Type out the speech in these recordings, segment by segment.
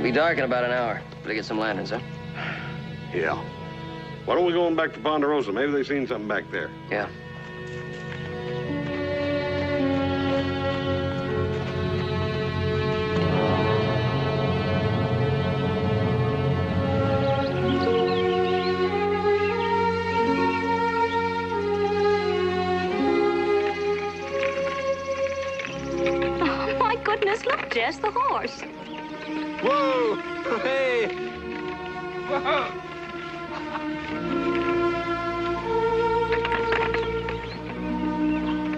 It'll be dark in about an hour. Better get some lanterns, huh? Yeah. Why don't we go on back to Ponderosa? Maybe they've seen something back there. Yeah. Oh, my goodness, look, Jess, the horse. Whoa! Hey! Whoa!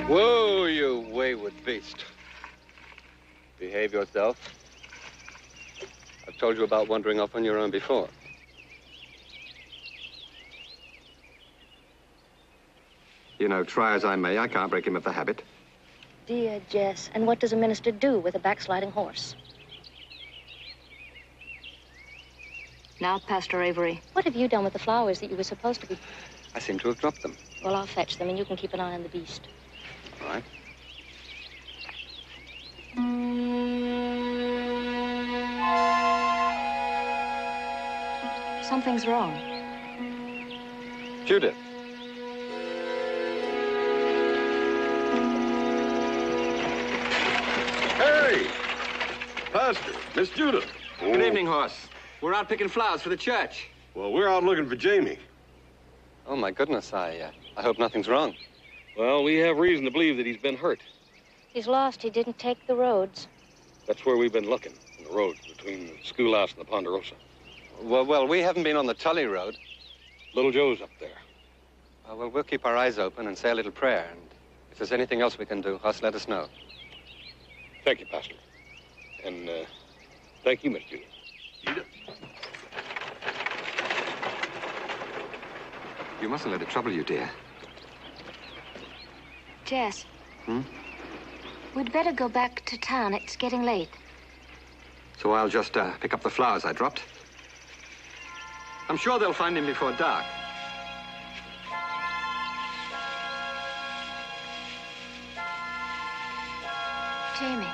Whoa, you wayward beast. Behave yourself. I've told you about wandering off on your own before. You know, try as I may, I can't break him of the habit. Dear Jess, and what does a minister do with a backsliding horse? Now, Pastor Avery, what have you done with the flowers that you were supposed to be... I seem to have dropped them. Well, I'll fetch them, and you can keep an eye on the beast. All right. Something's wrong. Judith. Hey! Pastor, Miss Judith. Good evening, horse. We're out picking flowers for the church. Well, we're out looking for Jamie. Oh, my goodness, I hope nothing's wrong. Well, we have reason to believe that he's been hurt. He's lost. He didn't take the roads. That's where we've been looking, on the roads between the schoolhouse and the Ponderosa. Well, we haven't been on the Tully Road. Little Joe's up there. Well, we'll keep our eyes open and say a little prayer. And if there's anything else we can do, Huss, let us know. Thank you, Pastor. And thank you, Miss Judith. You mustn't let it trouble you, dear. Jess. Hmm? We'd better go back to town. It's getting late. So I'll just pick up the flowers I dropped. I'm sure they'll find him before dark. Jamie.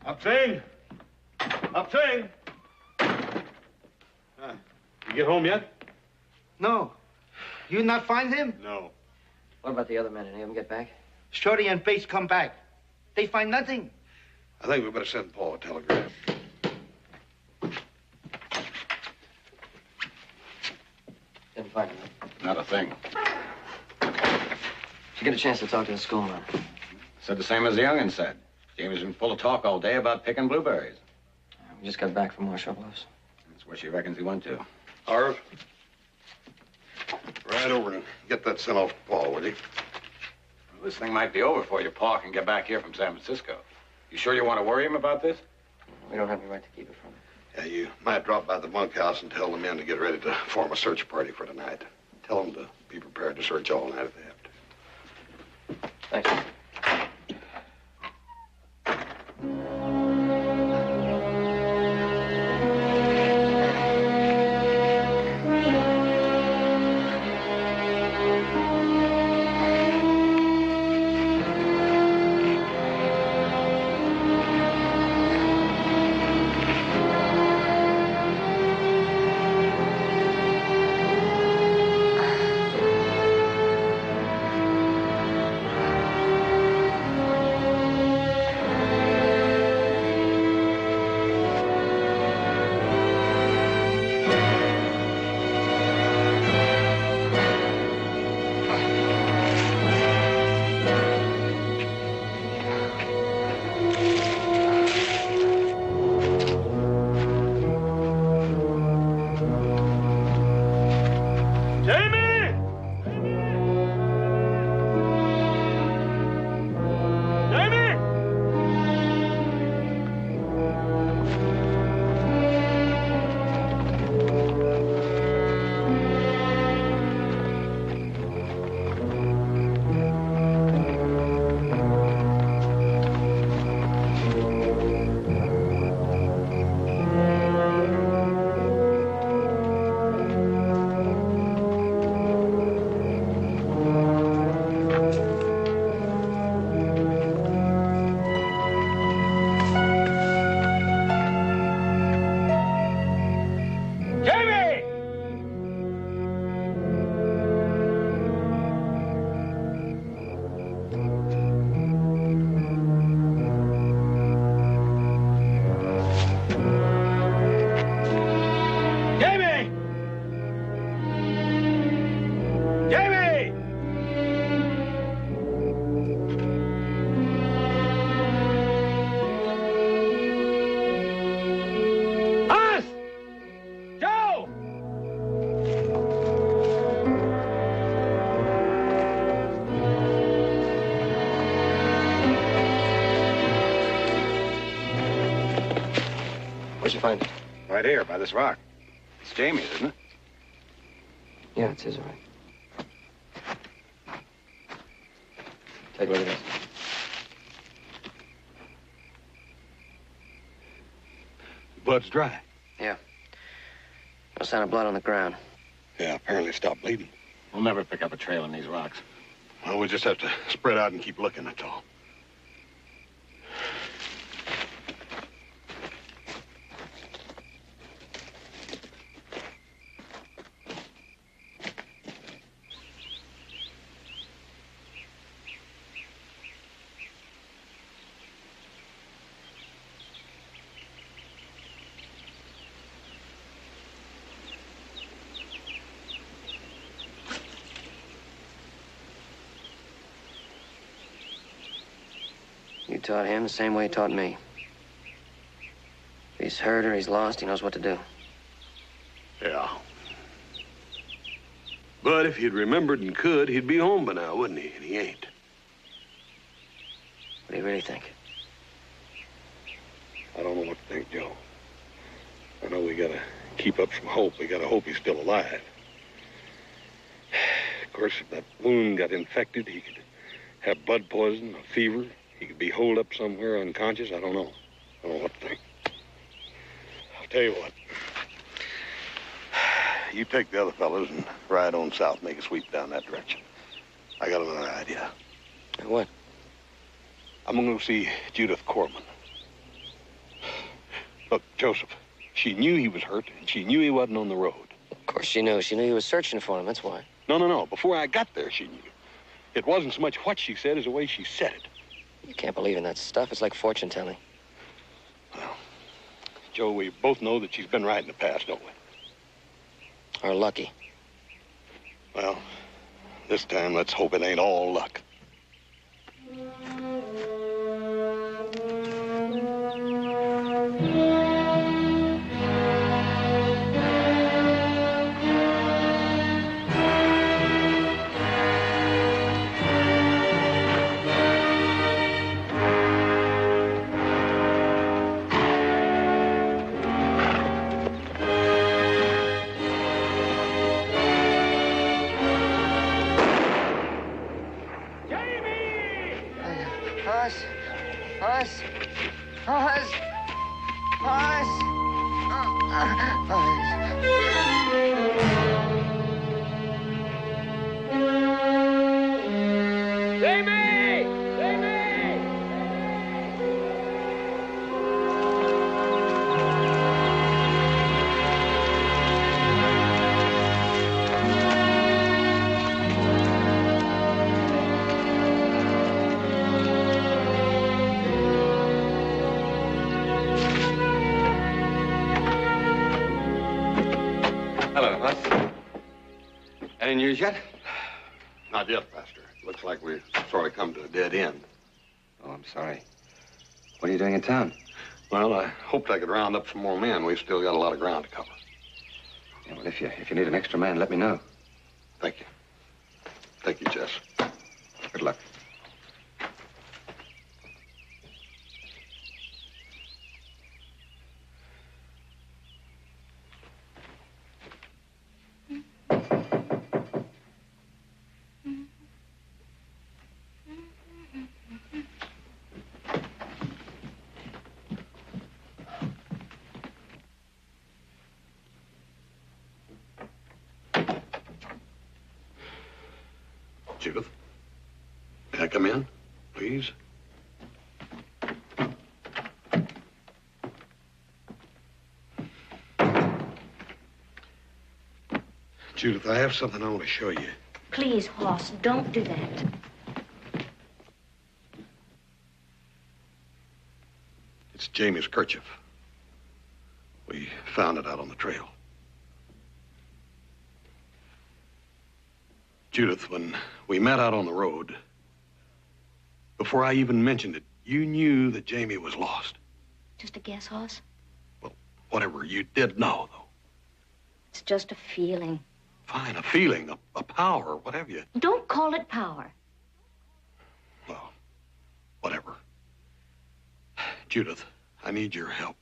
Upsing! Upsing! You get home yet? No. You not find him? No. What about the other men? Any of them get back? Shorty and Bates come back. They find nothing. I think we better send Paul a telegram. Didn't find him. Not a thing. Did you get a chance to talk to the schoolman? Said the same as the young'un said. Jamie's been full of talk all day about picking blueberries. We just got back from Marshall Bluffs. That's where she reckons he went to. Harv, ride over and get that sent off to Paul, will you? Well, this thing might be over before your pa can get back here from San Francisco. You sure you want to worry him about this? We don't have any right to keep it from him. Yeah, you might drop by the bunkhouse and tell the men to get ready to form a search party for tonight. Tell them to be prepared to search all night if they have to. Thanks. Where'd you find it? Right here, by this rock. It's Jamie's, isn't it? Yeah, it's his, all right. Take a look at this. Blood's dry. Yeah. No sign of blood on the ground. Yeah, apparently stopped bleeding. We'll never pick up a trail in these rocks. Well, we'll just have to spread out and keep looking, that's all. You taught him the same way he taught me. If he's hurt or he's lost, he knows what to do. Yeah. But if he'd remembered and could, he'd be home by now, wouldn't he? And he ain't. What do you really think? I don't know what to think, Joe. I know we gotta keep up some hope. We gotta hope he's still alive. Of course, if that wound got infected, he could have blood poison, a fever. He could be holed up somewhere unconscious. I don't know. I don't know what to think. I'll tell you what. You take the other fellows and ride on south, make a sweep down that direction. I got another idea. What? I'm gonna go see Judith Corman. Look, Joseph, she knew he was hurt, and she knew he wasn't on the road. Of course she knew. She knew you was searching for him, that's why. No. Before I got there, she knew. It wasn't so much what she said as the way she said it. You can't believe in that stuff. It's like fortune telling. Well, Joe, we both know that she's been right in the past, don't we? Or lucky. Well, this time, let's hope it ain't all luck. Any news yet? Not yet, Pastor. Looks like we've sort of come to a dead end. Oh, I'm sorry. What are you doing in town? Well, I hoped I could round up some more men. We've still got a lot of ground to cover. Yeah, well, if you need an extra man, let me know. Thank you. Thank you, Jess. Good luck. Judith, may I come in, please? Judith, I have something I want to show you. Please, Hoss, don't do that. It's Jamie's kerchief. We found it out on the trail. Judith, when we met out on the road, before I even mentioned it, you knew that Jamie was lost. Just a guess, Hoss? Well, whatever you did know, though. It's just a feeling. Fine, a feeling, a power, what have you. Don't call it power. Well, whatever. Judith, I need your help.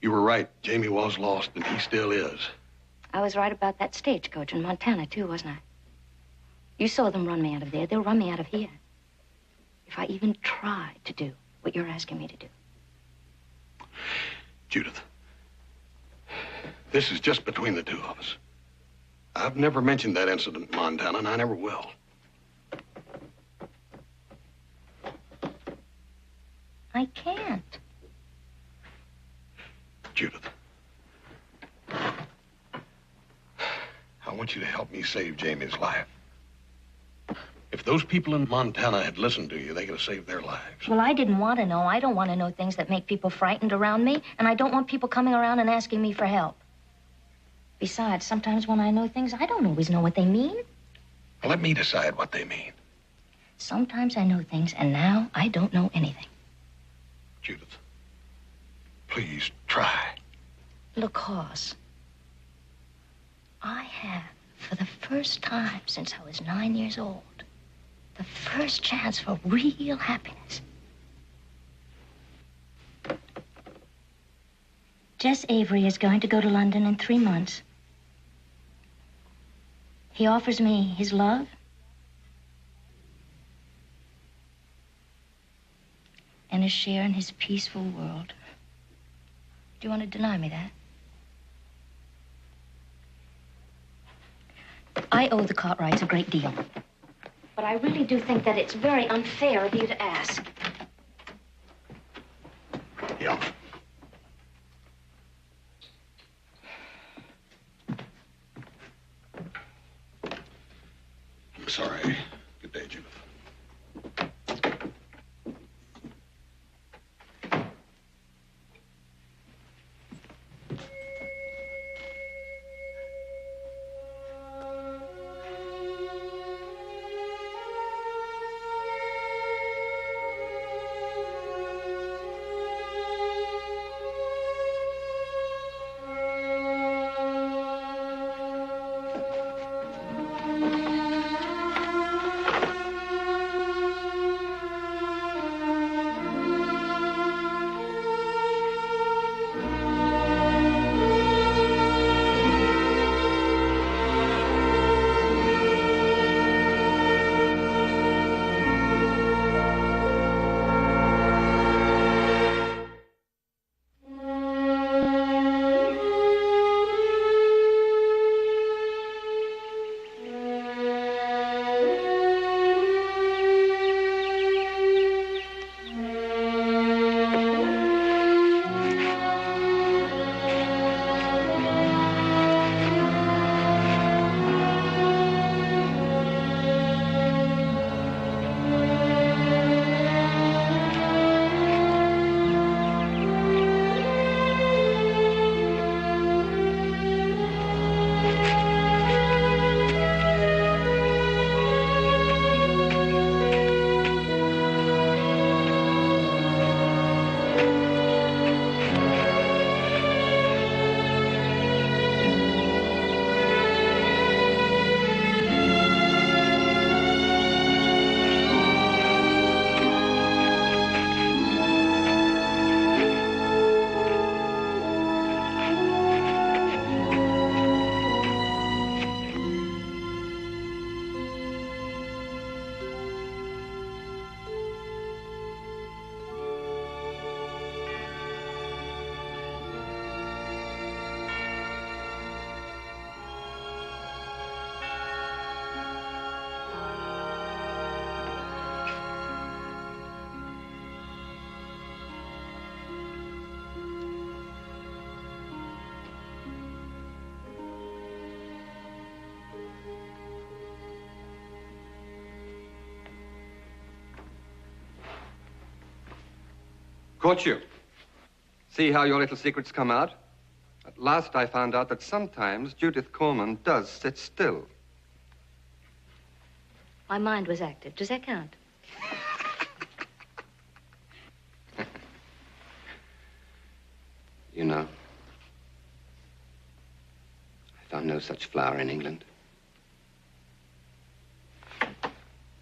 You were right. Jamie was lost, and he still is. I was right about that stagecoach in Montana, too, wasn't I? You saw them run me out of there. They'll run me out of here. If I even try to do what you're asking me to do. Judith, this is just between the two of us. I've never mentioned that incident in Montana, and I never will. I can't. Judith, I want you to help me save Jamie's life. If those people in Montana had listened to you, they could have saved their lives. Well, I didn't want to know. I don't want to know things that make people frightened around me, and I don't want people coming around and asking me for help. Besides, sometimes when I know things, I don't always know what they mean. Well, let me decide what they mean. Sometimes I know things, and now I don't know anything. Judith, please try. Look, Hoss, I have, for the first time since I was 9 years old, the first chance for real happiness. Jess Avery is going to go to London in 3 months. He offers me his love and a share in his peaceful world. Do you want to deny me that? I owe the Cartwrights a great deal. But I really do think that it's very unfair of you to ask. Yeah. I'm sorry. Good day, Judith. Caught you. See how your little secrets come out? At last I found out that sometimes Judith Coleman does sit still. My mind was active. Does that count? You know, I found no such flower in England.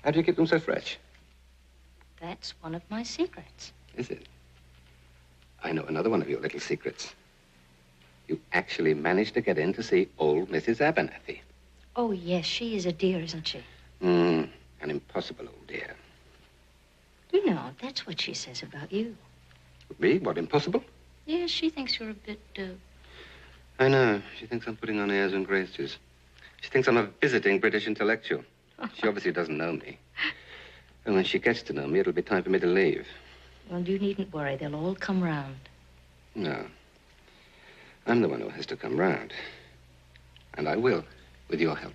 How do you keep them so fresh? That's one of my secrets. Is it? I know another one of your little secrets. You actually managed to get in to see old Mrs. Abernathy. Oh, yes, she is a dear, isn't she? An impossible old dear. You know, that's what she says about you. Me? What, impossible? Yes, she thinks you're a bit, I know. She thinks I'm putting on airs and graces. She thinks I'm a visiting British intellectual. She obviously doesn't know me. And when she gets to know me, it'll be time for me to leave. Well, you needn't worry. They'll all come round. No. I'm the one who has to come round. And I will, with your help.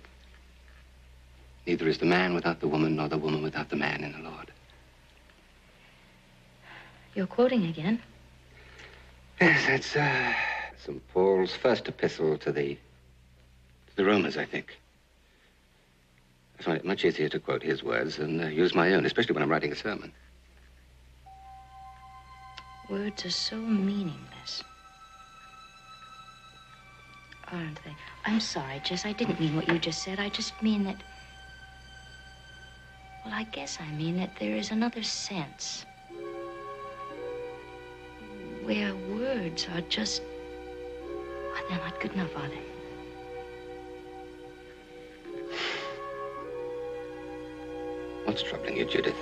Neither is the man without the woman, nor the woman without the man in the Lord. You're quoting again? Yes, that's, St. Paul's first epistle to the Romans, I think. I find it much easier to quote his words than use my own, especially when I'm writing a sermon. Words are so meaningless. Aren't they? I'm sorry, Jess. I didn't mean what you just said. I just mean that... Well, I guess I mean that there is another sense where words are just... Oh, they're not good enough, are they? What's troubling you, Judith?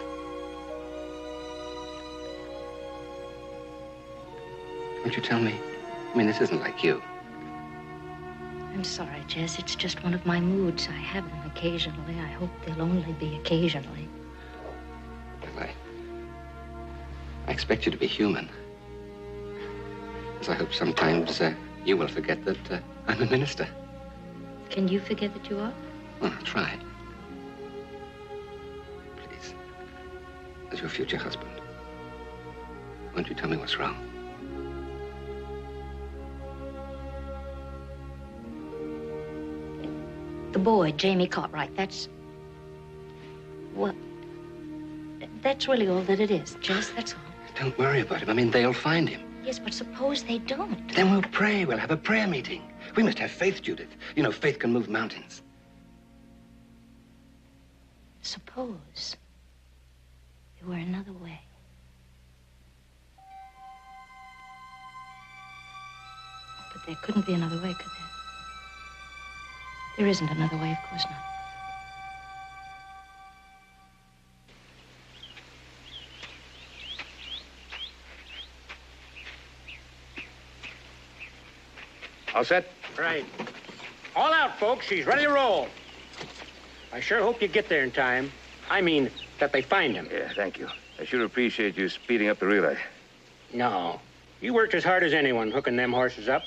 Won't you tell me? I mean, this isn't like you. I'm sorry, Jess. It's just one of my moods. I have them occasionally. I hope they'll only be occasionally. Well, I expect you to be human. As I hope sometimes you will forget that I'm a minister. Can you forget that you are? Well, I'll try. Please. As your future husband, won't you tell me what's wrong? The boy, Jamie Cartwright, that's... Well, that's really all that it is, Jess, that's all. Don't worry about him. I mean, they'll find him. Yes, but suppose they don't. Then we'll pray. We'll have a prayer meeting. We must have faith, Judith. You know, faith can move mountains. Suppose there were another way. But there couldn't be another way, could there? There isn't another way, of course not. All set? Right. All out, folks. She's ready to roll. I sure hope you get there in time. I mean, that they find him. Yeah, thank you. I sure appreciate you speeding up the relay. No. You worked as hard as anyone hooking them horses up.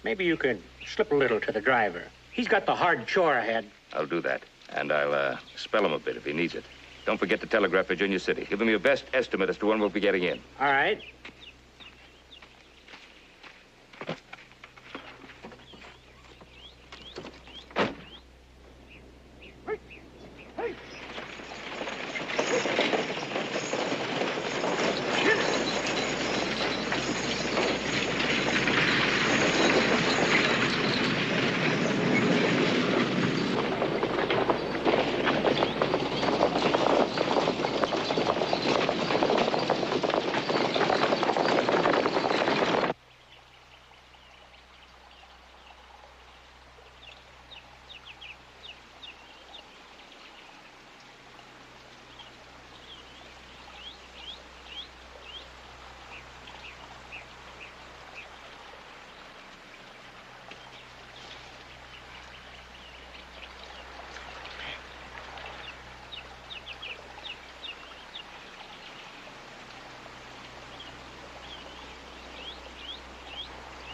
Maybe you could slip a little to the driver. He's got the hard chore ahead. I'll do that. And I'll spell him a bit if he needs it. Don't forget to telegraph Virginia City. Give him your best estimate as to when we'll be getting in. All right.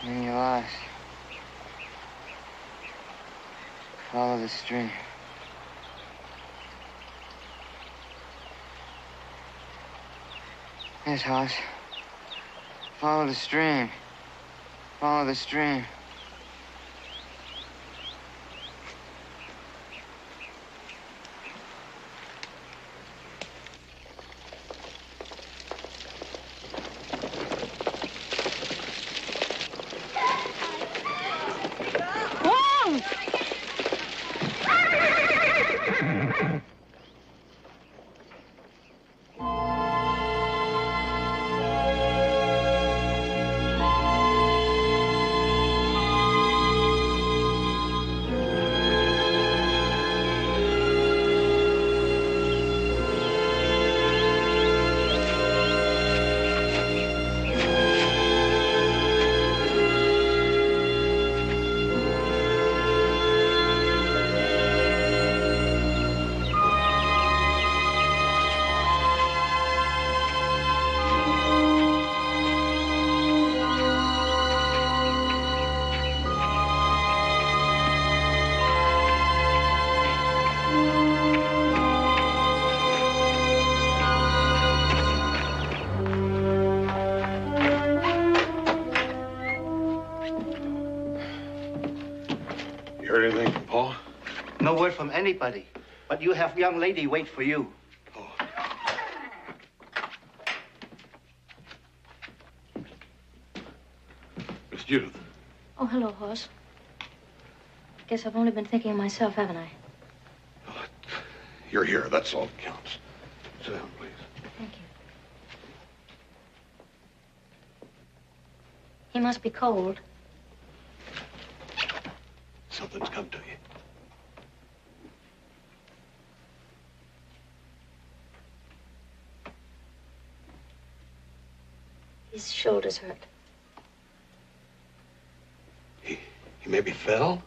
And you're lost. Follow the stream. Yes, Hoss. Follow the stream. Follow the stream. from anybody. But you have young lady wait for you. Miss Judith. Oh, hello, Hoss. Guess I've only been thinking of myself, haven't I? You're here. That's all that counts. Sit down, please. Thank you. He must be cold. Something's come to you. His shoulder's hurt. He maybe fell?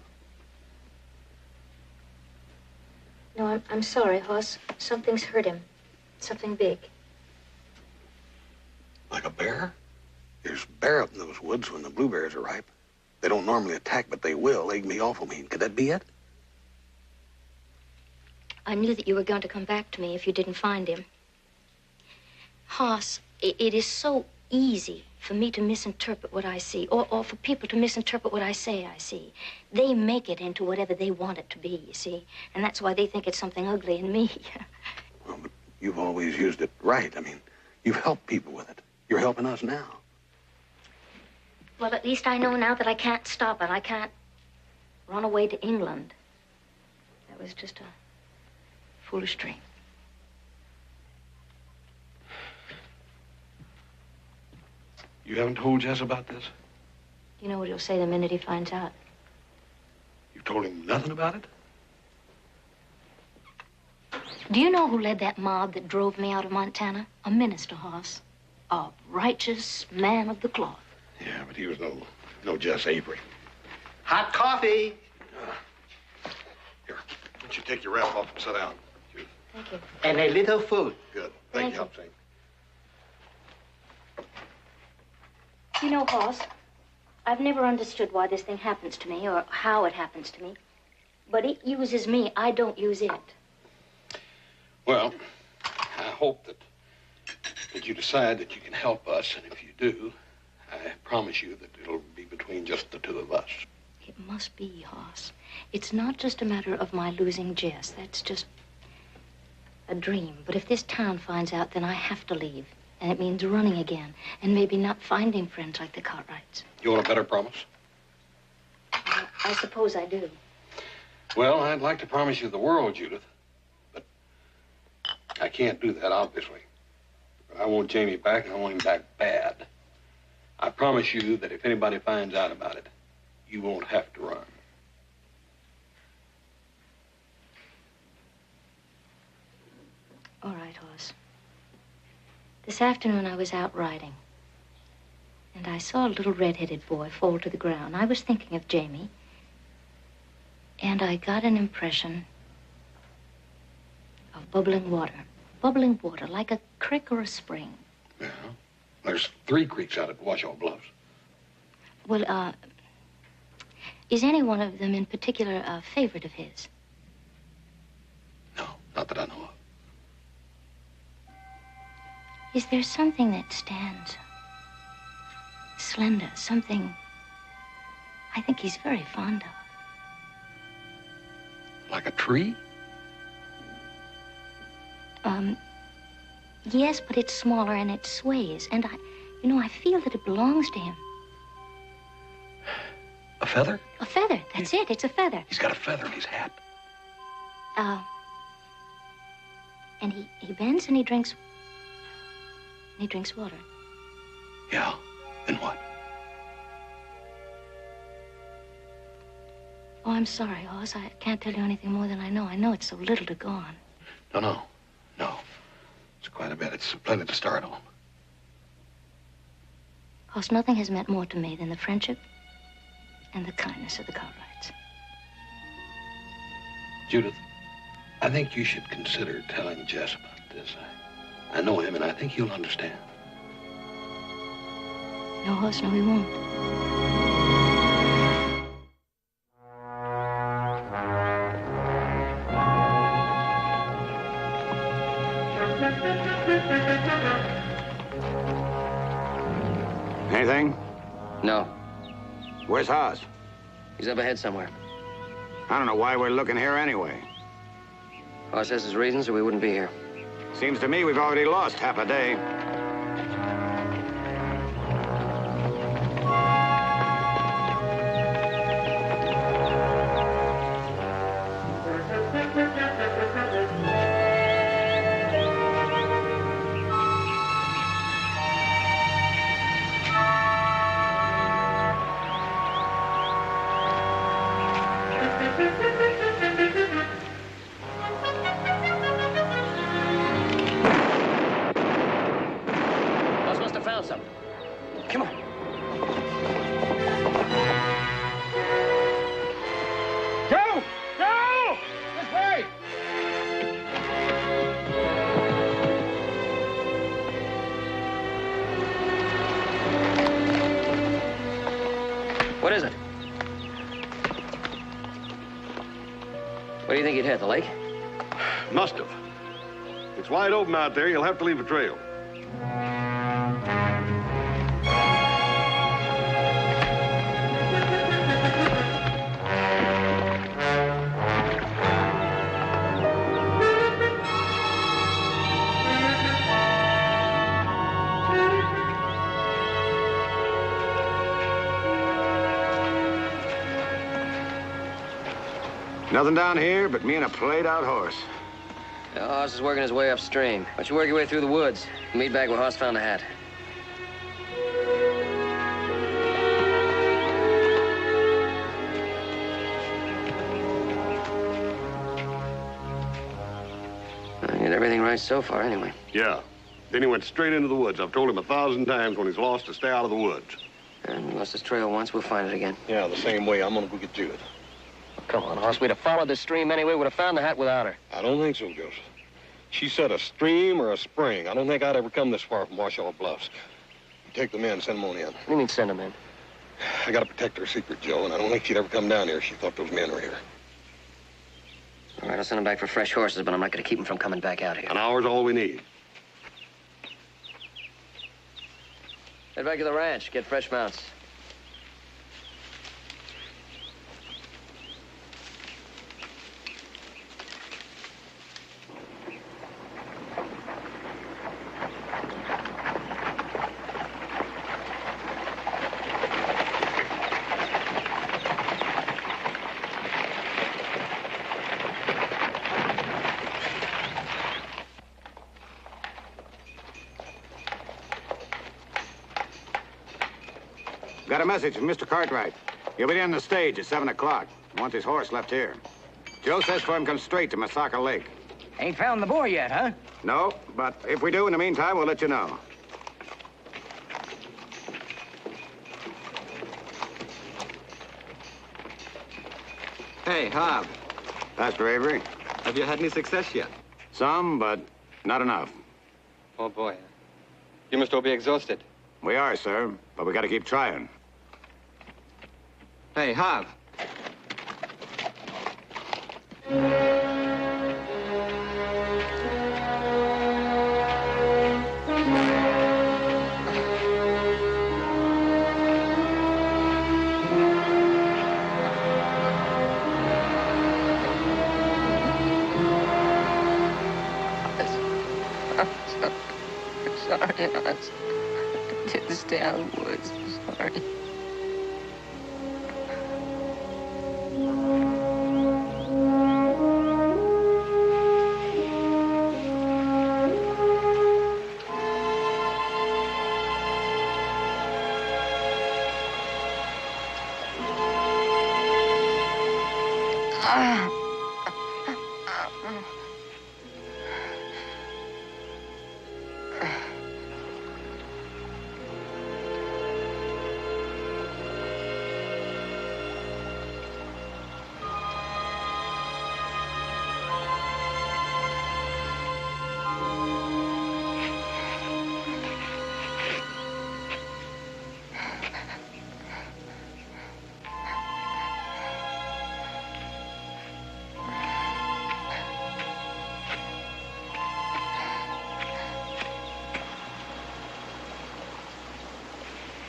No, I'm sorry, Hoss. Something's hurt him. Something big. Like a bear? There's bear up in those woods when the blueberries are ripe. They don't normally attack, but they will. They can be awful mean. Could that be it? I knew that you were going to come back to me if you didn't find him. Hoss, it is so easy for me to misinterpret what I see, or for people to misinterpret what I say I see. They make it into whatever they want it to be, you see. And that's why they think it's something ugly in me. Well, but you've always used it right. I mean, you've helped people with it. You're helping us now. Well, at least I know now that I can't stop it. I can't run away to England. That was just a foolish dream. You haven't told Jess about this? You know what he'll say the minute he finds out. You've told him nothing about it? Do you know who led that mob that drove me out of Montana? A minister, Hoss. A righteous man of the cloth. Yeah, but he was no Jess Avery. Hot coffee. Here, why don't you take your wrap off and sit down? Thank you. And a little food. Good. Thank you, you. Hopsing. You know, Hoss, I've never understood why this thing happens to me or how it happens to me. But it uses me. I don't use it. Well, I hope that you decide that you can help us, and if you do, I promise you that it'll be between just the two of us. It must be, Hoss. It's not just a matter of my losing Jess. That's just a dream. But if this town finds out, then I have to leave. And it means running again, and maybe not finding friends like the Cartwrights. You want a better promise? I suppose I do. Well, I'd like to promise you the world, Judith. But I can't do that, obviously. I want Jamie back, and I want him back bad. I promise you that if anybody finds out about it, you won't have to run. All right, Hoss. This afternoon, I was out riding, and I saw a little red-headed boy fall to the ground. I was thinking of Jamie, and I got an impression of bubbling water, like a creek or a spring. Yeah, there's 3 creeks out at Washoe Bluffs. Well, is any one of them in particular a favorite of his? No, not that I know of. Is there something that stands slender, something I think he's very fond of? Like a tree? Yes, but it's smaller and it sways, and I feel that it belongs to him. A feather? A feather, that's it, it's a feather. He's got a feather in his hat. And he bends and he drinks water. Yeah, and what? Oh, I'm sorry, Hoss. I can't tell you anything more than I know. I know it's so little to go on. No. It's quite a bit. It's plenty to start on. Hoss, nothing has meant more to me than the friendship and the kindness of the Cartwrights. Judith, I think you should consider telling Jess about this. I know him, and I think he'll understand. No, Hoss, no, he won't. Anything? No. Where's Haas? He's up ahead somewhere. I don't know why we're looking here anyway. Boss has his reasons, or we wouldn't be here. Seems to me we've already lost half a day. What is it? Where do you think he'd hit, the lake? Must have. It's wide open out there. You'll have to leave a trail. Nothing down here but me and a played-out horse. The horse is working his way upstream. Why don't you work your way through the woods? Meet back where Hoss found the hat. I get everything right so far, anyway. Yeah. Then he went straight into the woods. I've told him 1,000 times when he's lost to stay out of the woods. And we lost his trail once, we'll find it again. Yeah, the same way. I'm gonna go get Judith. Come on, Hoss. We'd have followed the stream anyway. Would have found the hat without her. I don't think so, Joseph. She said a stream or a spring. I don't think I'd ever come this far from Washoe Bluffs. You take the men, send them on in. What do you mean, send them in? I gotta protect her secret, Joe, and I don't think she'd ever come down here if she thought those men were here. All right, I'll send them back for fresh horses, but I'm not going to keep them from coming back out here. An hour's all we need. Head back to the ranch. Get fresh mounts. Got a message from Mr. Cartwright. He'll be in the stage at 7 o'clock. Wants his horse left here. Joe says for him come straight to Masaka Lake. Ain't found the boy yet, huh? No, but if we do in the meantime, we'll let you know. Hey, Hob. Pastor Avery. Have you had any success yet? Some, but not enough. Oh, boy. You must all be exhausted. We are, sir, but we got to keep trying. Hey, Hob. Sorry, Hoss. I didn't stay out of the woods. I'm sorry.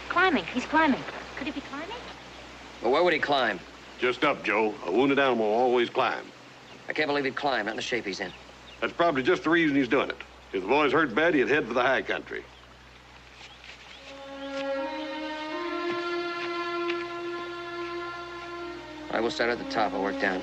Climbing. He's climbing. Could he be climbing? Well, where would he climb? Just up, Joe. A wounded animal will always climb. I can't believe he'd climb, not in the shape he's in. That's probably just the reason he's doing it. If the boys hurt bad, he'd head for the high country. I will start at the top. I'll work down.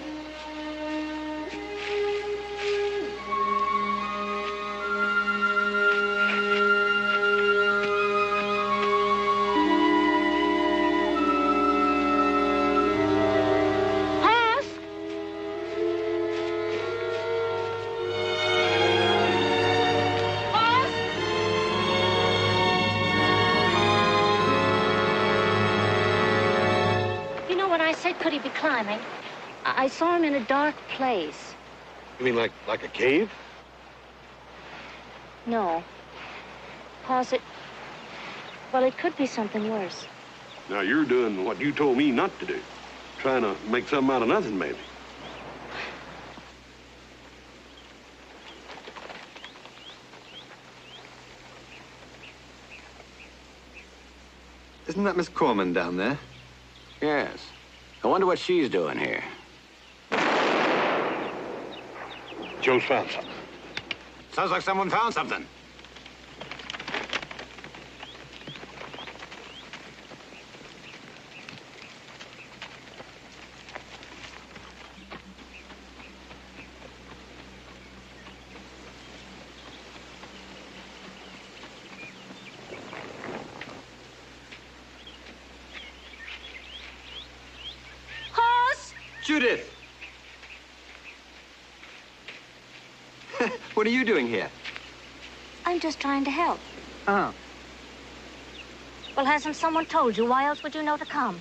Could he be climbing? I saw him in a dark place. You mean like a cave? No. Pause it. Well, it could be something worse. Now, you're doing what you told me not to do. Trying to make something out of nothing, maybe. Isn't that Miss Corman down there? Yes. I wonder what she's doing here. Joe's found something. Sounds like someone found something. Judith! What are you doing here? I'm just trying to help. Oh. Well, hasn't someone told you? Why else would you know to come?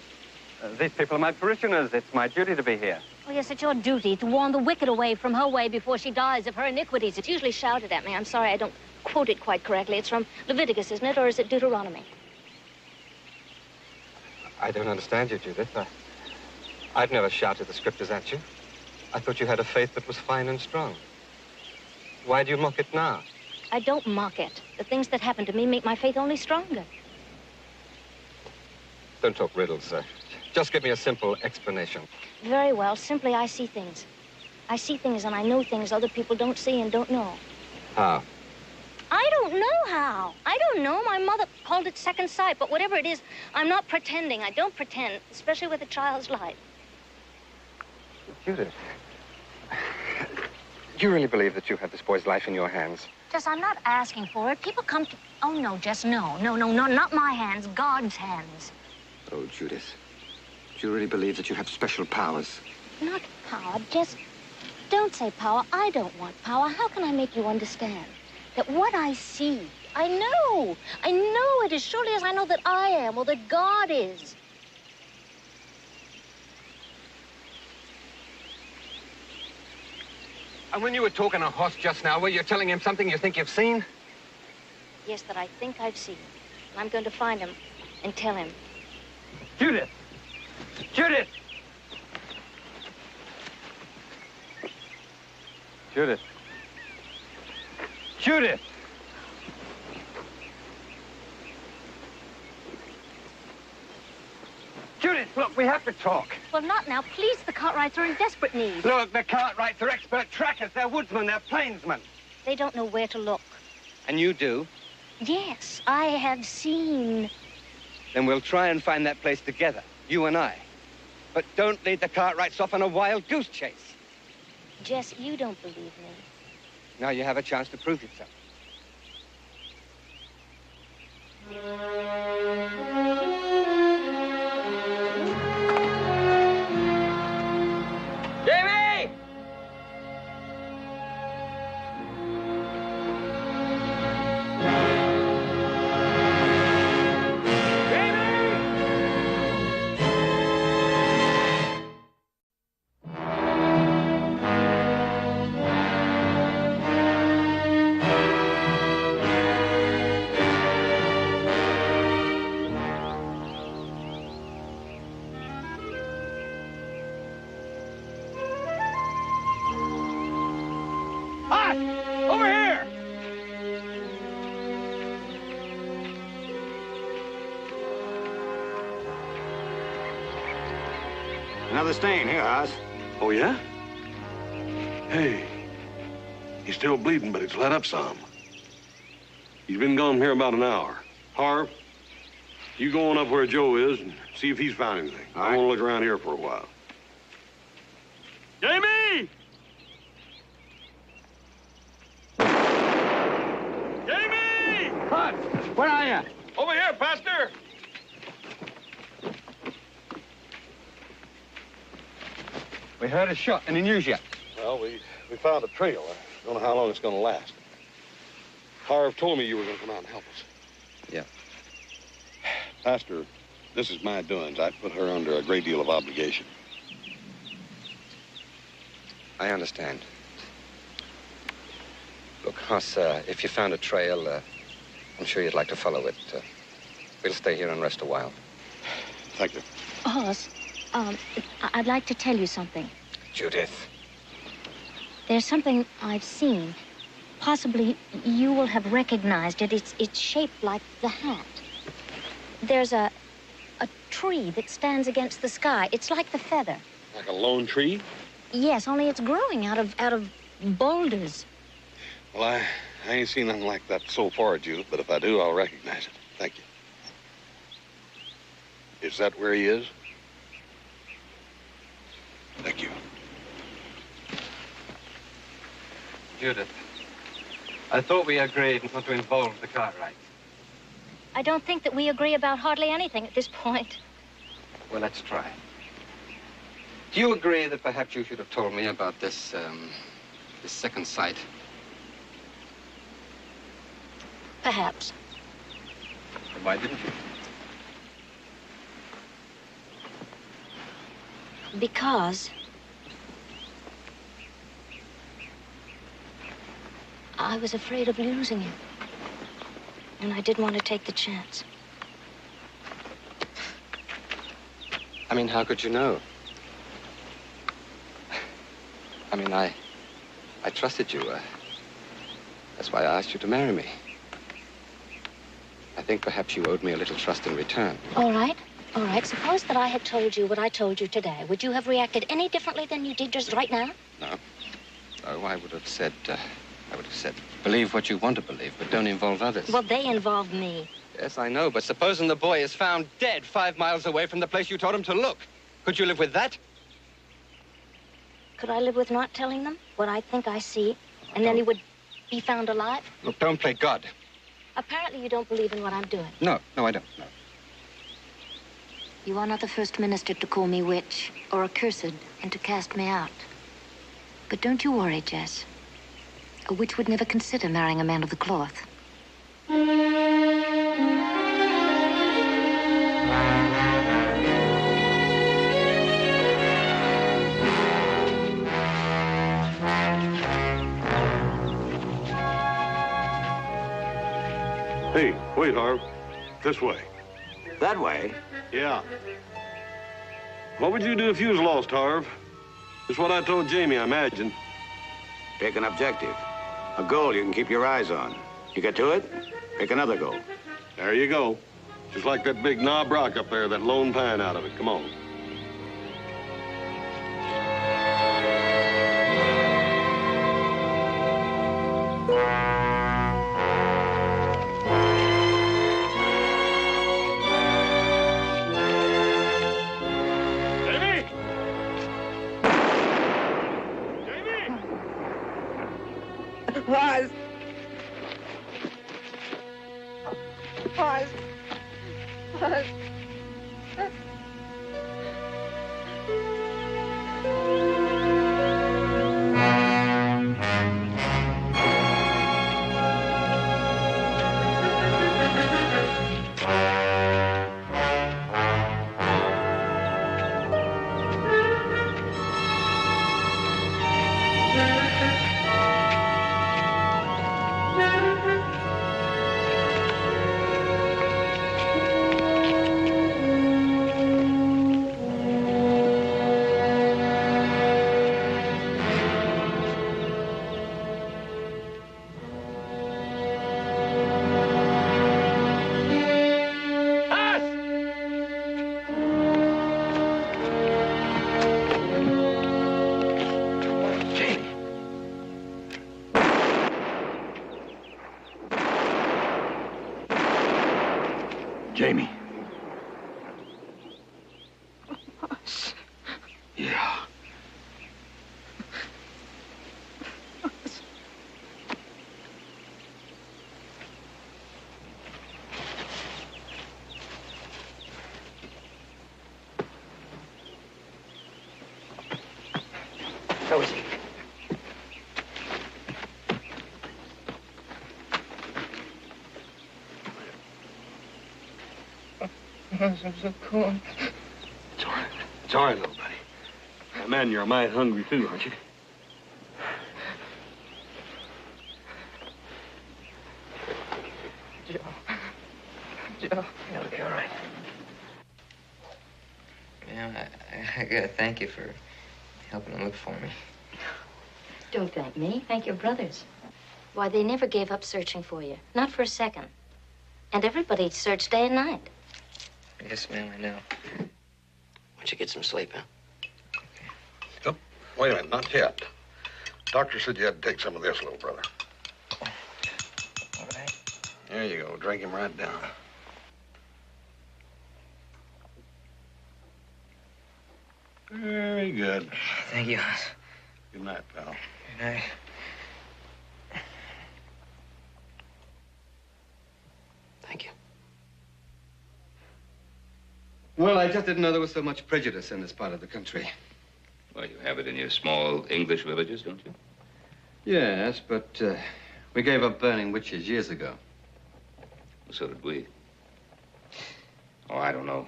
These people are my parishioners. It's my duty to be here. Oh, yes, it's your duty to warn the wicked away from her way before she dies of her iniquities. It's usually shouted at me. I'm sorry I don't quote it quite correctly. It's from Leviticus, isn't it? Or is it Deuteronomy? I don't understand you, Judith. I've never shouted the scriptures at you. I thought you had a faith that was fine and strong. Why do you mock it now? I don't mock it. The things that happen to me make my faith only stronger. Don't talk riddles, sir. Just give me a simple explanation. Very well. Simply, I see things. I see things and I know things other people don't see and don't know. How? I don't know how. I don't know. My mother called it second sight, but whatever it is, I'm not pretending. I don't pretend, especially with a child's life. Judith, do you really believe that you have this boy's life in your hands? Jess, I'm not asking for it. People come to... Oh, no, Jess, no, not my hands, God's hands. Oh, Judith, do you really believe that you have special powers? Not power, Jess. Don't say power. I don't want power. How can I make you understand that what I see, I know it as surely as I know that I am or that God is. And when you were talking to Hoss just now, were you telling him something you think you've seen? Yes, that I think I've seen. And I'm going to find him and tell him. Judith! Judith! Judith! Judith! Judith, look, we have to talk. Well, not now. Please, the Cartwrights are in desperate need. Look, the Cartwrights are expert trackers. They're woodsmen. They're plainsmen. They don't know where to look. And you do? Yes, I have seen. Then we'll try and find that place together, you and I. But don't lead the Cartwrights off on a wild goose chase. Jess, you don't believe me. Now you have a chance to prove yourself. Jamie! Over here! Another stain here, Hoss. Oh, yeah? Hey, he's still bleeding, but it's let up some. He's been gone here about an hour. Harv, you go on up where Joe is and see if he's found anything. I want to look around here for a while. Jamie! Jamie! Bud, where are you? Over here, Pastor! We heard a shot. Any news yet? Well, we found a trail. I don't know how long it's going to last. Harv told me you were going to come out and help us. Yeah. Pastor, this is my doings. I put her under a great deal of obligation. I understand. Look, Hoss, if you found a trail, I'm sure you'd like to follow it. We'll stay here and rest a while. Thank you. Hoss, I'd like to tell you something. Judith. There's something I've seen. Possibly you will have recognized it. It's shaped like the hat. There's a tree that stands against the sky. It's like the feather. Like a lone tree? Yes, only it's growing out of boulders. Well, I ain't seen nothing like that so far, Judith, but if I do, I'll recognize it. Thank you. Is that where he is? Thank you. Judith, I thought we agreed not to involve the Cartwright. I don't think that we agree about hardly anything at this point. Well, let's try. Do you agree that perhaps you should have told me about this second sight? Perhaps. Then why didn't you? Because I was afraid of losing him. And I didn't want to take the chance. I mean, how could you know? I mean, I trusted you. That's why I asked you to marry me. I think perhaps you owed me a little trust in return. All right. All right. Suppose that I had told you what I told you today. Would you have reacted any differently than you did just right now? No. No, I would have said, believe what you want to believe, but don't involve others. Well, they involved me. Yes, I know, but supposing the boy is found dead 5 miles away from the place you told him to look, could you live with that? Could I live with not telling them what I think I see, and then he would be found alive? Look, don't play God. Apparently you don't believe in what I'm doing. No, I don't. No. You are not the first minister to call me witch or accursed and to cast me out. But don't you worry, Jess. A witch would never consider marrying a man of the cloth. Hey, wait, Harv. This way. That way? Yeah. What would you do if you was lost, Harv? It's what I told Jamie, I imagine. Pick an objective. A goal you can keep your eyes on. You get to it, pick another goal. There you go. Just like that big knob rock up there, that lone pine out of it. Come on. Pause. Pause. Pause. I'm so cold. It's all right. It's all right, little buddy. I imagine you're a mite hungry, too, aren't you? Joe, It'll be all right. Yeah, I gotta thank you for helping to look for me. Don't thank me. Thank your brothers. Why, they never gave up searching for you. Not for a second. And everybody searched day and night. Yes, ma'am, I know. Why don't you get some sleep, huh? Oh, wait a minute, not yet. Doctor said you had to take some of this, little brother. All right. There you go. Drink him right down. Very good. Thank you. Good night, pal. Good night. Thank you. Well, I just didn't know there was so much prejudice in this part of the country. Well, you have it in your small English villages, don't you? Yes, but we gave up burning witches years ago. So did we. Oh, I don't know.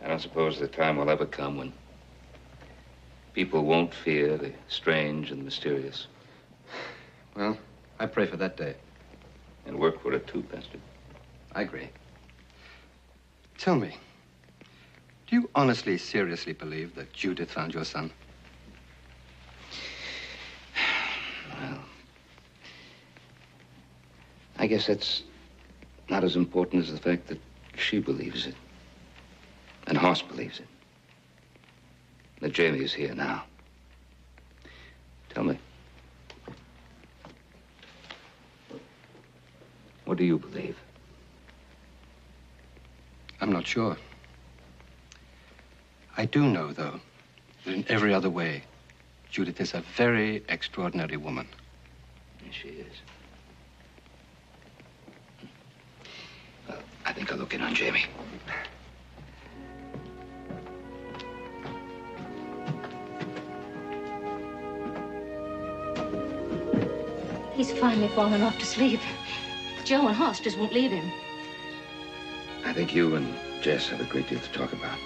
I don't suppose the time will ever come when people won't fear the strange and mysterious. Well, I pray for that day. And work for it, too, Pastor. I agree. Tell me, do you honestly, seriously believe that Judith found your son? Well, I guess that's not as important as the fact that she believes it. And Hoss believes it. That Jamie is here now. Tell me. What do you believe? I'm not sure. I do know, though, that in every other way, Judith is a very extraordinary woman. Yes, she is. Well, I think I'll look in on Jamie. He's finally fallen off to sleep. Joe and Hoss just won't leave him. I think you and Jess have a great deal to talk about.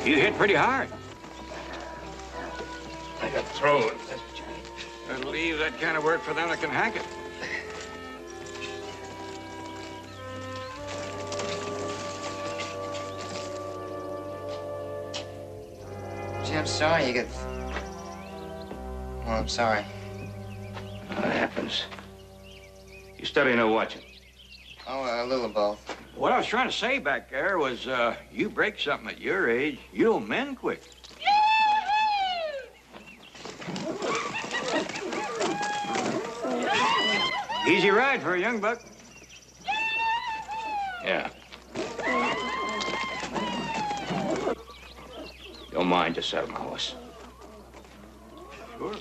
You hit pretty hard. I got thrown. I'll leave that kind of work for them that can hack it. Gee, I'm sorry you get... Well, I'm sorry. What happens? You studying or watching? Oh, a little of both. What I was trying to say back there was, you break something at your age, you'll mend quick. Easy ride for a young buck. Yeah. Don't mind, just saddle my horse. Sure.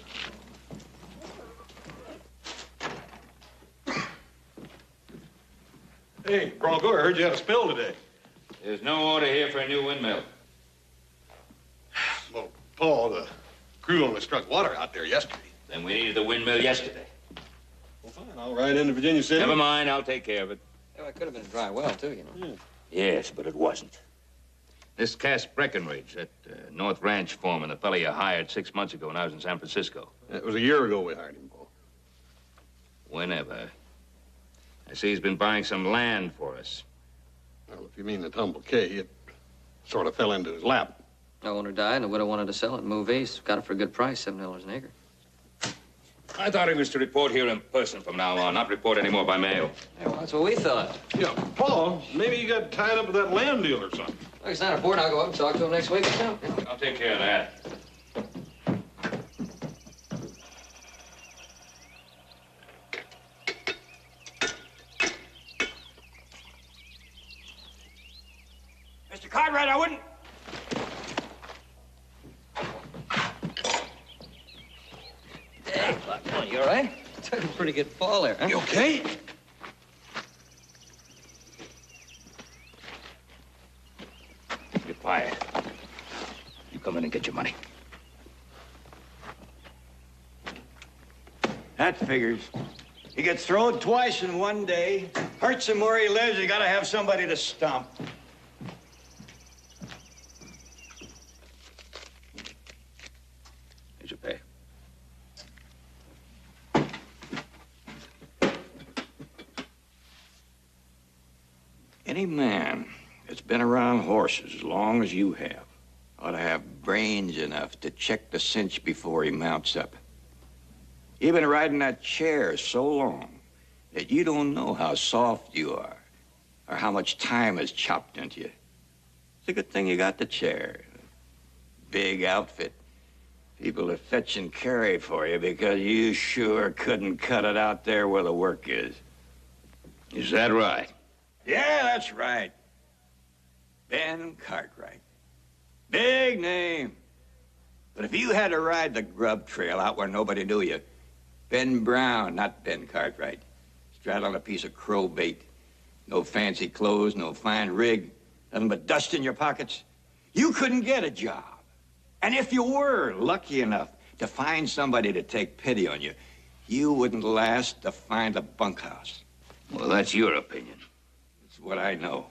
Hey, Bronco, I heard you had a spill today. There's no order here for a new windmill. Well, Paul, the crew only struck water out there yesterday. Then we needed the windmill yesterday. Well, fine. I'll ride into Virginia City. Never mind. I'll take care of it. Yeah, it could have been a dry well, too, you know. Yes, but it wasn't. This Cass Breckenridge, that North Ranch foreman, the fellow you hired 6 months ago when I was in San Francisco. It was a year ago we hired him, Paul. Whenever. I see he's been buying some land for us. Well, if you mean the Tumble K, it sort of fell into his lap. The owner died, and the widow wanted to sell it and move east. Got it for a good price, $7 an acre. I thought he was to report here in person from now on, not report anymore by mail. Yeah, well, that's what we thought. Yeah, Paul, maybe you got tied up with that land deal or something. Well, he's not important. I'll go up and talk to him next week or so. I'll take care of that. Mr. Cartwright, I wouldn't... Hey, Buck, come on, you all right? Took a pretty good fall there, huh? You okay? Be quiet. You come in and get your money. That figures. He gets thrown twice in one day. Hurts him where he lives. You gotta have somebody to stomp. Here's your pay. Any man that's been around horses as long as you have ought to have brains enough to check the cinch before he mounts up. You've been riding that chair so long that you don't know how soft you are or how much time is chopped into you. It's a good thing you got the chair. Big outfit. People to fetch and carry for you because you sure couldn't cut it out there where the work is. Is that right? Yeah, that's right. Ben Cartwright. Big name. But if you had to ride the grub trail out where nobody knew you, Ben Brown, not Ben Cartwright, straddling a piece of crow bait, no fancy clothes, no fine rig, nothing but dust in your pockets, you couldn't get a job. And if you were lucky enough to find somebody to take pity on you, you wouldn't last to find a bunkhouse. Well, that's your opinion. It's what I know.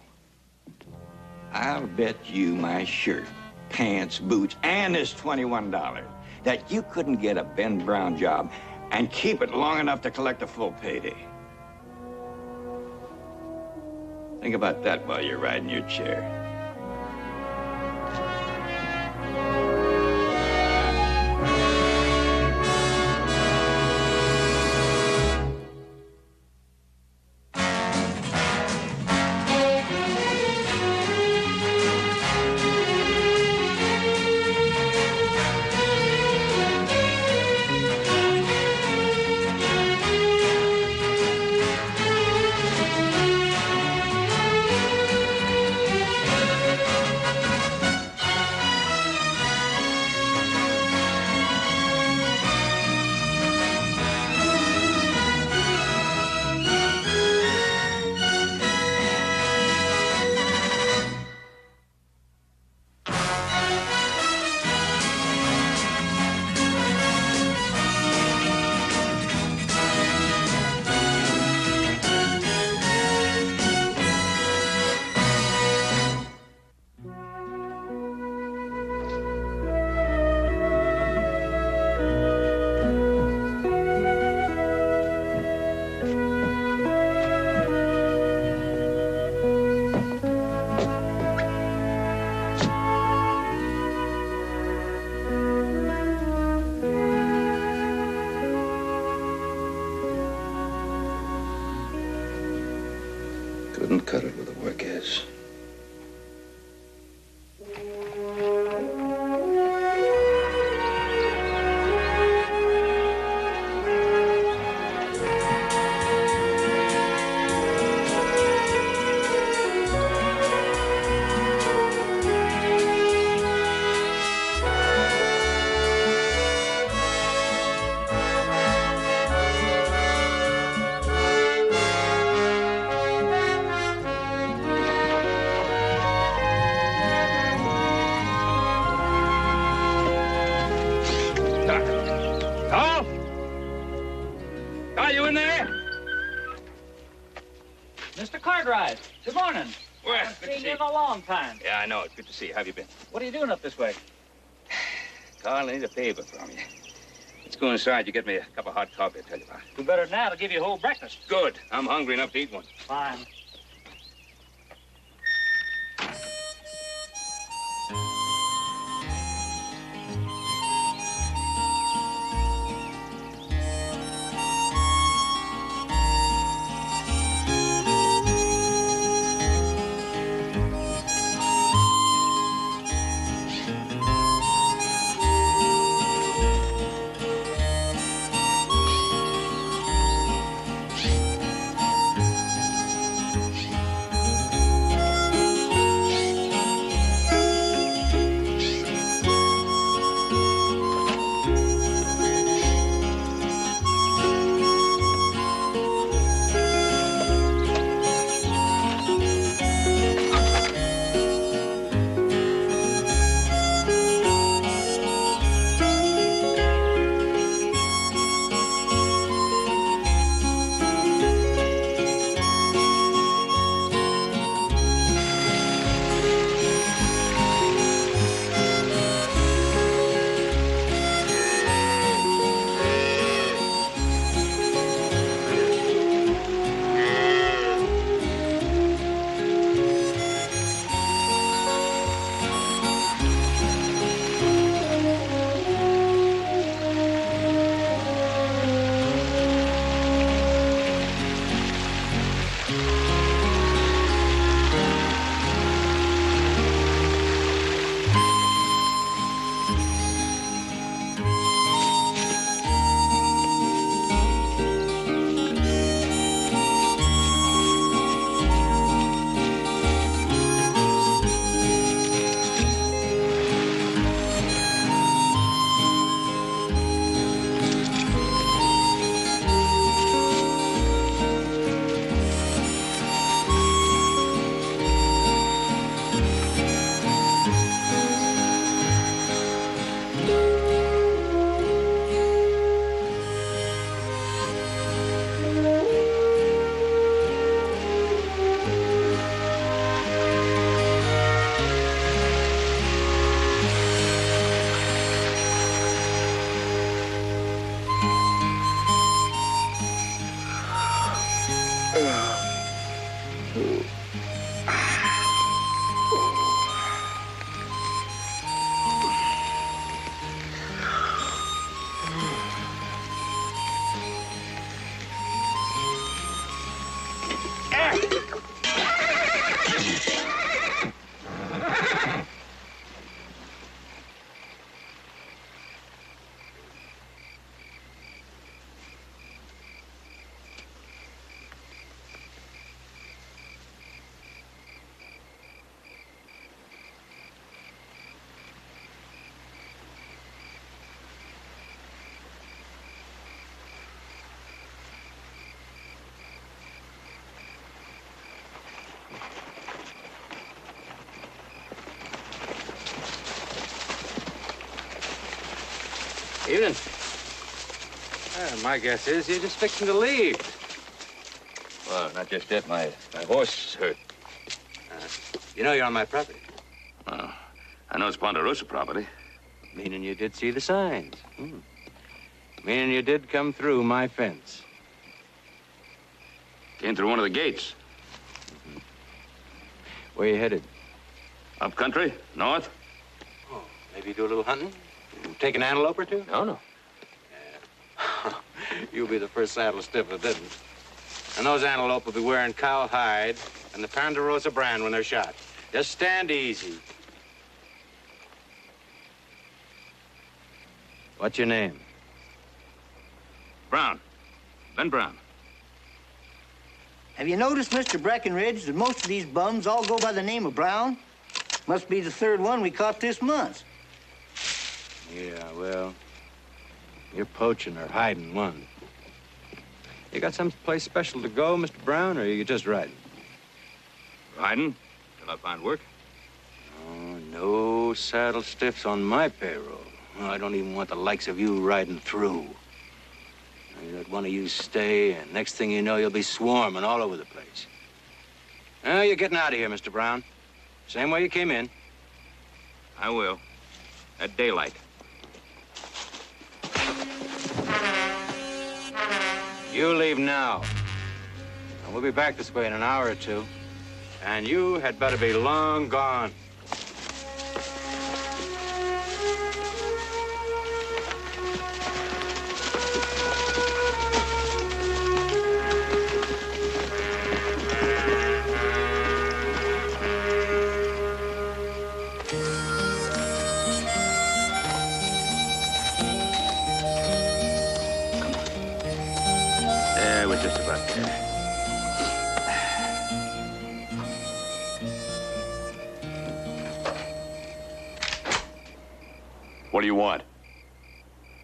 I'll bet you my shirt, pants, boots, and this $21 that you couldn't get a Ben Brown job and keep it long enough to collect a full payday. Think about that while you're riding your chair. Cartwright. Good morning. Well, I haven't good to seen see you in a long time. Yeah, I know. It's good to see you. How have you been? What are you doing up this way? Carl, I need a favor from you. Let's go inside. You get me a cup of hot coffee, I'll tell you about it. Do better than that. I'll give you a whole breakfast. Good. I'm hungry enough to eat one. Fine. Evening. My guess is you're just fixing to leave. Well, not just yet. My horse is hurt. You know you're on my property. Well, I know it's Ponderosa property. Meaning you did see the signs. Meaning you did come through my fence. Came through one of the gates. Where you headed? Up country, north. Oh, maybe you do a little hunting? Take an antelope or two? No. Yeah. You'll be the first saddle stiff that didn't. And those antelope will be wearing cowhide and the Ponderosa brand when they're shot. Just stand easy. What's your name? Brown. Ben Brown. Have you noticed, Mr. Breckenridge, that most of these bums all go by the name of Brown? Must be the third one we caught this month. Yeah, well, you're poaching or hiding one. You got someplace special to go, Mr. Brown, or are you just riding? Riding? Till I find work? Oh, no saddle stiffs on my payroll. Well, I don't even want the likes of you riding through. You let one of you stay, and next thing you know, you'll be swarming all over the place. Well, you're getting out of here, Mr. Brown. Same way you came in. I will. At daylight. You leave now. And we'll be back this way in an hour or two. And you had better be long gone. We're just about there. What do you want?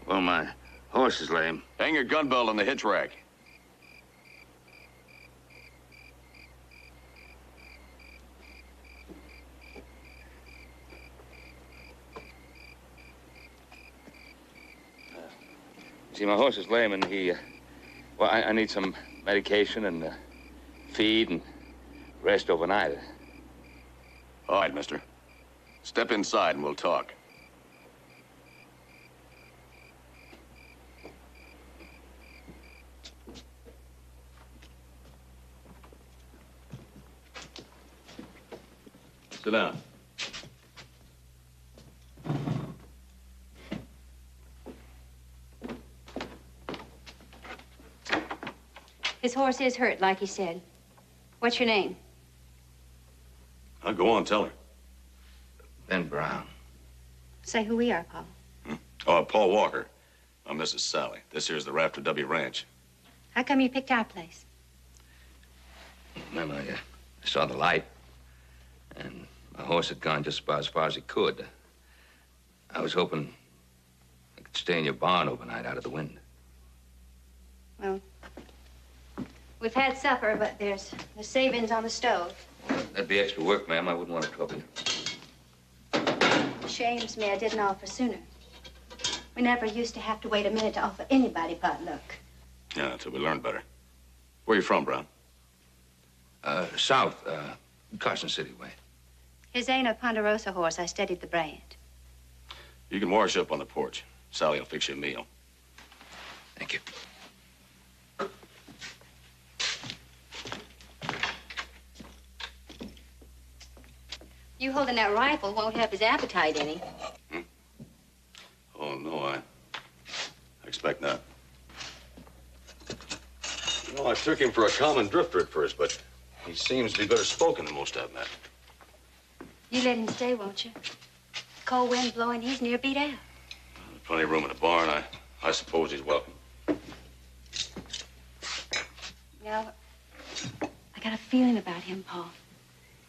Well, my horse is lame. Hang your gun belt on the hitch rack. See, my horse is lame, and well, I need some medication and feed and rest overnight. All right, mister. Step inside and we'll talk. Sit down. His horse is hurt, like he said. What's your name? I'll go on, tell her. Ben Brown. Say who we are, Paul. Oh, Paul Walker. I'm Mrs. Sally. This here's the Rafter W. Ranch. How come you picked our place? Well, I saw the light, and my horse had gone just about as far as he could. I was hoping I could stay in your barn overnight out of the wind. Well, we've had supper, but there's the savings on the stove. That'd be extra work, ma'am. I wouldn't want to trouble you. Shames me I didn't offer sooner. We never used to have to wait a minute to offer anybody potluck. Yeah, until we learned better. Where you from, Brown? South, Carson City way. His ain't a Ponderosa horse. I studied the brand. You can wash up on the porch. Sally will fix you a meal. Thank you. You holding that rifle won't help his appetite any. Oh, no, I expect not. You know, I took him for a common drifter at first, but he seems to be better spoken than most I've met. You let him stay, won't you? Cold wind blowing, he's near beat out. There's plenty of room in the barn. I suppose he's welcome. Now, I got a feeling about him, Paul.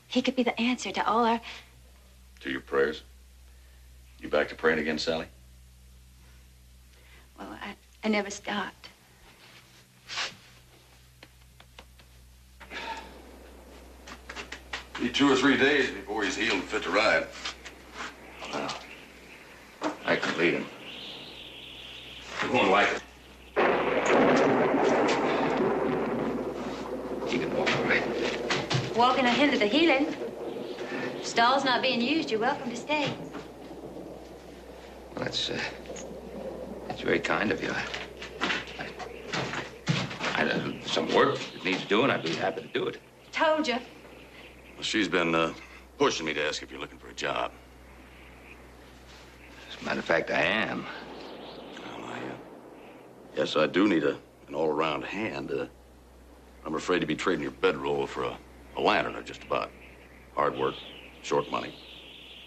He could be the answer to all our... To your prayers? You back to praying again, Sally? Well, I never stopped. Be 2 or 3 days before he's healed and fit to ride. Well, I can lead him. He won't like it. He can walk all right. Walking will hinder the healing. Stall's not being used. You're welcome to stay. Well, that's very kind of you. Some work that needs doing, I'd be happy to do it. Told you. Well, she's been pushing me to ask if you're looking for a job. As a matter of fact, I am. Well, yes, I do need an all-around hand. I'm afraid to be trading your bedroll for a lantern, or just about. Hard work, short money.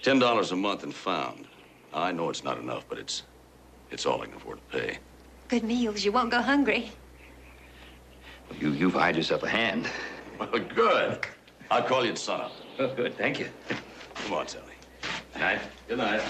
$10 a month and found. I know it's not enough, but it's all I can afford to pay. Good meals. You won't go hungry. You've hired yourself a hand. Well, good. I'll call you at sunup. Oh, good. Thank you. Come on, Sally. Good night. Good night.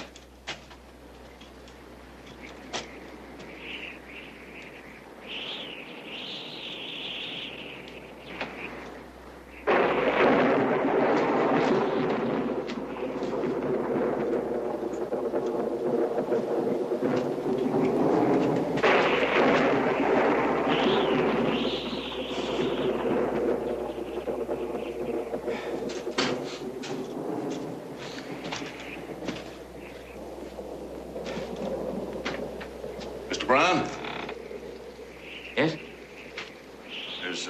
Mr. Brown? Yes? There's,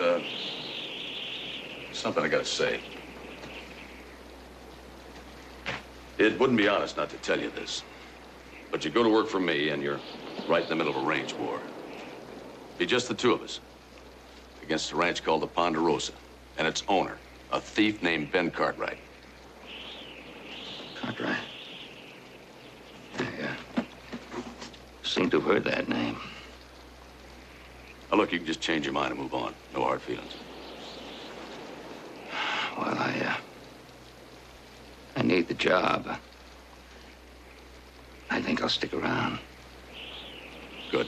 something I gotta say. It wouldn't be honest not to tell you this, but you go to work for me and you're right in the middle of a range war. Be just the two of us against a ranch called the Ponderosa and its owner, a thief named Ben Cartwright. Cartwright? I seem to have heard that name. Now, look, you can just change your mind and move on. No hard feelings. Well, I need the job. I think I'll stick around. Good.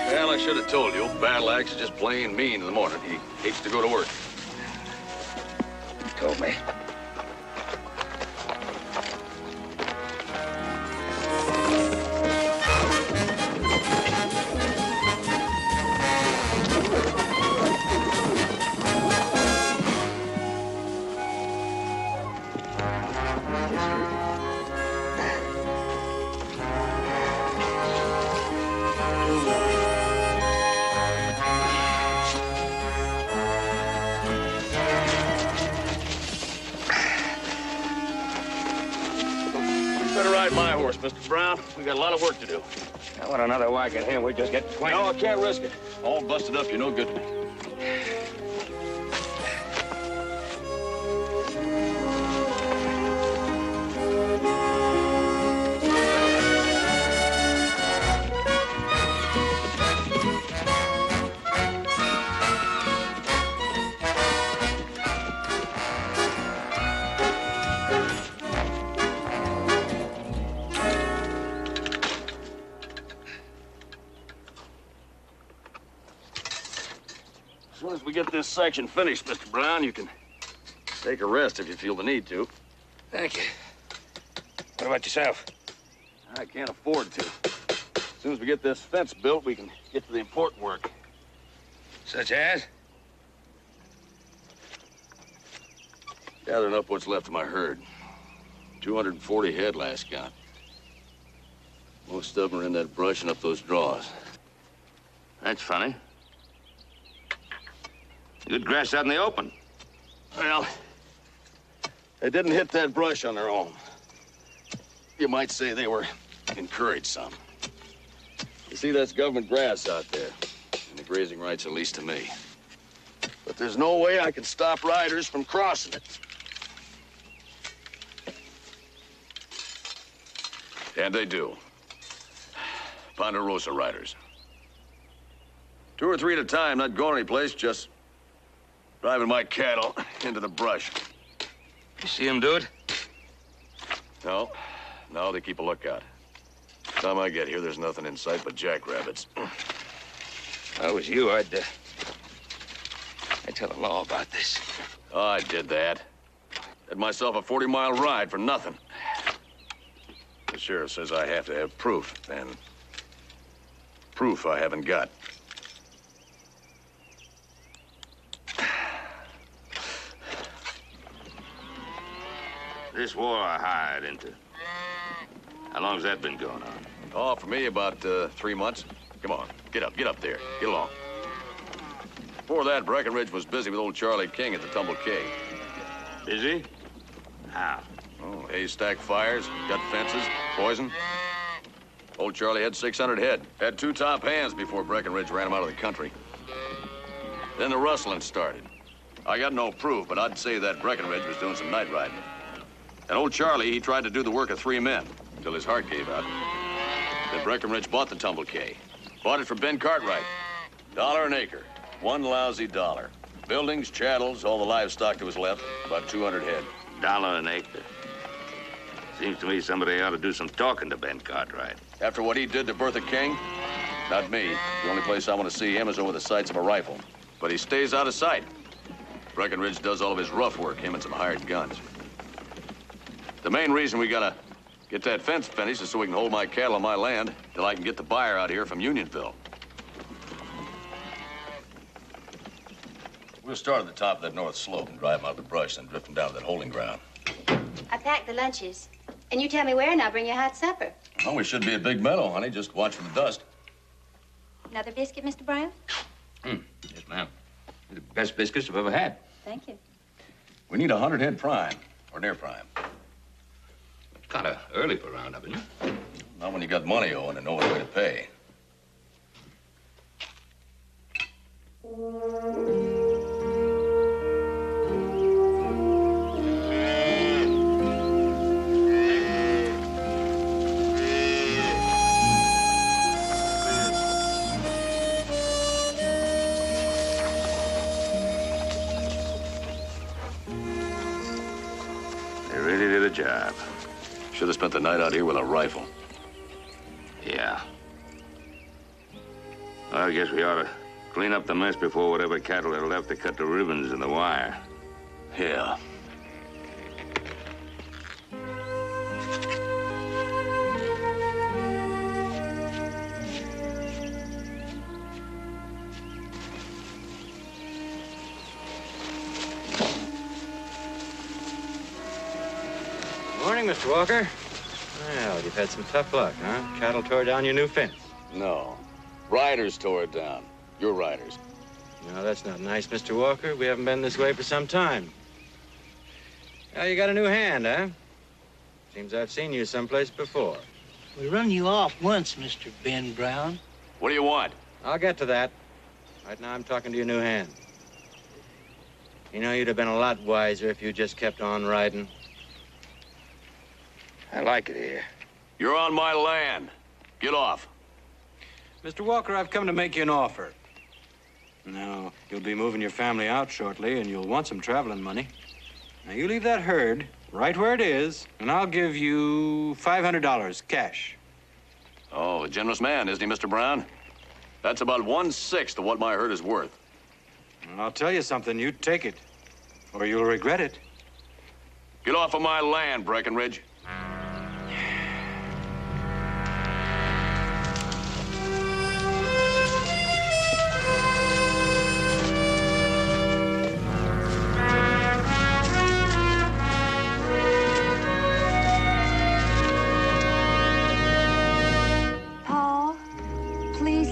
Well, I should have told you, Battle Axe is just plain mean in the morning. He hates to go to work. You told me. Better ride my horse, Mr. Brown. We got a lot of work to do. I want another whack at him. We just get acquainted. No, I can't risk it. All busted up, you're no good to me. As soon as we get this section finished, Mr. Brown, you can take a rest if you feel the need to. Thank you. What about yourself? I can't afford to. As soon as we get this fence built, we can get to the important work. Such as? Gathering up what's left of my herd. 240 head last count. Most of them are in that brush and up those draws. That's funny. Good grass out in the open. Well, they didn't hit that brush on their own. You might say they were encouraged some. You see, that's government grass out there, and the grazing right's at least to me. But there's no way I can stop riders from crossing it. And they do. Ponderosa riders. 2 or 3 at a time, not going anyplace, just driving my cattle into the brush. You see him do it? No. No, they keep a lookout. Time I get here, there's nothing in sight but jackrabbits. If I was you, I'd tell the law about this. Oh, I did that. Had myself a 40-mile ride for nothing. The sheriff says I have to have proof, and proof I haven't got. This war I hired into. How long's that been going on? Oh, for me, about 3 months. Come on, get up there. Get along. Before that, Breckenridge was busy with old Charlie King at the Tumble K. Busy? How? Oh, haystack fires, gut fences, poison. Old Charlie had 600 head. Had 2 top hands before Breckenridge ran him out of the country. Then the rustling started. I got no proof, but I'd say that Breckenridge was doing some night riding. And old Charlie, he tried to do the work of 3 men until his heart gave out. Then Breckenridge bought the Tumble K. Bought it for Ben Cartwright. $1 an acre. One lousy dollar. Buildings, chattels, all the livestock that was left. About 200 head. $1 an acre. Seems to me somebody ought to do some talking to Ben Cartwright. After what he did to Bertha King? Not me. The only place I want to see him is over the sights of a rifle. But he stays out of sight. Breckenridge does all of his rough work, him and some hired guns. The main reason we gotta get that fence finished is so we can hold my cattle on my land till I can get the buyer out here from Unionville. We'll start at the top of that north slope and drive 'em out of the brush, then drift them down to that holding ground. I packed the lunches. And you tell me where, and I'll bring you a hot supper. Oh, we should be a big meadow, honey. Just watch for the dust. Another biscuit, Mr. Brown? Yes, ma'am. The best biscuits I've ever had. Thank you. We need 100 head prime, or near prime. It's kind of early for roundup, isn't it? Not when you got money owing and no other way to pay. They really did a job. Should have spent the night out here with a rifle. Yeah. Well, I guess we ought to clean up the mess before whatever cattle are left to cut the ribbons in the wire. Yeah. Morning, Mr. Walker. Well, you've had some tough luck, huh? Cattle tore down your new fence. No. Riders tore it down. Your riders. No, that's not nice, Mr. Walker. We haven't been this way for some time. Well, you got a new hand, huh? Seems I've seen you someplace before. We run you off once, Mr. Ben Brown. What do you want? I'll get to that. Right now, I'm talking to your new hand. You know, you'd have been a lot wiser if you just kept on riding. I like it here. You're on my land. Get off. Mr. Walker, I've come to make you an offer. Now, you'll be moving your family out shortly, and you'll want some traveling money. Now, you leave that herd right where it is, and I'll give you $500 cash. Oh, a generous man, isn't he, Mr. Brown? That's about 1/6 of what my herd is worth. And I'll tell you something, you take it, or you'll regret it. Get off of my land, Breckenridge.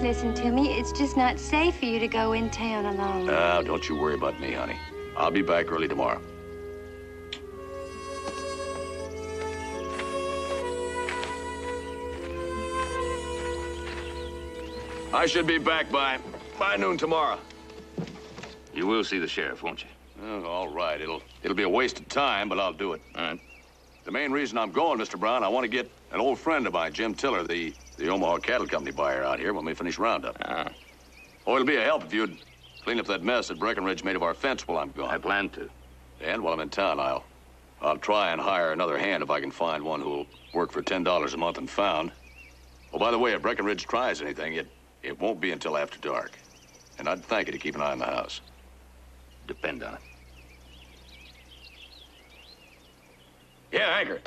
Listen to me. It's just not safe for you to go in town alone. Don't you worry about me, honey. I'll be back early tomorrow. I should be back by noon tomorrow. You will see the sheriff, won't you? Oh, all right. It'll be a waste of time, but I'll do it. All right. The main reason I'm going, Mr. Brown, I want to get an old friend of mine, Jim Tiller, the Omaha Cattle Company buyer out here when we finish roundup. Oh, it'll be a help if you'd clean up that mess that Breckenridge made of our fence while I'm gone. I plan to. And while I'm in town, I'll try and hire another hand if I can find one who'll work for $10 a month and found. Oh, by the way, if Breckenridge tries anything, it won't be until after dark. And I'd thank you to keep an eye on the house. Depend on it. Yeah, anchor.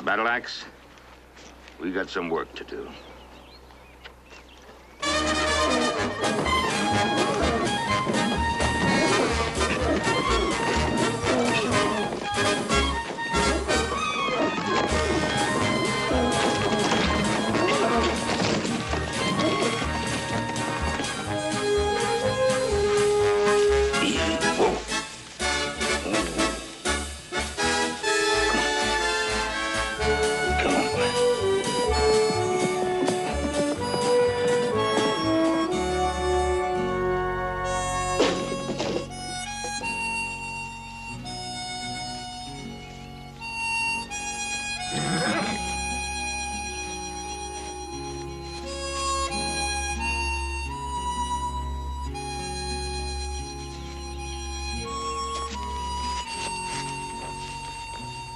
Battle axe, we got some work to do. I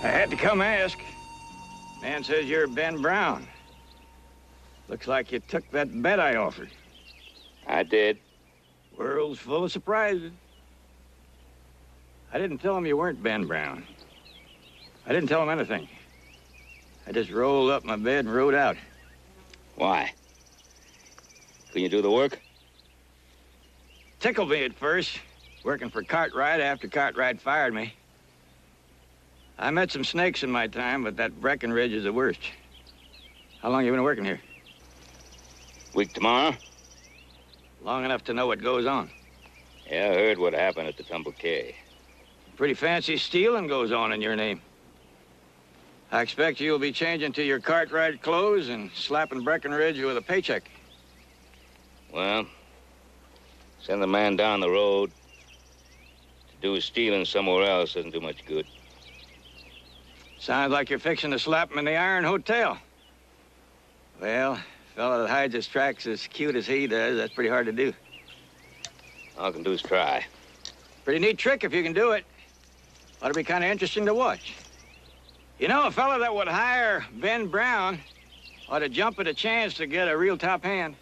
had to come ask. Man says you're Ben Brown. Looks like you took that bet I offered. I did. World's full of surprises. I didn't tell him you weren't Ben Brown. I didn't tell him anything. I just rolled up my bed and rode out. Why? Couldn't you do the work? Tickled me at first, working for Cartwright after Cartwright fired me. I met some snakes in my time, but that Breckenridge is the worst. How long you been working here? Week tomorrow? Long enough to know what goes on. Yeah, I heard what happened at the Tumble Cay. Pretty fancy stealing goes on in your name. I expect you'll be changing to your Cartwright clothes and slapping Breckenridge with a paycheck. Well, send the man down the road. To do his stealing somewhere else doesn't do much good. Sounds like you're fixing to slap him in the Iron Hotel. Well, a fella that hides his tracks as cute as he does, that's pretty hard to do. All I can do is try. Pretty neat trick if you can do it. Ought to be kind of interesting to watch. You know, a fella that would hire Ben Brown ought to jump at a chance to get a real top hand.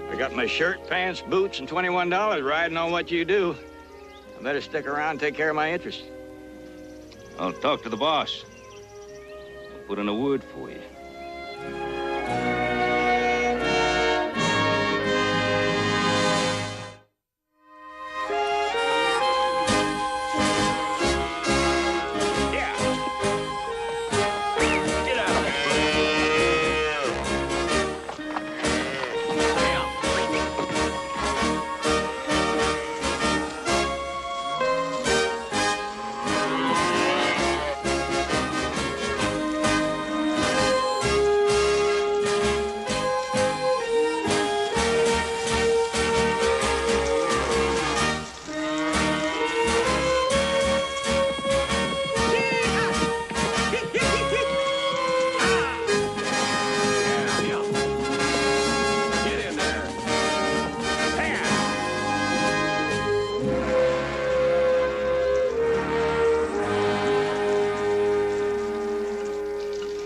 I got my shirt, pants, boots, and $21 riding on what you do. I better stick around and take care of my interests. I'll talk to the boss. I'll put in a word for you.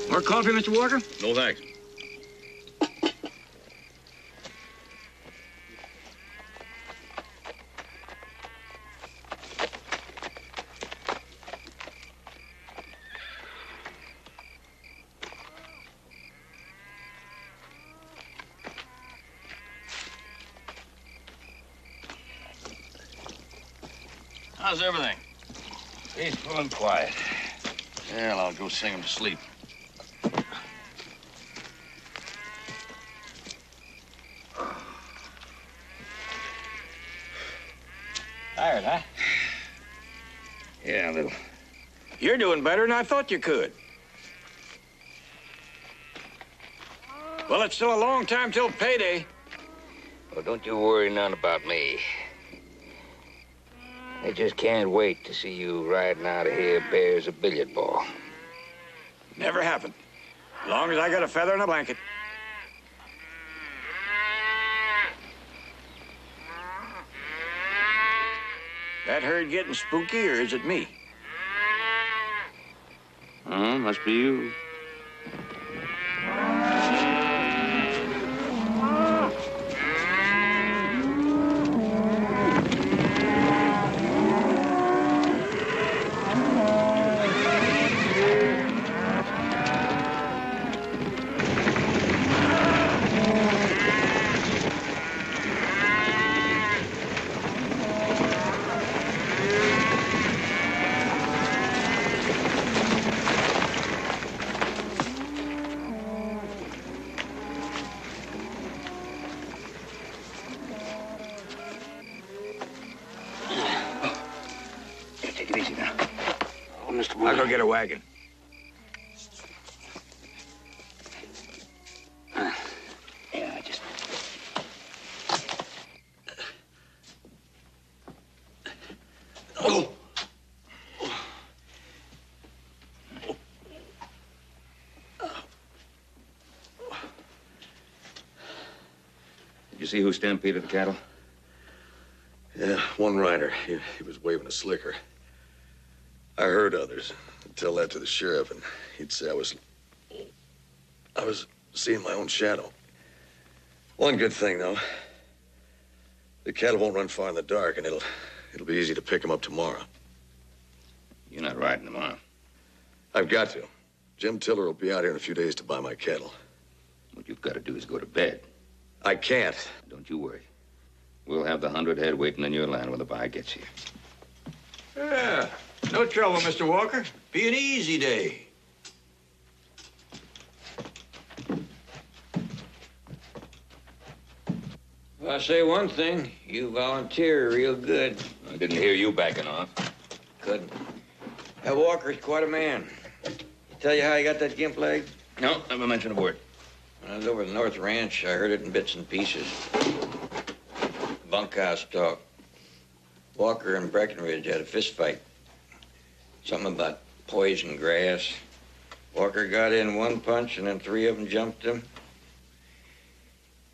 More coffee, Mr. Walker? No, thanks. How's everything? Peaceful and quiet. Well, I'll go sing him to sleep. Tired, huh? Yeah, a little. You're doing better than I thought you could. Well, it's still a long time till payday. Well, don't you worry none about me. I just can't wait to see you riding out of here bare as a billiard ball. Never happened. As long as I got a feather and a blanket. That herd getting spooky, or is it me? Must be you. I'll go get a wagon. Yeah, I just... Oh! You see who stampeded the cattle? Yeah, one rider. He was waving a slicker. I heard others. I'd tell that to the sheriff, and he'd say I was seeing my own shadow. One good thing, though. The cattle won't run far in the dark, and it'll be easy to pick them up tomorrow. You're not riding tomorrow. I've got to. Jim Tiller will be out here in a few days to buy my cattle. What you've got to do is go to bed. I can't. Don't you worry. We'll have the 100 head waiting on your land when the buy gets here. Yeah, no trouble, Mr. Walker. Be an easy day. Well, I'll say one thing. You volunteer real good. I didn't hear you backing off. Couldn't. That Walker's quite a man. Tell you how he got that gimp leg? No, never mentioned a word. When I was over at the North Ranch, I heard it in bits and pieces. Bunkhouse talk. Walker and Breckenridge had a fist fight. Something about poison grass. Walker got in one punch, and then 3 of them jumped him.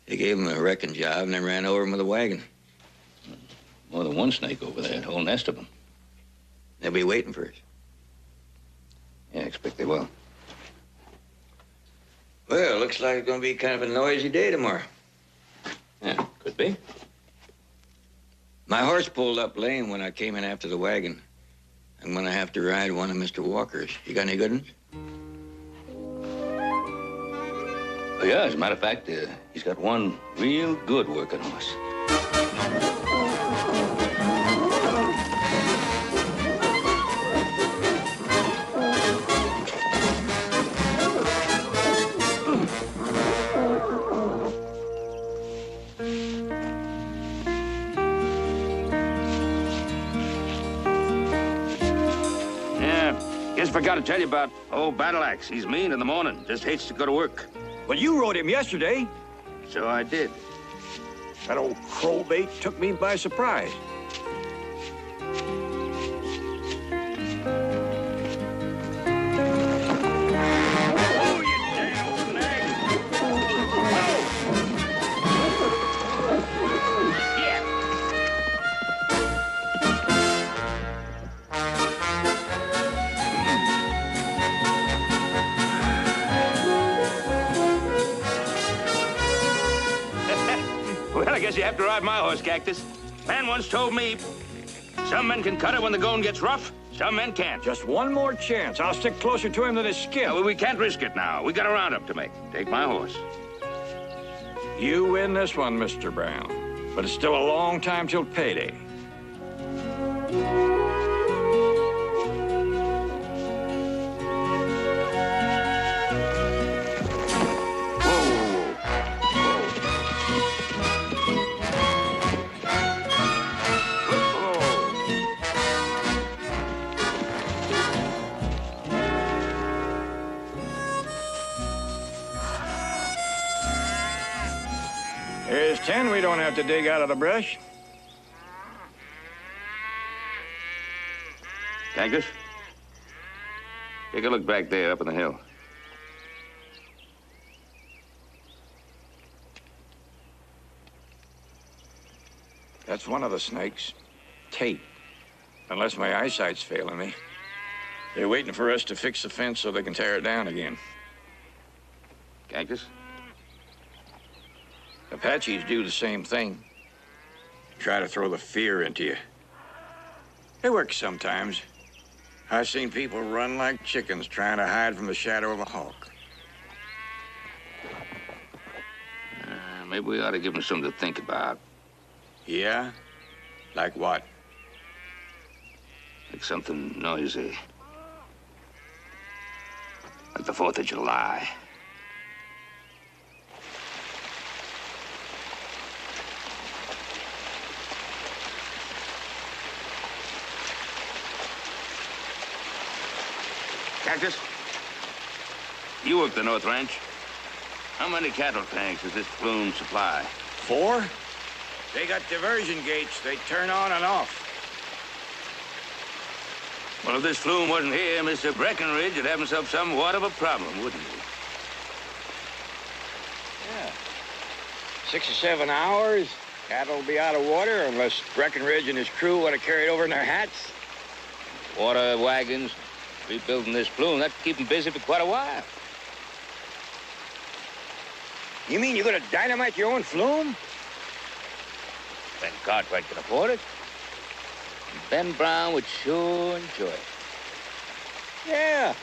They gave him a wrecking job and then ran over him with a wagon. More than one snake over there, a whole nest of them. They'll be waiting for us. Yeah, I expect they will. Well, looks like it's going to be kind of a noisy day tomorrow. Yeah, could be. My horse pulled up lame when I came in after the wagon. I'm going to have to ride one of Mr. Walker's. You got any good ones? Oh, yeah, as a matter of fact, he's got one real good working horse. Guess forgot to tell you about old Battle Axe. He's mean in the morning. Just hates to go to work. Well, you rode him yesterday. So I did. That old crowbait took me by surprise. I guess you have to ride my horse, Cactus. Man once told me, some men can cut it when the going gets rough, some men can't. Just one more chance. I'll stick closer to him than his skin. Well, we can't risk it now. We got a roundup to make. Take my horse. You win this one, Mr. Brown. But it's still a long time till payday. Here's 10 we don't have to dig out of the brush. Cactus? Take a look back there up on the hill. That's one of the snakes. Tate. Unless my eyesight's failing me. They're waiting for us to fix the fence so they can tear it down again. Cactus? Apaches do the same thing. Try to throw the fear into you. It works sometimes. I've seen people run like chickens trying to hide from the shadow of a hawk. Maybe we ought to give them something to think about. Yeah? Like what? Like something noisy. Like the 4th of July. Cactus, you work the North Ranch. How many cattle tanks does this flume supply? 4? They got diversion gates. They turn on and off. Well, if this flume wasn't here, Mr. Breckenridge would have himself somewhat of a problem, wouldn't he? Yeah. 6 or 7 hours. Cattle will be out of water unless Breckenridge and his crew want to carry it over in their hats. Water wagons, rebuilding this flume, that'd keep them busy for quite a while. You mean you're going to dynamite your own flume? Ben Cartwright can afford it. Ben Brown would sure enjoy it. Yeah.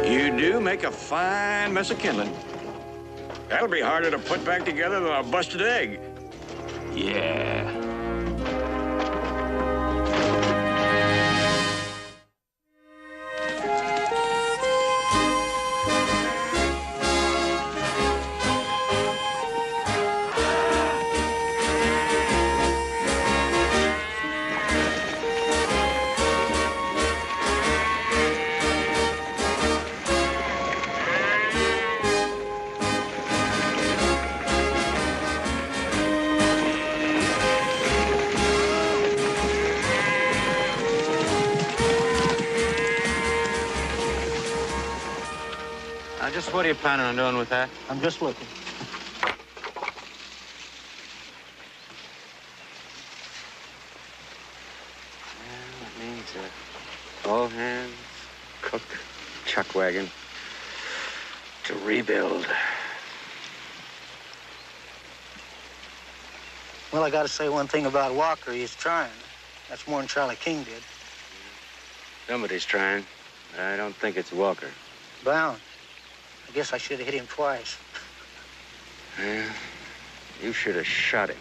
You do make a fine mess of kindling. That'll be harder to put back together than a busted egg. Yeah. Just what are you planning on doing with that? I'm just looking. Well, that means all hands, cook, chuck wagon to rebuild. Well, I got to say one thing about Walker. He's trying. That's more than Charlie King did. Somebody's trying, but I don't think it's Walker. Bound. I guess I should have hit him twice. Yeah, you should have shot him.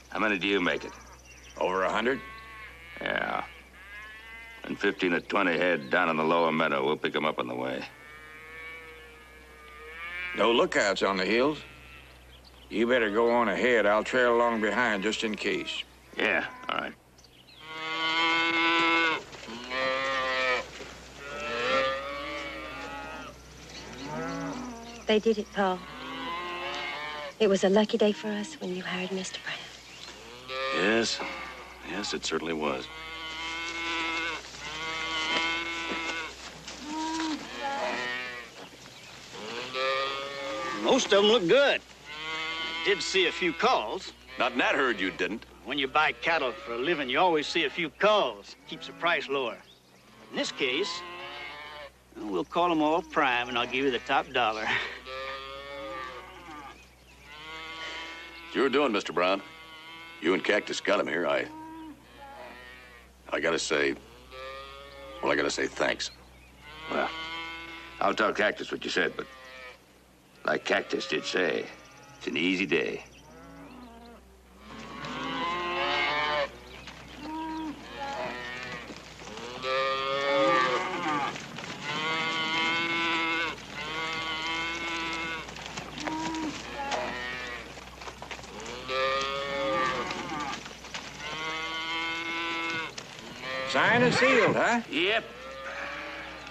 How many do you make it? Over 100? Yeah. And 15 or 20 head down in the lower meadow. We'll pick them up on the way. No lookouts on the hills. You better go on ahead. I'll trail along behind just in case. Yeah, all right. They did it, Paul. It was a lucky day for us when you hired Mr. Brown. Yes. Yes, it certainly was. Most of them look good. Did see a few calls. Not in that herd you didn't. When you buy cattle for a living, you always see a few calls. Keeps the price lower. In this case, well, we'll call them all prime, and I'll give you the top dollar. It's your doing, Mr. Brown. You and Cactus got him here. I gotta say thanks. Well, I'll tell Cactus what you said, but like Cactus did say, it's an easy day. Signed and sealed, huh? Yep.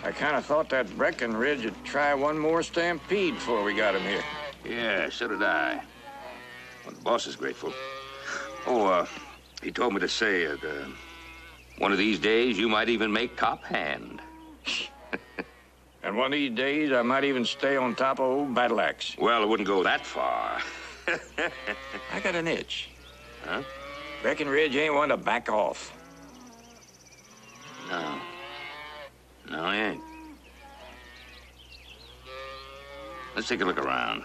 I kind of thought that Breckenridge would try one more stampede before we got him here. Yeah, so did I. Well, the boss is grateful. Oh, he told me to say that one of these days you might even make top hand. And one of these days I might even stay on top of old Battle Axe. Well, it wouldn't go that far. I got an itch. Huh? Breckenridge ain't one to back off. No. No, he ain't. Let's take a look around.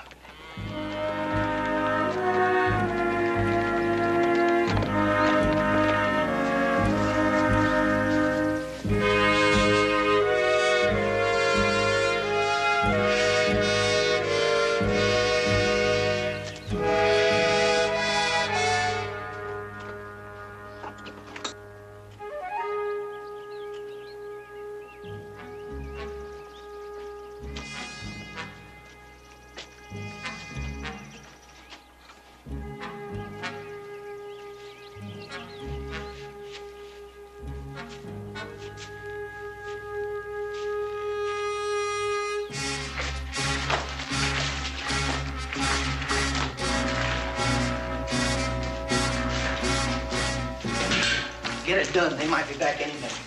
it done. They might be back any minute.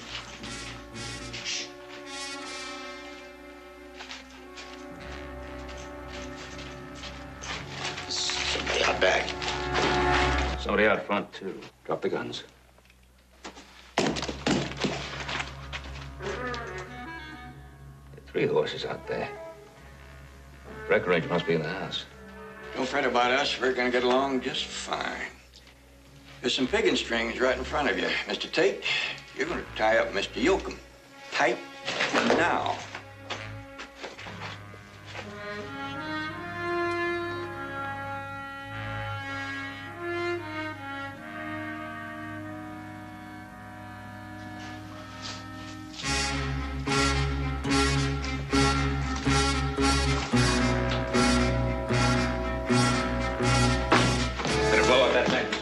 Somebody out back. Somebody out front, too. Drop the guns. There are 3 horses out there. Breckenridge must be in the house. Don't fret about us. We're gonna get along just fine. There's some pigging strings right in front of you. Mr. Tate, you're gonna tie up Mr. Yoakum. Tight now.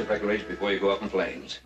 Breckenridge before you go up in flames.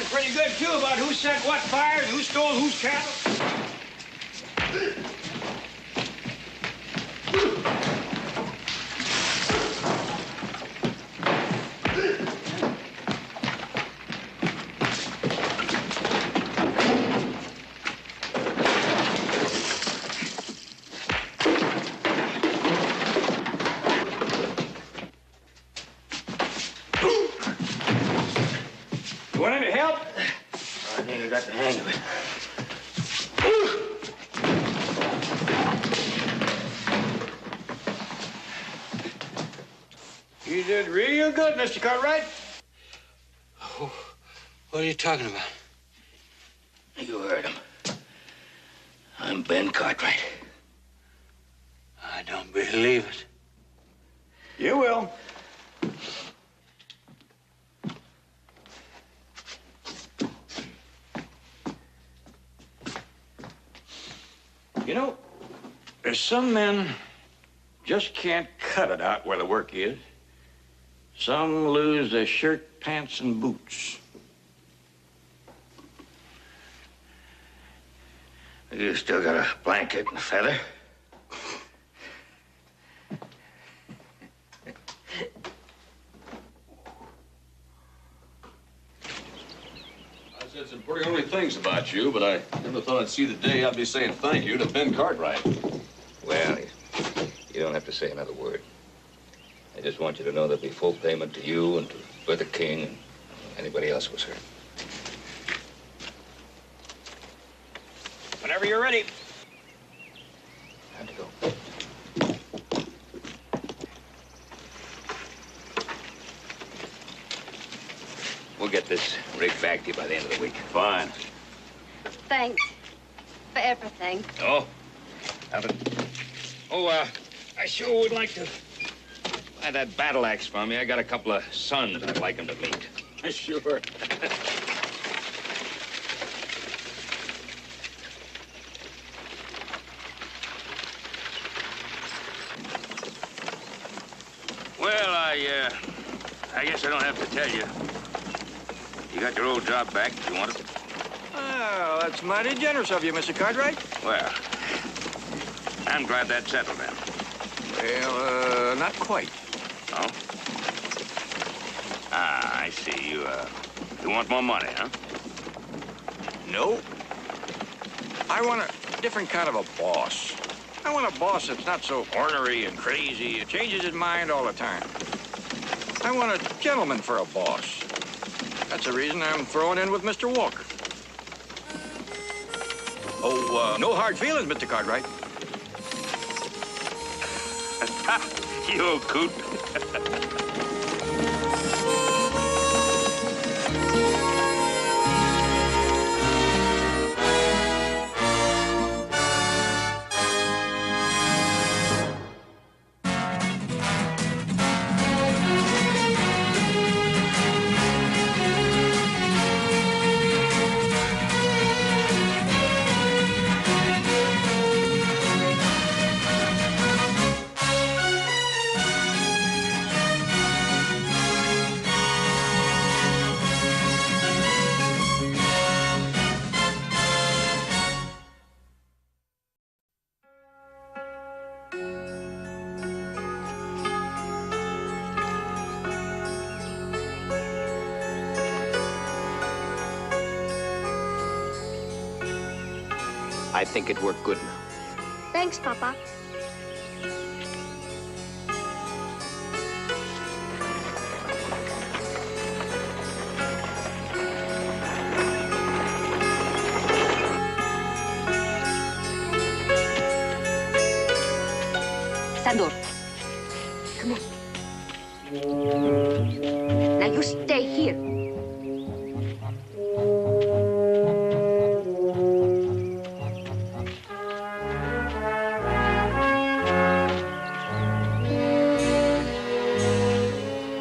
Pretty good, too, about who set what fires, who stole whose cattle. You want any help? I think I got the hang of it. You did real good, Mr. Cartwright. Oh, what are you talking about? You heard him. I'm Ben Cartwright. I don't believe it. You will. You know, there's some men just can't cut it out where the work is. Some lose their shirt, pants, and boots. You still got a blanket and a feather? I said some pretty early things about you, but I never thought I'd see the day I'd be saying thank you to Ben Cartwright. Well, you don't have to say another word. I just want you to know there'll be full payment to you and to Bertha King and anybody else who was hurt. Whenever you're ready. Time to go. We'll get this rig back to you by the end of the week. Fine. Thanks for everything. Oh, nothing. Oh, I sure would like to buy that battle axe from you. I got a couple of sons I'd like him to meet. Sure. Well, I guess I don't have to tell you. You got your old job back if you want it. Well, that's mighty generous of you, Mr. Cartwright. Well, I'm glad that's settled then. Well, not quite. Oh? Ah, I see. You want more money, huh? No. I want a different kind of a boss. I want a boss that's not so ornery and crazy. It changes his mind all the time. I want a gentleman for a boss. That's the reason I'm throwing in with Mr. Walker. Oh, no hard feelings, Mr. Cartwright. You old coot. I think it worked good now. Thanks, Papa. Sandor, come on. Now you stay here.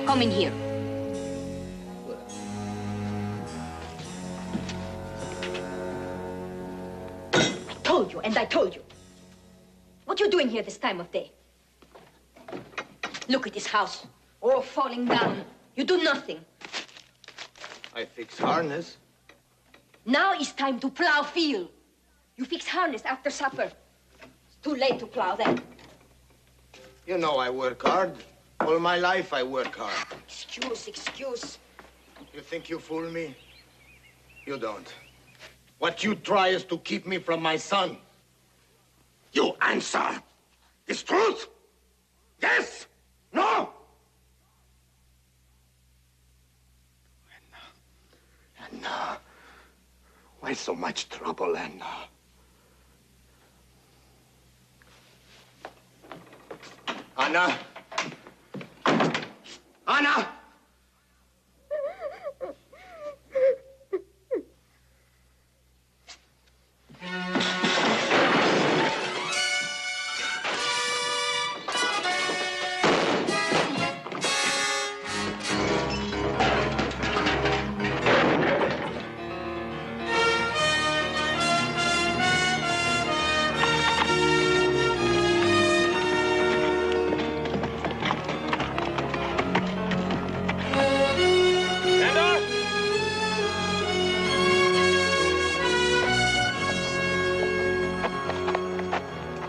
Come in here. I told you, and I told you. What you doing here this time of day? Look at this house, all falling down. You do nothing. I fix harness. Now it's time to plow field. You fix harness after supper. It's too late to plow then. You know I work hard. All my life I work hard. Excuse. You think you fool me? You don't. What you try is to keep me from my son. You answer. Is truth? Yes? No? Anna. Why so much trouble, Anna? Anna? Anna!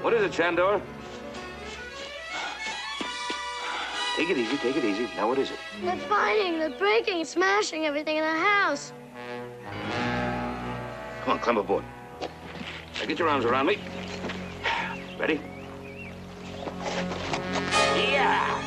What is it, Chandor? Take it easy. Now, what is it? They're fighting, they're breaking, smashing everything in the house. Come on, climb aboard. Now, get your arms around me. Ready? Yeah!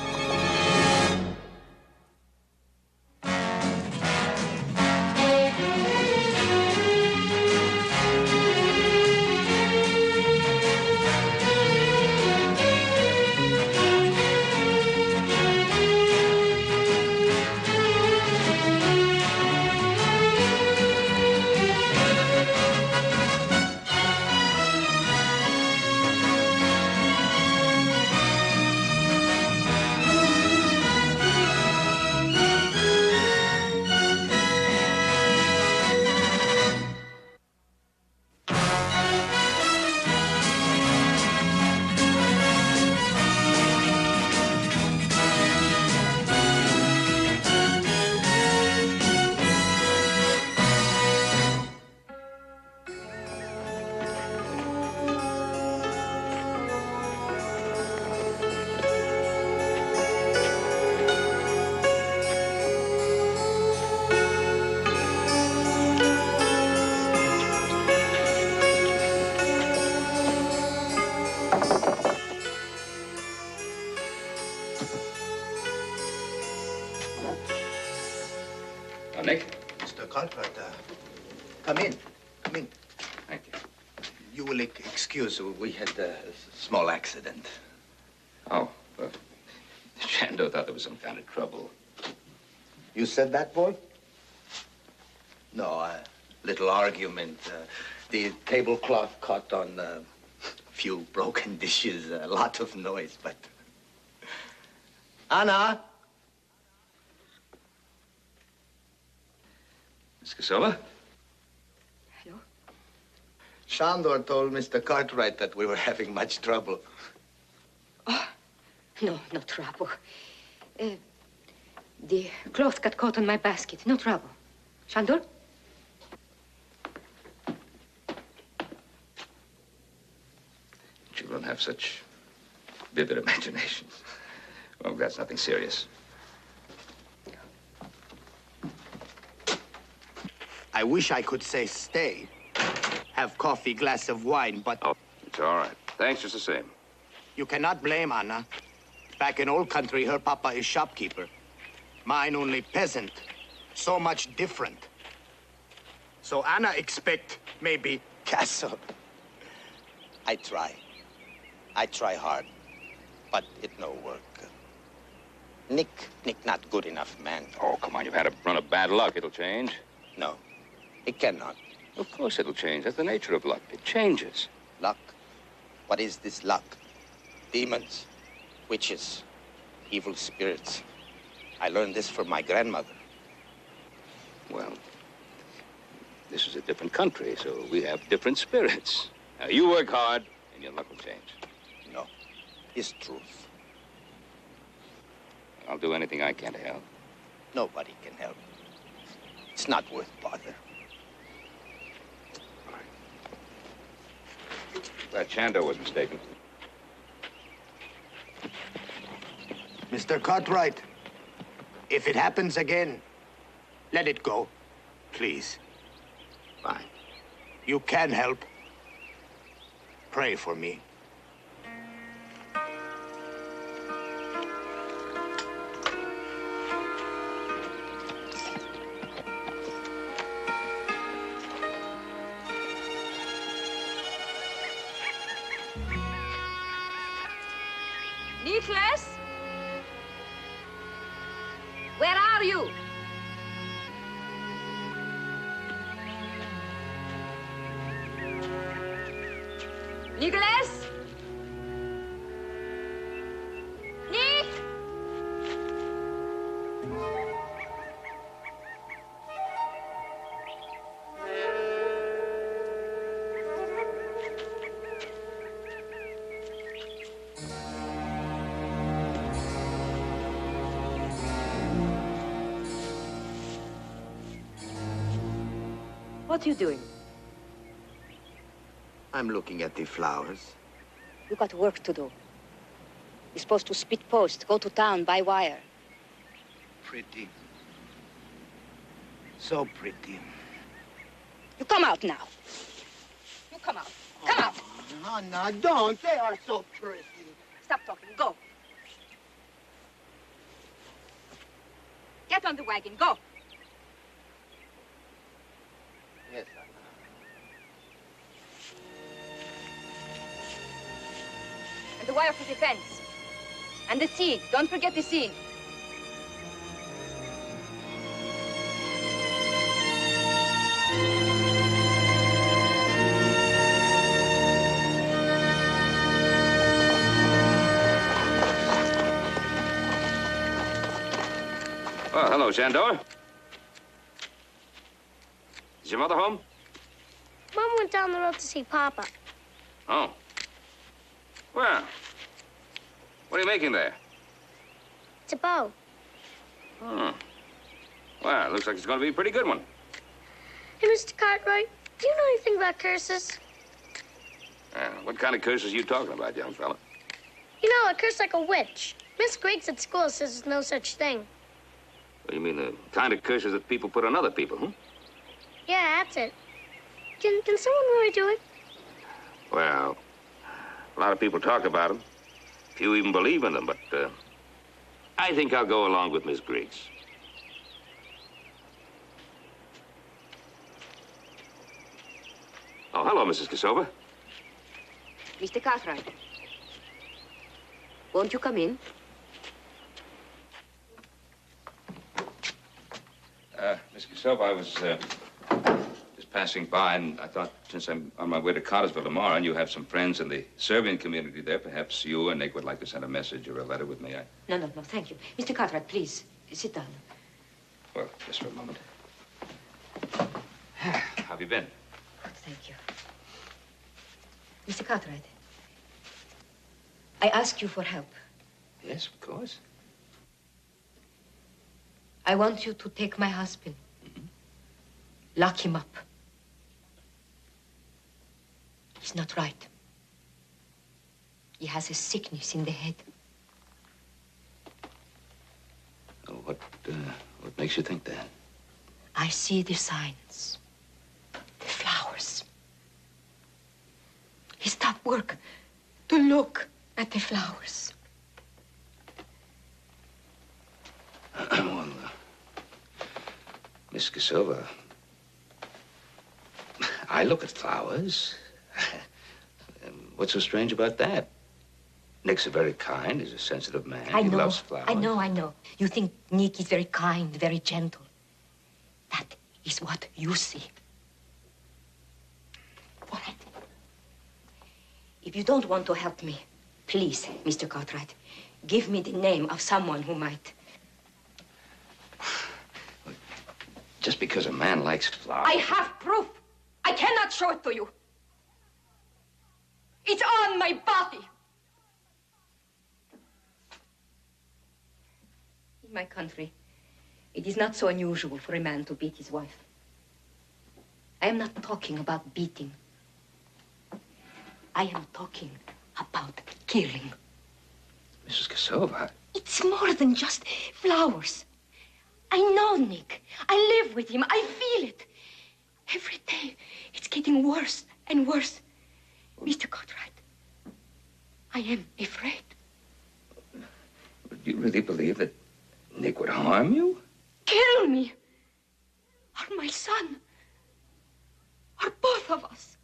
Nick? Mr. Cartwright, come in. Come in. Thank you. You will excuse, we had a small accident. Oh, Well, Shando thought there was some kind of trouble. You said that, boy? No, a little argument. The tablecloth caught on a few broken dishes, a lot of noise, but... Anna? Miss Casola? Hello? Shandor told Mr. Cartwright that we were having much trouble. Oh, no trouble. The cloth got caught on my basket. No trouble. Shandor? Children have such vivid imaginations. Well, that's nothing serious. I wish I could say stay, have coffee, glass of wine, but... Oh, it's all right. Thanks just the same. You cannot blame Anna. Back in old country, her papa is shopkeeper. Mine only peasant. So much different. So Anna expect maybe castle. I try. I try hard, but it no work. Nick not good enough, man. Oh, come on, you've had a run of bad luck. It'll change. No, it cannot. Of course it'll change. That's the nature of luck. It changes. Luck? What is this luck? Demons, witches, evil spirits. I learned this from my grandmother. Well, this is a different country, so we have different spirits. Now, you work hard, and your luck will change. No, it's truth. I'll do anything I can to help. Nobody can help. It's not worth bother. That Chando was mistaken. Mr. Cartwright, if it happens again, let it go, please. Fine. You can help. Pray for me. Nicholas? Where are you? Nicholas? Nick? What are you doing? I'm looking at the flowers. You got work to do. You're supposed to speed post, go to town, buy wire. Pretty. So pretty. You come out now. You come out. Come out. Anna, don't. They are so pretty. Stop talking. Go. Get on the wagon. Go. Yes, And the wire for the fence. And the seed. Don't forget the seed. Well, hello, Shandor. Is your mother home? Mom went down the road to see Papa. Oh. Well, what are you making there? It's a bow. Hmm. Well, it looks like it's going to be a pretty good one. Hey, Mr. Cartwright, do you know anything about curses? What kind of curses are you talking about, young fella? You know, a curse like a witch. Miss Griggs at school says there's no such thing. You mean the kind of curses that people put on other people, huh? Yeah, that's it. Can someone really do it? Well, a lot of people talk about them. Few even believe in them, but I think I'll go along with Miss Griggs. Oh, hello, Mrs. Cassova. Mr. Cartwright. Won't you come in? Miss Casilva, I was just passing by, and I thought since I'm on my way to Cartersville tomorrow, and you have some friends in the Serbian community there, perhaps you and Nick would like to send a message or a letter with me. No, thank you. Mr. Cartwright, please, sit down. Well, just for a moment. How have you been? Thank you. Mr. Cartwright, I ask you for help. Yes, of course. I want you to take my husband. Lock him up. He's not right. He has a sickness in the head. Oh, what makes you think that? I see the signs. The flowers. He stopped work to look at the flowers. Well, Miss Casilva, I look at flowers. What's so strange about that? Nick's very kind. He's a sensitive man. I know. He loves flowers. I know. You think Nick is very kind, very gentle. That is what you see. All right. If you don't want to help me, please, Mr. Cartwright, give me the name of someone who might. Just because a man likes flowers... I have proof. I cannot show it to you. It's on my body. In my country, it is not so unusual for a man to beat his wife. I am not talking about beating. I am talking about killing. Mrs. Casilva... It's more than just flowers. I know Nick. I live with him. I feel it. Every day, it's getting worse and worse. Mr. Cartwright, I am afraid. Do you really believe that Nick would harm you? Kill me. Or my son. Or both of us.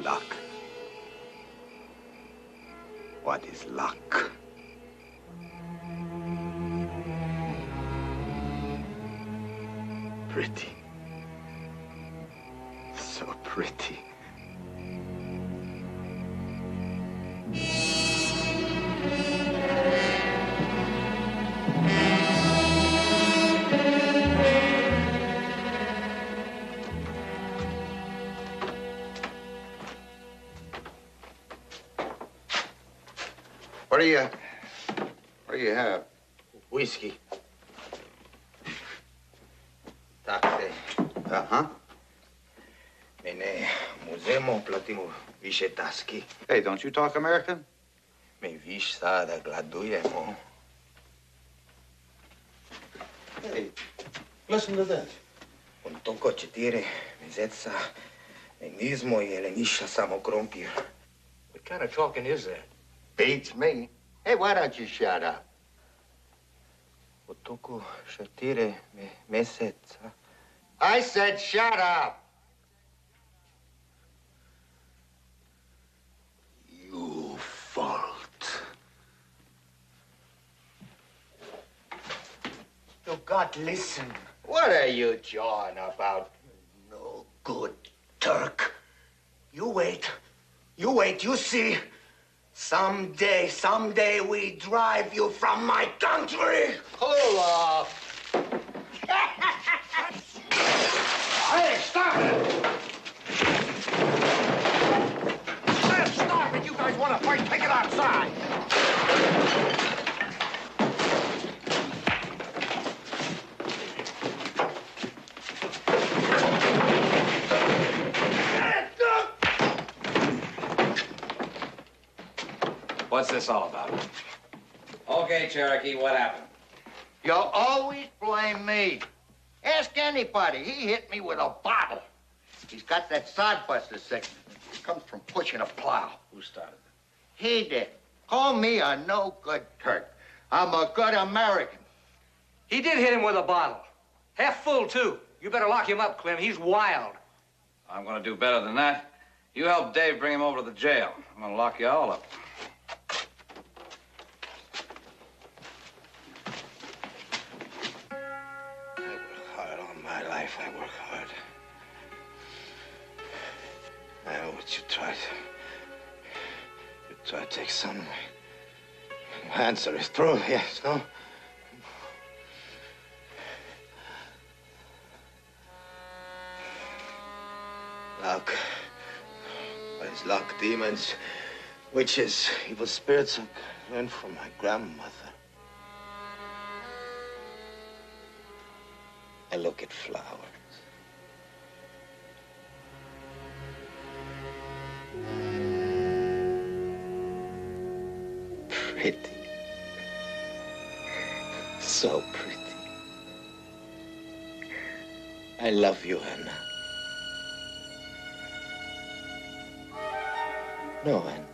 Luck. What is luck? Pretty. So pretty. What do you have? Whiskey. Taxe. Uh-huh. Mene, muzemo platimo više taski. Hey, don't you talk American? Me viš sada gladujemo. Hey, listen to this. Un toko 4 meseca ne nismo jeli ništa samo krompir. What kind of talking is that? Beats me. Hey, why don't you shut up? U toko 4 meseca. I said shut up. You fault. You got listen. What are you jawing about? No good Turk. You wait. You wait, you see. Someday we drive you from my country. Pull off. Hey, stop it! want to fight, take it outside. What's this all about? Okay, Cherokee, what happened? You always blame me. Ask anybody. He hit me with a bottle. He's got that sodbuster sickness. It comes from pushing a plow. Who started it? He did. Call me a no-good Turk. I'm a good American. He did hit him with a bottle. Half full, too. You better lock him up, Clem. He's wild. I'm gonna do better than that. You help Dave bring him over to the jail. I'm gonna lock you all up. Hard all my life, I work hard. I know what you tried. You tried to take some of my answer is true, yes, no? Luck. What is luck? Demons, witches, evil spirits I learned from my grandmother. I look at flowers. Pretty. So pretty. I love you, Anna. No, Anna.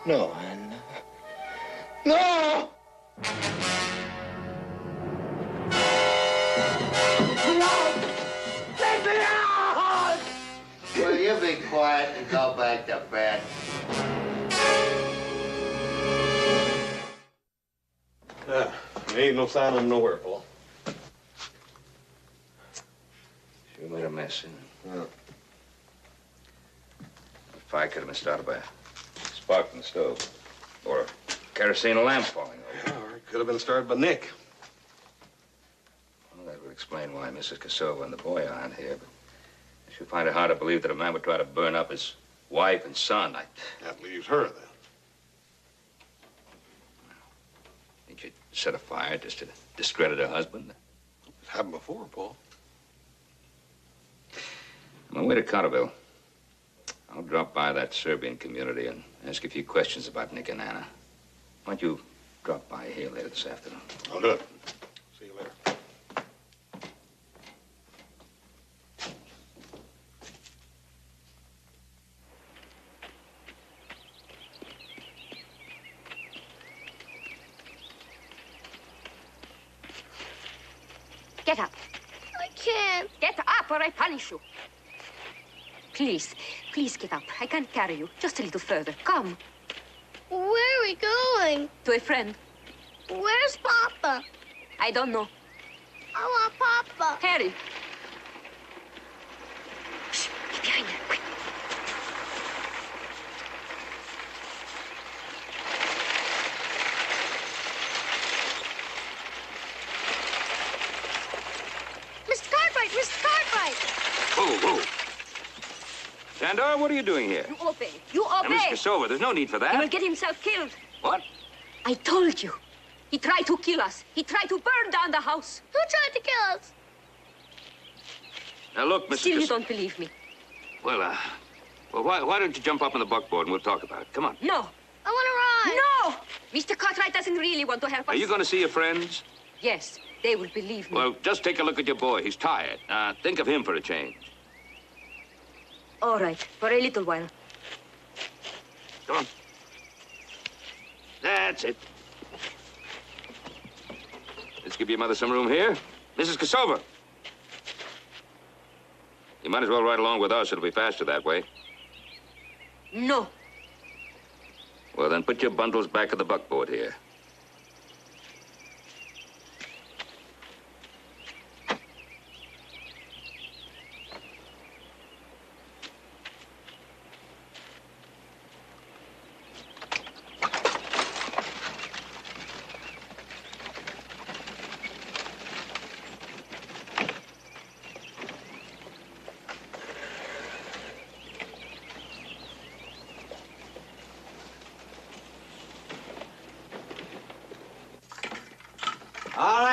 No, Anna. No! Let me out! Will you be quiet and go back to bed? Yeah, there ain't no sign of him nowhere, Paul. Sure made a mess, didn't it? Yeah. The fire could have been started by a spark from the stove. Or a kerosene lamp falling over. Yeah, or it could have been started by Nick. Well, that would explain why Mrs. Kosova and the boy aren't here, but I should find it hard to believe that a man would try to burn up his wife and son. That leaves her, then. Think you'd set a fire just to discredit her husband? It's happened before, Paul. On my way to Carterville, I'll drop by that Serbian community and ask a few questions about Nick and Anna. Why don't you drop by here later this afternoon? I'll do it. See you later. Get up. I can't. Get up or I punish you. Please, please get up. I can't carry you. Just a little further. Come. Where are we going? To a friend. Where's Papa? I don't know. I want Papa. Harry. Shh, get behind her. Quick. Mr. Cartwright, Mr. Cartwright. Whoa, whoa. Sandor, what are you doing here? You obey. You obey. Now, Miss Kosova, there's no need for that. He will get himself killed. What? I told you. He tried to kill us. He tried to burn down the house. Who tried to kill us? Now, look, Mrs. Still, you don't believe me. Well, why don't you jump up on the buckboard and we'll talk about it? Come on. No. I want to ride. No! Mr. Cartwright doesn't really want to help us. Are you going to see your friends? Yes, they will believe me. Well, just take a look at your boy. He's tired. Think of him for a change. All right, for a little while. Come on. That's it. Let's give your mother some room here. Mrs. Kosova. You might as well ride along with us. It'll be faster that way. No. Well, then put your bundles back at the buckboard here.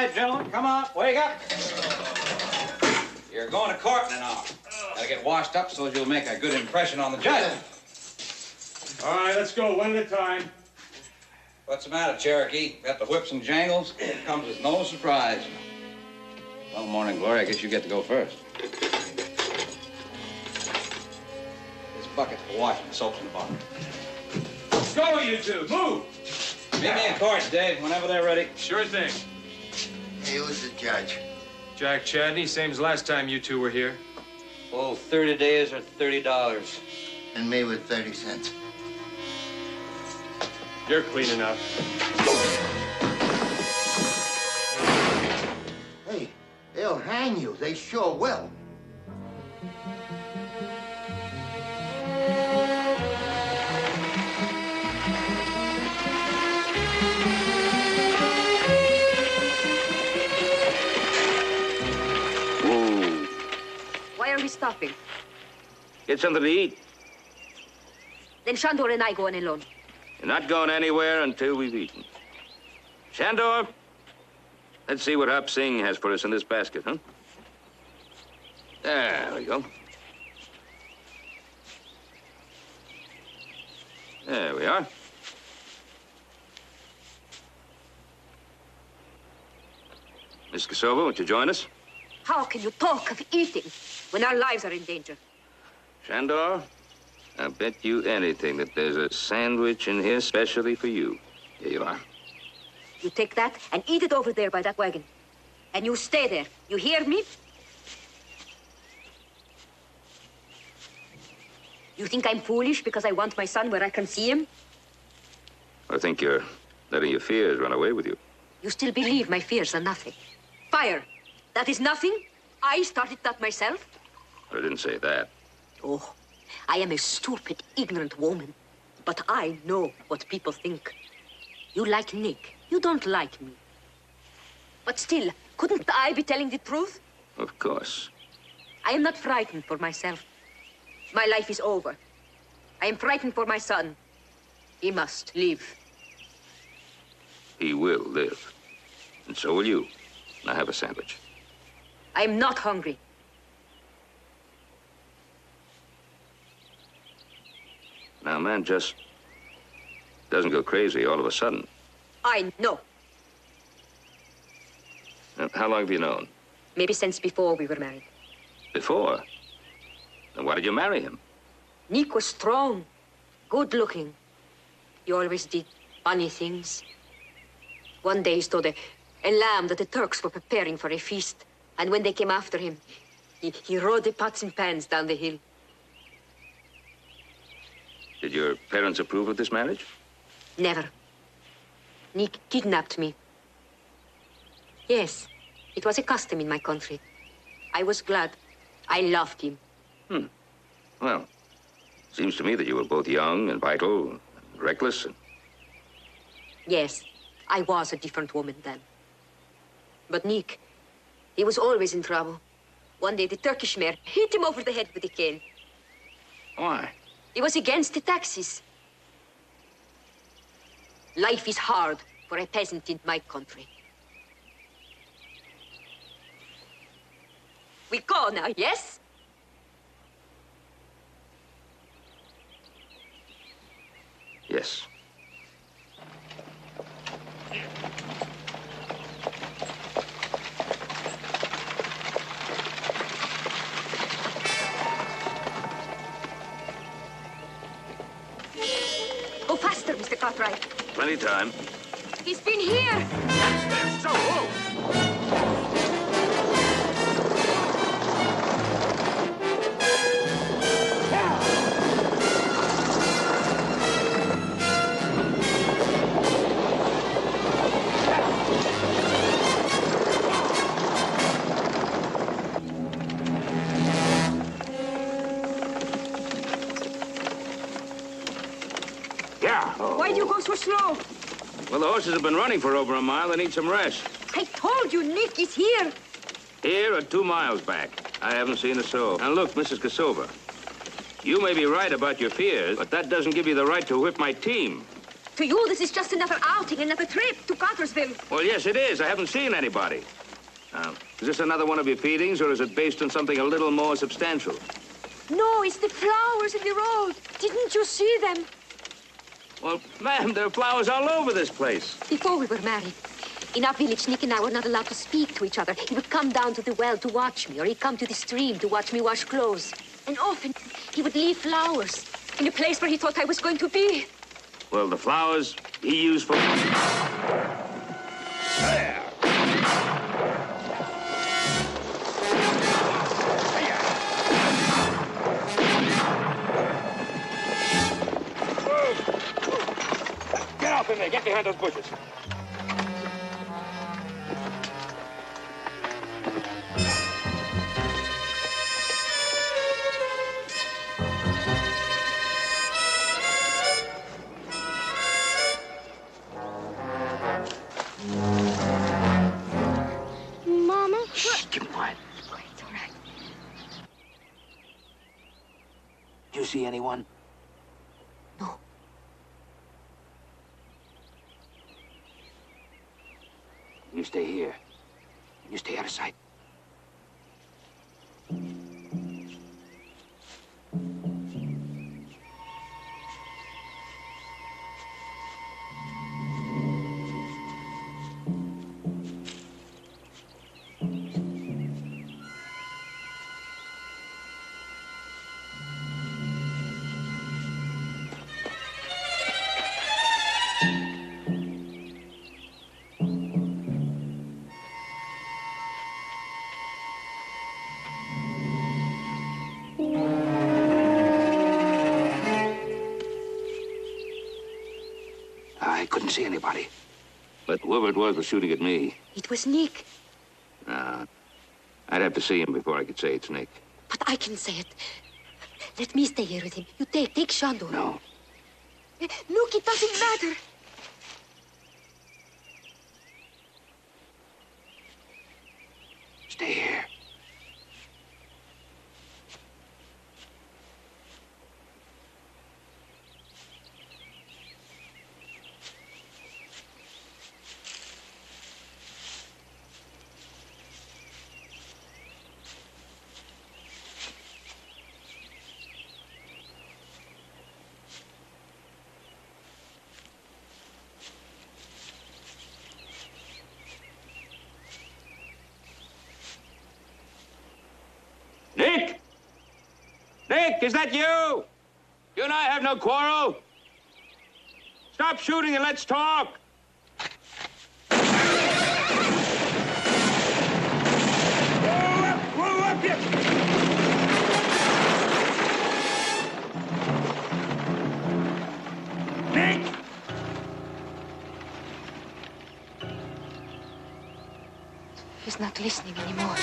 right, gentlemen, come on, wake up. You're going to court in an hour. Gotta get washed up so you'll make a good impression on the judge. All right, let's go one at a time. What's the matter, Cherokee? Got the whips and jangles? Comes as no surprise. Well, morning, Glory. I guess you get to go first. This bucket's for washing. The soap's in the bottom. Let's go, you two. Move. Meet me in court, Dave, whenever they're ready. Sure thing. Hey, who's the judge? Jack Chadney, same as last time you two were here. Oh, 30 days or $30. And me with 30 cents. You're clean enough. Hey, they'll hang you. They sure will. Whoa. Why are we stopping? Get something to eat. Then Shandor and I go on alone. You're not going anywhere until we've eaten. Shandor, let's see what Hop Singh has for us in this basket, huh? There we go. There we are. Miss Cassova, won't you join us? How can you talk of eating when our lives are in danger? Shandor, I'll bet you anything that there's a sandwich in here specially for you. Here you are. You take that and eat it over there by that wagon. And you stay there. You hear me? You think I'm foolish because I want my son where I can see him? I think you're letting your fears run away with you. You still believe my fears are nothing. Fire, that is nothing? I started that myself? I didn't say that. Oh, I am a stupid, ignorant woman. But I know what people think. You like Nick. You don't like me. But still, couldn't I be telling the truth? Of course. I am not frightened for myself. My life is over. I am frightened for my son. He must live. He will live. And so will you. Now have a sandwich. I am not hungry. Now, a man just doesn't go crazy all of a sudden. I know. How long have you known? Maybe since before we were married. Before? Then why did you marry him? Nick was strong, good-looking. He always did funny things. One day he stole a lamb that the Turks were preparing for a feast. And when they came after him, he rode the pots and pans down the hill. Did your parents approve of this marriage? Never. Nick kidnapped me. Yes, it was a custom in my country. I was glad. I loved him. Well, seems to me that you were both young and vital and reckless. Yes, I was a different woman then. But Nick, he was always in trouble. One day the Turkish mayor hit him over the head with a cane. Why? He was against the taxes. Life is hard for a peasant in my country. We go now, yes? Yes. Go faster, Mr. Cartwright. Plenty of time. He's been here. So, Why do you go so slow? Well, the horses have been running for over a mile. They need some rest. I told you Nick is here. Here or 2 miles back. I haven't seen a soul. Now, look, Mrs. Cassova, you may be right about your fears, but that doesn't give you the right to whip my team. To you, this is just another outing, another trip to Cartersville. Well, yes, it is. I haven't seen anybody. Is this another one of your feedings, or is it based on something a little more substantial? No, it's the flowers in the road. Didn't you see them? Well, ma'am, there are flowers all over this place. Before we were married, in our village, Nick and I were not allowed to speak to each other. He would come down to the well to watch me, or he'd come to the stream to watch me wash clothes. And often, he would leave flowers in a place where he thought I was going to be. Well, the flowers he used for... Get out in there. Get behind those bushes. Mama? Shh, keep quiet. It's all right. Do you see anyone? No. You stay here. You stay out of sight. I couldn't see anybody. But whoever it was shooting at me. It was Nick. I'd have to see him before I could say it's Nick. But I can say it. Let me stay here with him. You take Shandor. No. Look, it doesn't matter. Stay here. Nick! Nick, is that you? You and I have no quarrel. Stop shooting and let's talk. Whoa up, you! Nick! He's not listening anymore.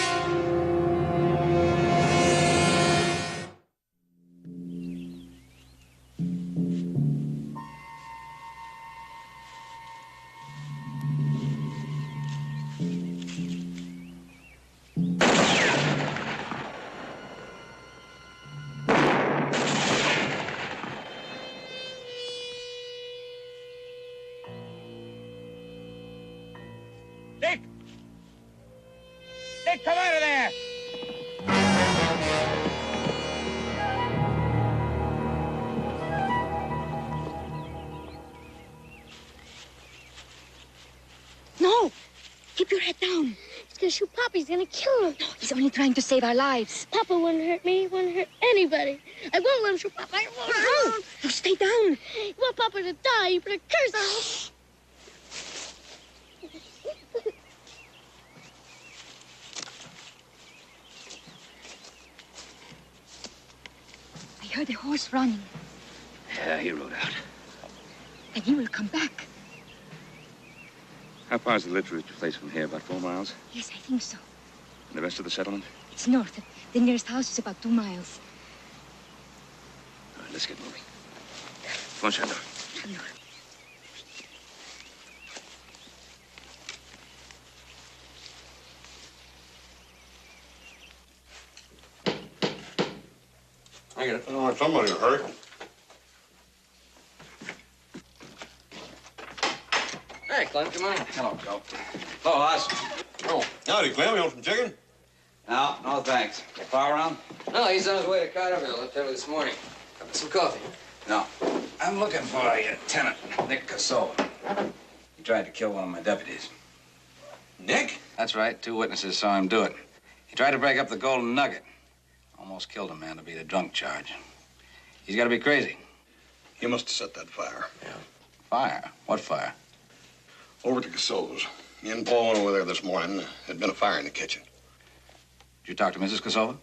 Nick! Nick, come out of there! No! Keep your head down. He's gonna shoot Papa. He's gonna kill him. No, he's only trying to save our lives. Papa wouldn't hurt me. He wouldn't hurt anybody. I won't let him shoot Papa. I won't. No! No, stay down. You want Papa to die. You better curse him. I heard a horse running. Yeah, he rode out. And he will come back. How far is the Litteridge place from here? About 4 miles? Yes, I think so. And the rest of the settlement? It's north. The nearest house is about 2 miles. All right, let's get moving. Come on, Shandor. I got it. Oh, somebody in a hurry. Hey, Clem, come on. Hello, Joe. Hello, Hoss. Oh, howdy, Clem. You want some chicken? No, thanks. You far around? No, he's on his way to Carterville. Left early this morning. Got some coffee. No. I'm looking for a tenant, Nick Casola. He tried to kill one of my deputies. Nick? That's right. 2 witnesses saw him do it. He tried to break up the Golden Nugget. Almost killed a man to beat a drunk charge. He's got to be crazy. He must have set that fire. Yeah. Fire? What fire? Over to Casola's. Me and Paul went over there this morning. There'd been a fire in the kitchen. Did you talk to Mrs. Casola?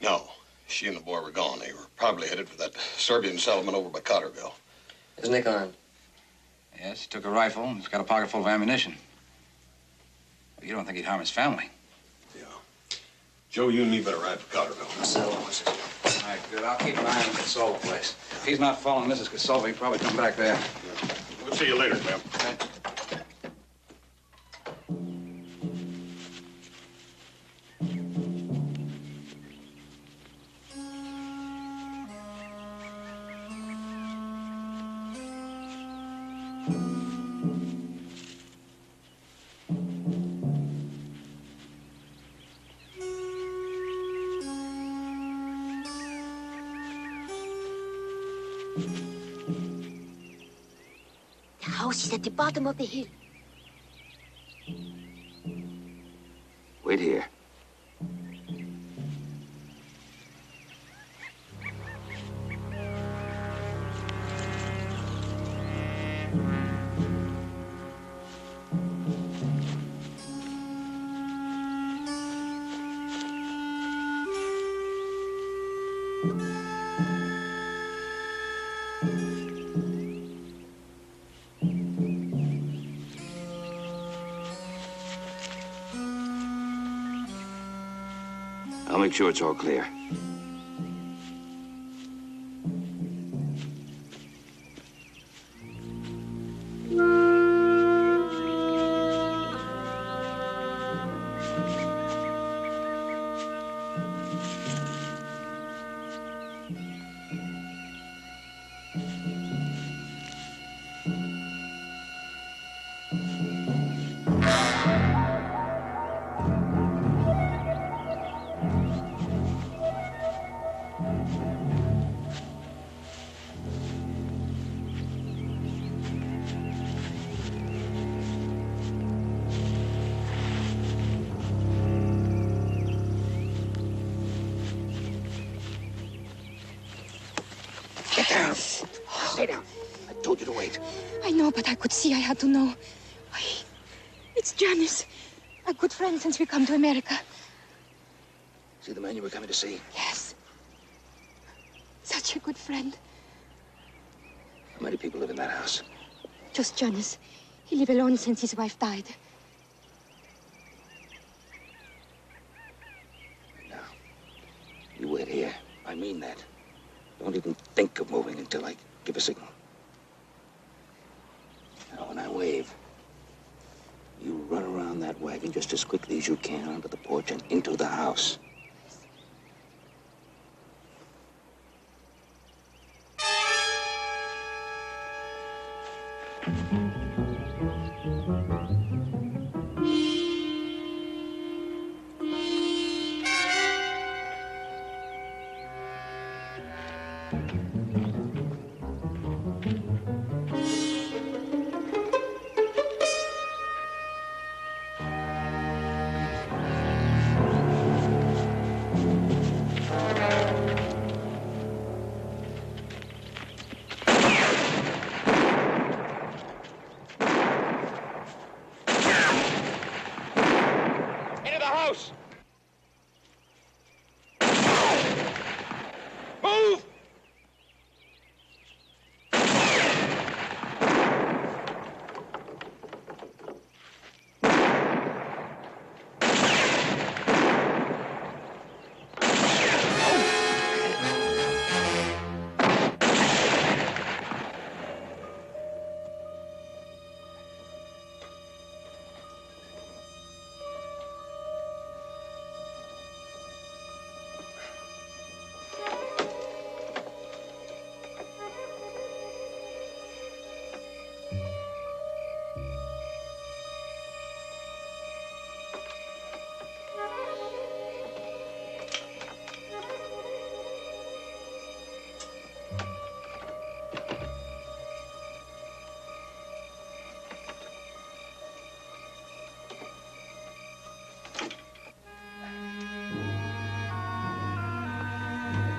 No. She and the boy were gone. They were probably headed for that Serbian settlement over by Carterville. Is Nick armed? Yes, he took a rifle and he's got a pocket full of ammunition. Well, you don't think he'd harm his family? Yeah. Joe, you and me better ride for Carterville. Sell horses. All right, good. I'll keep an eye on the Casola place. If he's not following Mrs. Casola, he'll probably come back there. Yeah. We'll see you later, Clem. Okay. The house is at the bottom of the hill. Wait here. I'll make sure it's all clear. Get down. Stay down. I told you to wait. I know, but I could see I had to know. It's Janice. A good friend since we come to America. See the man you were coming to see? Yes. Such a good friend. How many people live in that house? Just Janice. He lived alone since his wife died. Now, you wait here. I mean that. Don't even think of moving until I give a signal. Now, when I wave, you run around that wagon just as quickly as you can onto the porch and into the house.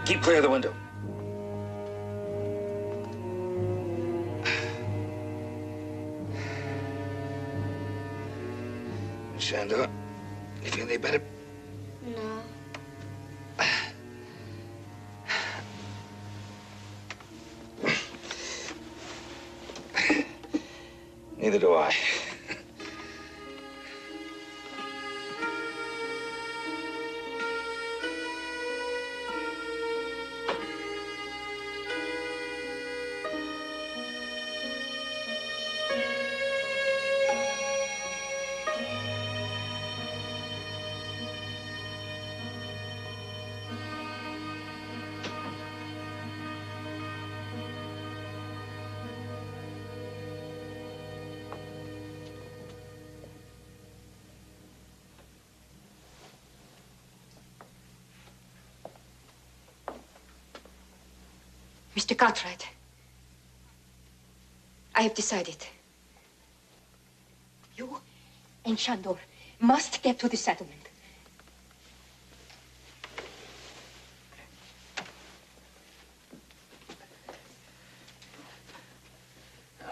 Keep clear of the window. Shandor, you feel any better? No. Neither do I. Mr. Cartwright, I have decided. You and Shandor must get to the settlement.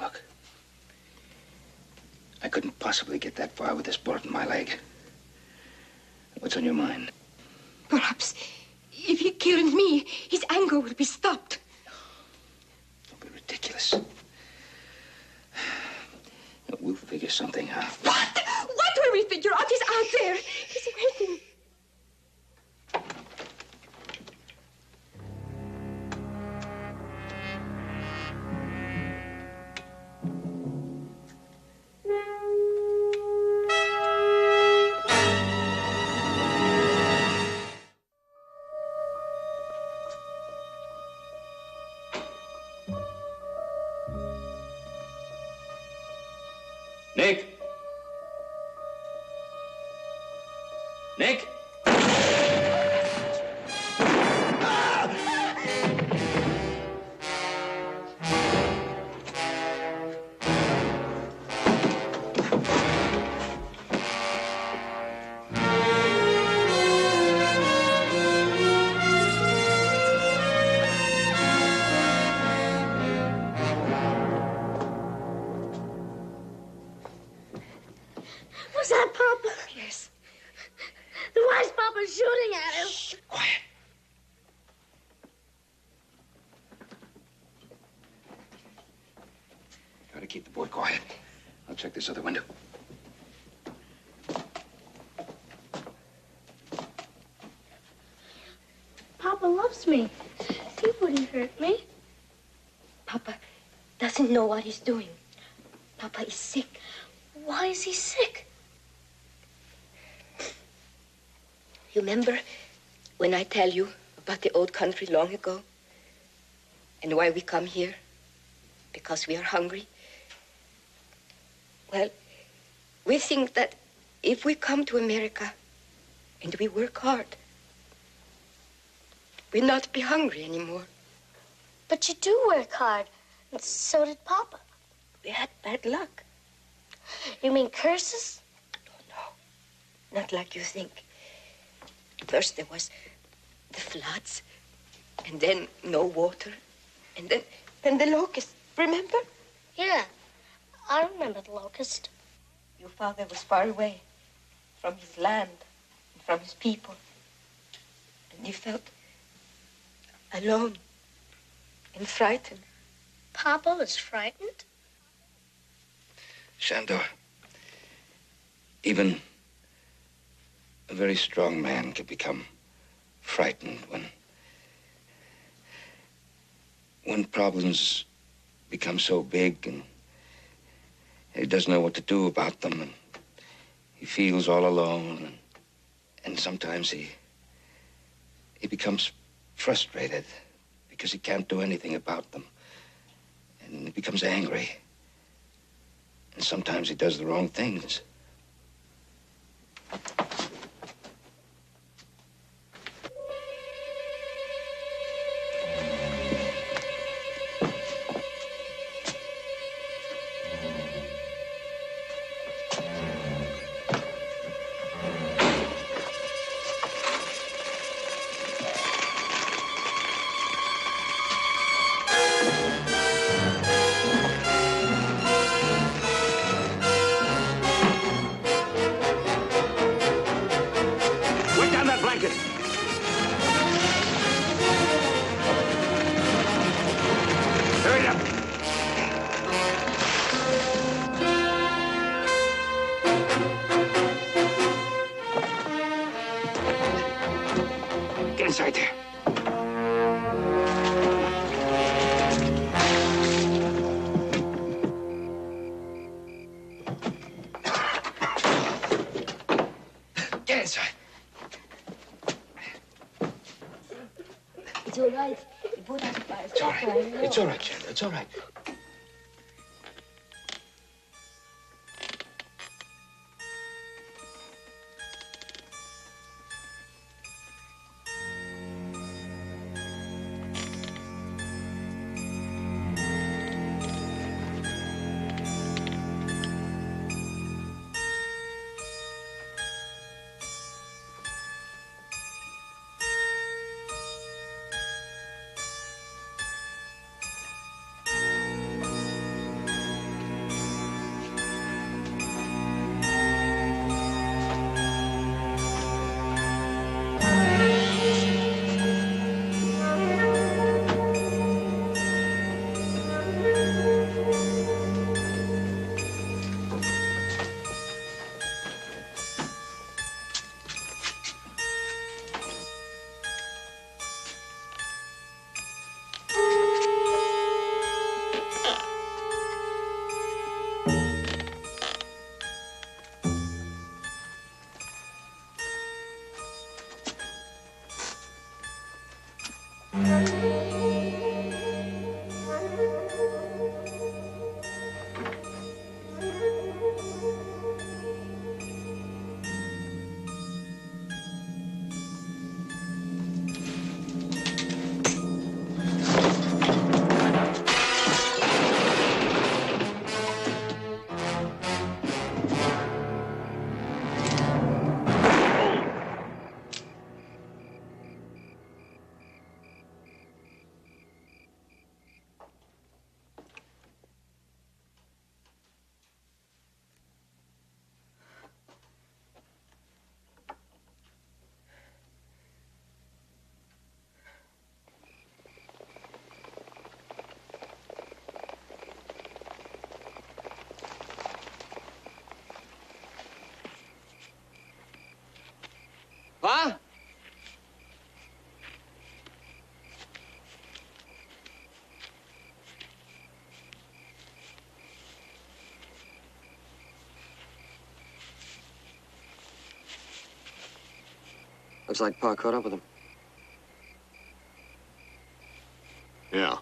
Look, I couldn't possibly get that far with this bullet in my leg. What's on your mind? Perhaps if he killed me, his anger will be stopped. Ridiculous. We'll figure something out. What? What will we figure out? He's out there. He's waiting. Nick? Nick? Was that Papa? Yes. Then why is Papa shooting at him? Shh, quiet. Try to keep the boy quiet. I'll check this other window. Papa loves me. He wouldn't hurt me. Papa doesn't know what he's doing. Papa is sick. Why is he sick? You remember when I tell you about the old country long ago? And why we come here? Because we are hungry? Well, we think that if we come to America and we work hard, we'll not be hungry anymore. But you do work hard, and so did Papa. We had bad luck. You mean curses? Not like you think. First there was the floods, and then no water, and then the locust, remember? Yeah, I remember the locust. Your father was far away from his land and from his people, and he felt alone and frightened. Papa was frightened? Shandor, even a very strong man can become frightened when problems become so big and he doesn't know what to do about them, and he feels all alone, and sometimes he becomes frustrated because he can't do anything about them, and he becomes angry, and sometimes he does the wrong things. inside there. Get inside. It's all right. You put out the fire. It's all right. It's all right, Chandler. It's all right. Huh? Looks like Pa caught up with him. Yeah.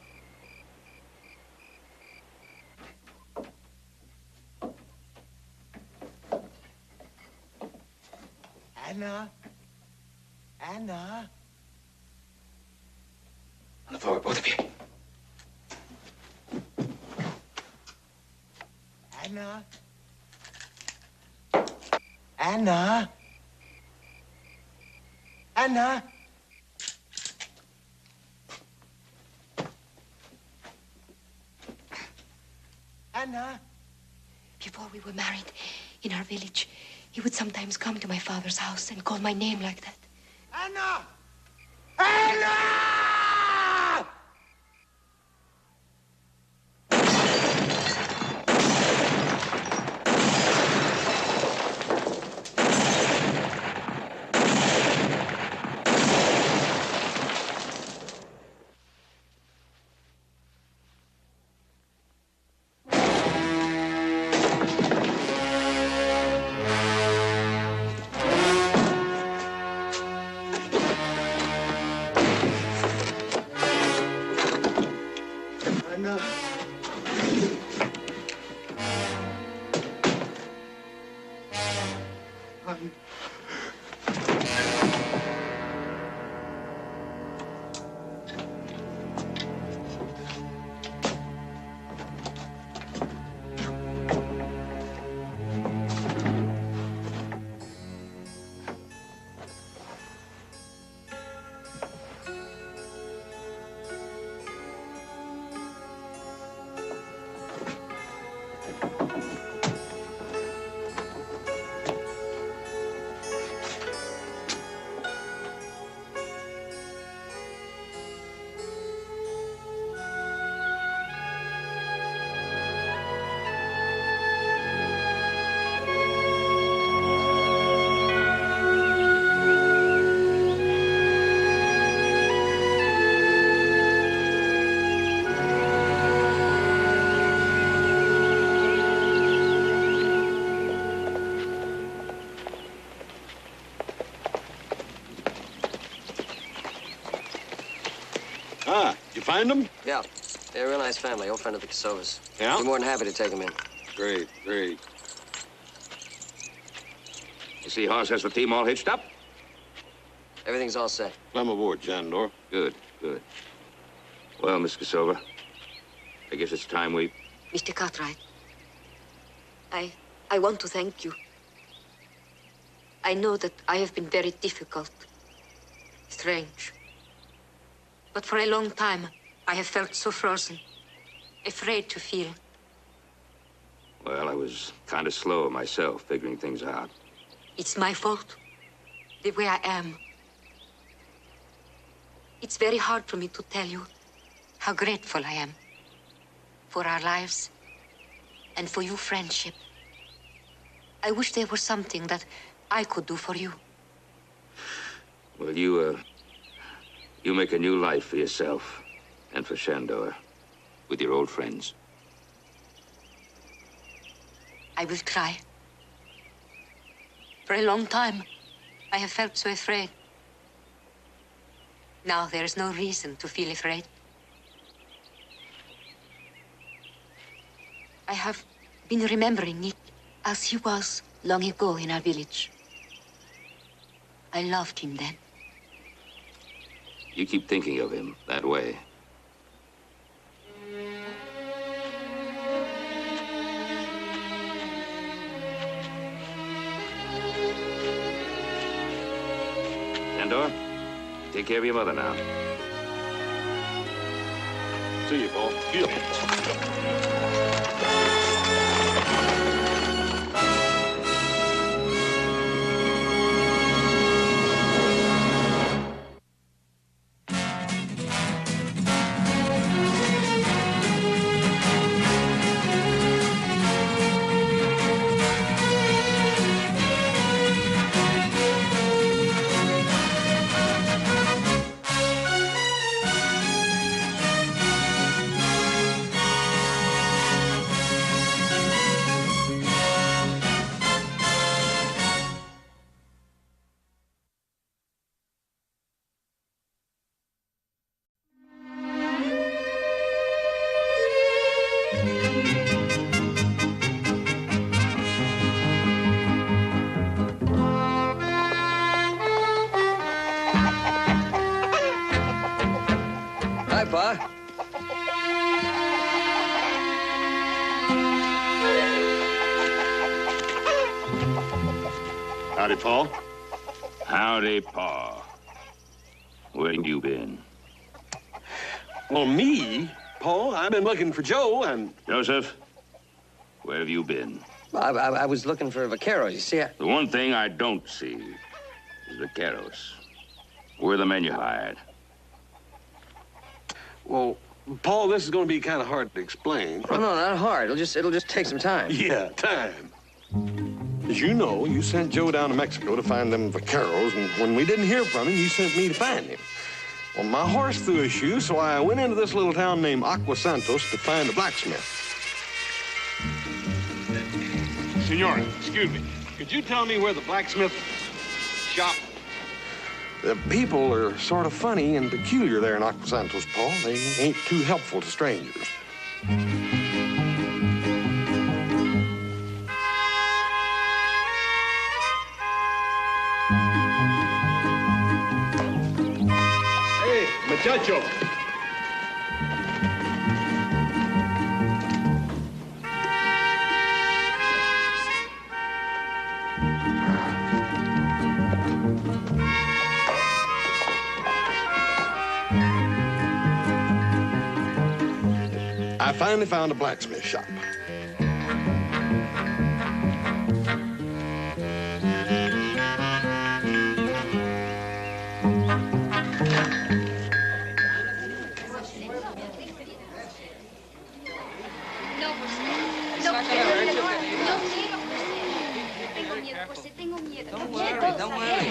Anna? Anna? On the floor, both of you. Anna? Anna? Anna? Anna? Before we were married, in our village, he would sometimes come to my father's house and call my name like that. Anna! Anna! find them? Yeah. They're a real nice family, old friend of the Kosovas. Yeah? Be more than happy to take them in. Great, great. You see, Hoss has the team all hitched up? Everything's all set. I'm aboard, Shandor. Good, good. Well, Miss Kosova, I guess it's time we... Mr. Cartwright, I want to thank you. I know that I have been very difficult, strange. But for a long time, I have felt so frozen, afraid to feel. Well, I was kind of slow myself, figuring things out. It's my fault, the way I am. It's very hard for me to tell you how grateful I am for our lives and for your friendship. I wish there was something that I could do for you. Well, you make a new life for yourself and for Shandor with your old friends. I will try. For a long time, I have felt so afraid. Now there is no reason to feel afraid. I have been remembering Nick as he was long ago in our village. I loved him then. You keep thinking of him that way. Shandor, take care of your mother now. See you, Paul. Excuse me. Hi, Pa. Howdy, Paul. Howdy, Pa. Where you been? Well, me, Paul, I've been looking for Joe and... Joseph, where have you been? I was looking for vaqueros. You see, The one thing I don't see is vaqueros. Where are the men you hired? Well, Paul, this is going to be kind of hard to explain. Oh, no, not hard. It'll just take some time. Yeah, time. As you know, you sent Joe down to Mexico to find them vaqueros, and when we didn't hear from him, you sent me to find him. Well, my horse threw a shoe, so I went into this little town named Agua Santos to find a blacksmith. Senor, excuse me. Could you tell me where the blacksmith shop? The people are sort of funny and peculiar there in Agua Santos, Paul. They ain't too helpful to strangers. Hey, muchacho. I finally found a blacksmith shop.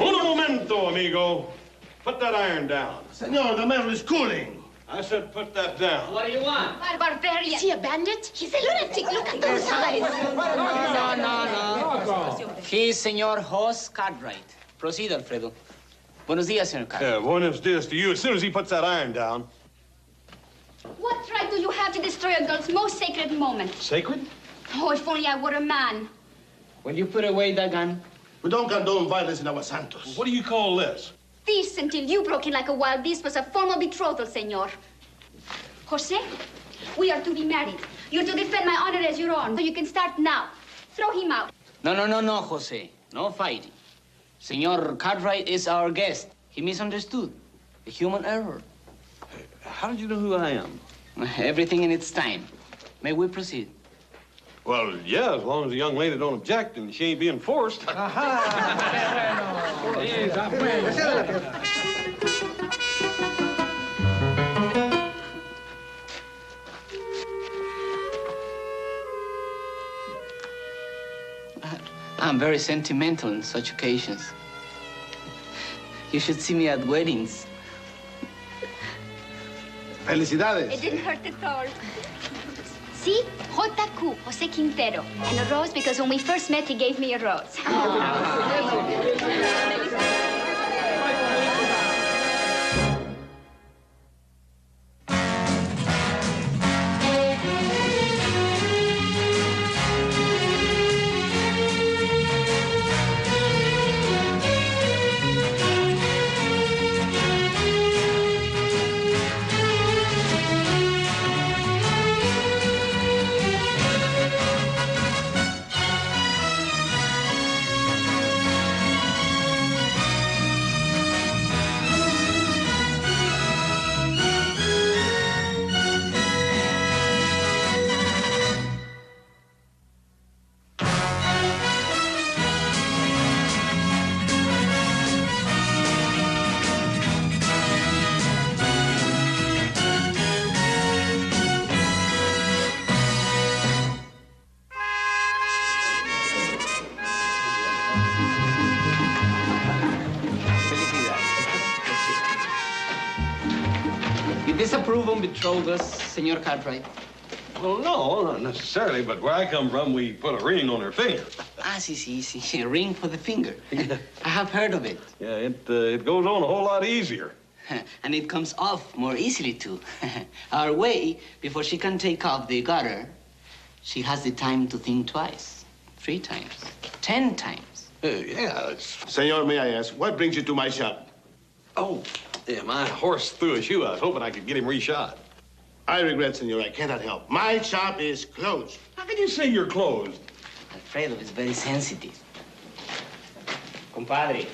Un momento, amigo. Put that iron down. Senor, the metal is cooling. I said put that down. What do you want? Barbarian. Is he a bandit? He's a lunatic. Look at those eyes. No. He's Senor Hoss Cartwright. Proceed, Alfredo. Buenos dias, Senor Cartwright. Yeah, buenos dias to you as soon as he puts that iron down. What right do you have to destroy a girl's most sacred moment? Sacred? Oh, if only I were a man. Will you put away that gun? We don't condone violence in our Santos. What do you call this? This, until you broke in like a wild beast, was a formal betrothal, senor. Jose, we are to be married. You're to defend my honor as your own, so you can start now. Throw him out. No, Jose. No fighting. Senor Cartwright is our guest. He misunderstood. A human error. How did you know who I am? Everything in its time. May we proceed? Well, yeah, as long as the young lady don't object and she ain't being forced. I'm very sentimental on such occasions. You should see me at weddings. Felicidades. It didn't hurt at all. See? J.Q. Jose Quintero. And a rose because when we first met, he gave me a rose. Disapprove on betrothals, Senor Cartwright? Well, no, not necessarily, but where I come from, we put a ring on her finger. Sí. A ring for the finger. I have heard of it. Yeah, it goes on a whole lot easier. And it comes off more easily, too. Our way, before she can take off the garter, she has the time to think twice, 3 times, 10 times. Yeah. Senor, may I ask, what brings you to my shop? Oh, yeah, my horse threw a shoe. I was hoping I could get him reshod. I regret, senor, I cannot help. My shop is closed. How can you say you're closed? Alfredo is very sensitive. Compadre,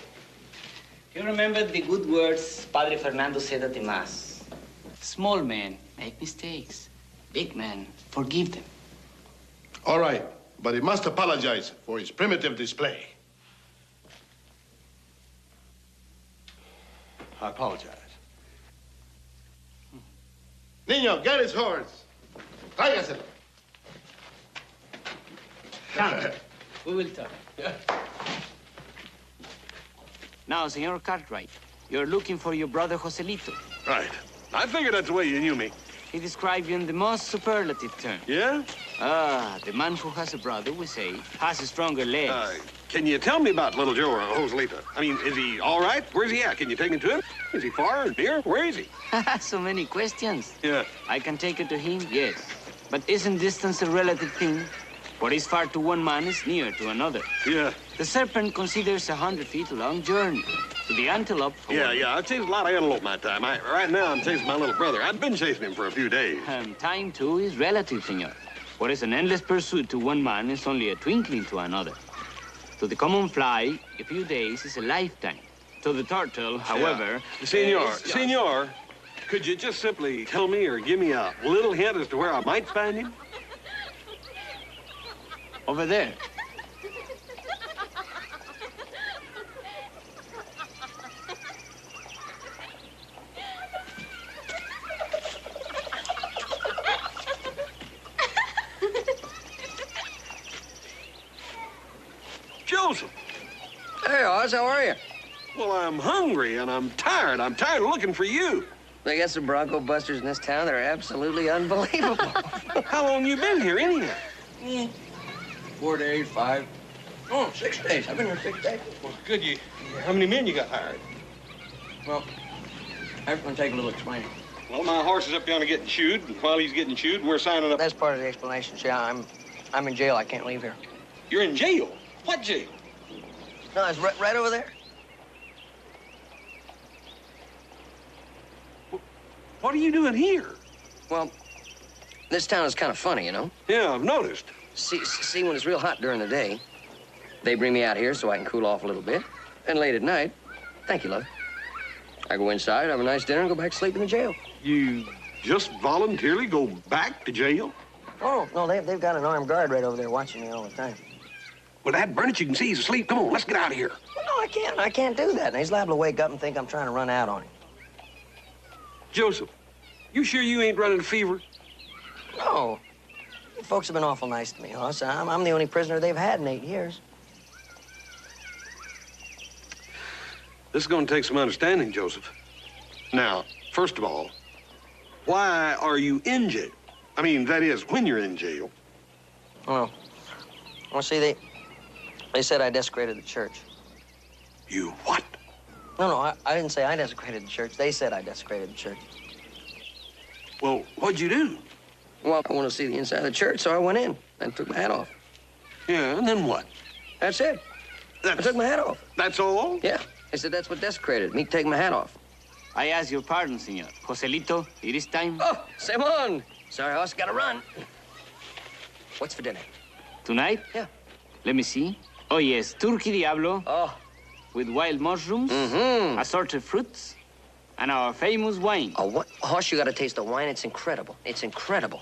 you remember the good words Padre Fernando said at the Mass? Small men make mistakes. Big men forgive them. All right, but he must apologize for his primitive display. I apologize. Niño, get his horse. Tráigaselo. Come, we will talk. Now, Senor Cartwright, you're looking for your brother Joselito. Right. I figured that's the way you knew me. He described you in the most superlative terms. Yeah? The man who has a brother, we say, has stronger legs. Can you tell me about little Joe or Joselito? I mean, is he all right? Where's he at? Can you take him to him? Is he far or near? Where is he? So many questions. Yeah. I can take you to him, yes. But isn't distance a relative thing? What is far to one man is near to another. Yeah. The serpent considers 100 feet a long journey. To the antelope... Yeah. I've chased a lot of antelope my time. Right now, I'm chasing my little brother. I've been chasing him for a few days. Time, too, is relative, senor. What is an endless pursuit to one man is only a twinkling to another. To the common fly, a few days is a lifetime. To the turtle, however... Senor, could you just simply tell me or give me a little hint as to where I might find him? Over there. Joseph. Hey, Oz, how are you? Well, I'm hungry and I'm tired. I'm tired of looking for you. They got some Bronco busters in this town that are absolutely unbelievable. How long you been here anyhow? 4 days, 5. Oh, 6 days. I've been here 6 days. Well, good. How many men you got hired? Well, everyone's take a little explaining. Well, my horse is up yonder getting shoed, and while he's getting shoed, we're signing up. That's part of the explanation. See, I'm in jail. I can't leave here. You're in jail? What jail? No, it's right over there. What are you doing here? Well, this town is kind of funny, you know? Yeah, I've noticed. See, when it's real hot during the day, they bring me out here so I can cool off a little bit. And late at night, thank you, love, I go inside, have a nice dinner, and go back to sleep in the jail. You just voluntarily go back to jail? Oh, no, they've got an armed guard right over there watching me all the time. Well, that Burnett, you can see he's asleep. Come on, let's get out of here. Well, no, I can't. I can't do that. And he's liable to wake up and think I'm trying to run out on him. Joseph, you sure you ain't running a fever? No. You folks have been awful nice to me, Hoss. I'm the only prisoner they've had in 8 years. This is going to take some understanding, Joseph. Now, first of all, why are you in jail? I mean, that is, when you're in jail. Well, see, they said I desecrated the church. You what? No, I didn't say I desecrated the church. They said I desecrated the church. Well, what'd you do? Well, I want to see the inside of the church, so I went in and took my hat off. Yeah, and then what? That's it. I took my hat off. That's all? Yeah. They said that's what desecrated me, taking my hat off. I ask your pardon, senor. Joselito, it is time. Oh, Simon. Sorry, Hoss, gotta run. What's for dinner? Tonight? Yeah. Let me see. Oh, yes, turkey diablo. Oh. With wild mushrooms, assorted fruits, and our famous wine. Oh, what? Hoss, you gotta taste the wine. It's incredible. It's incredible.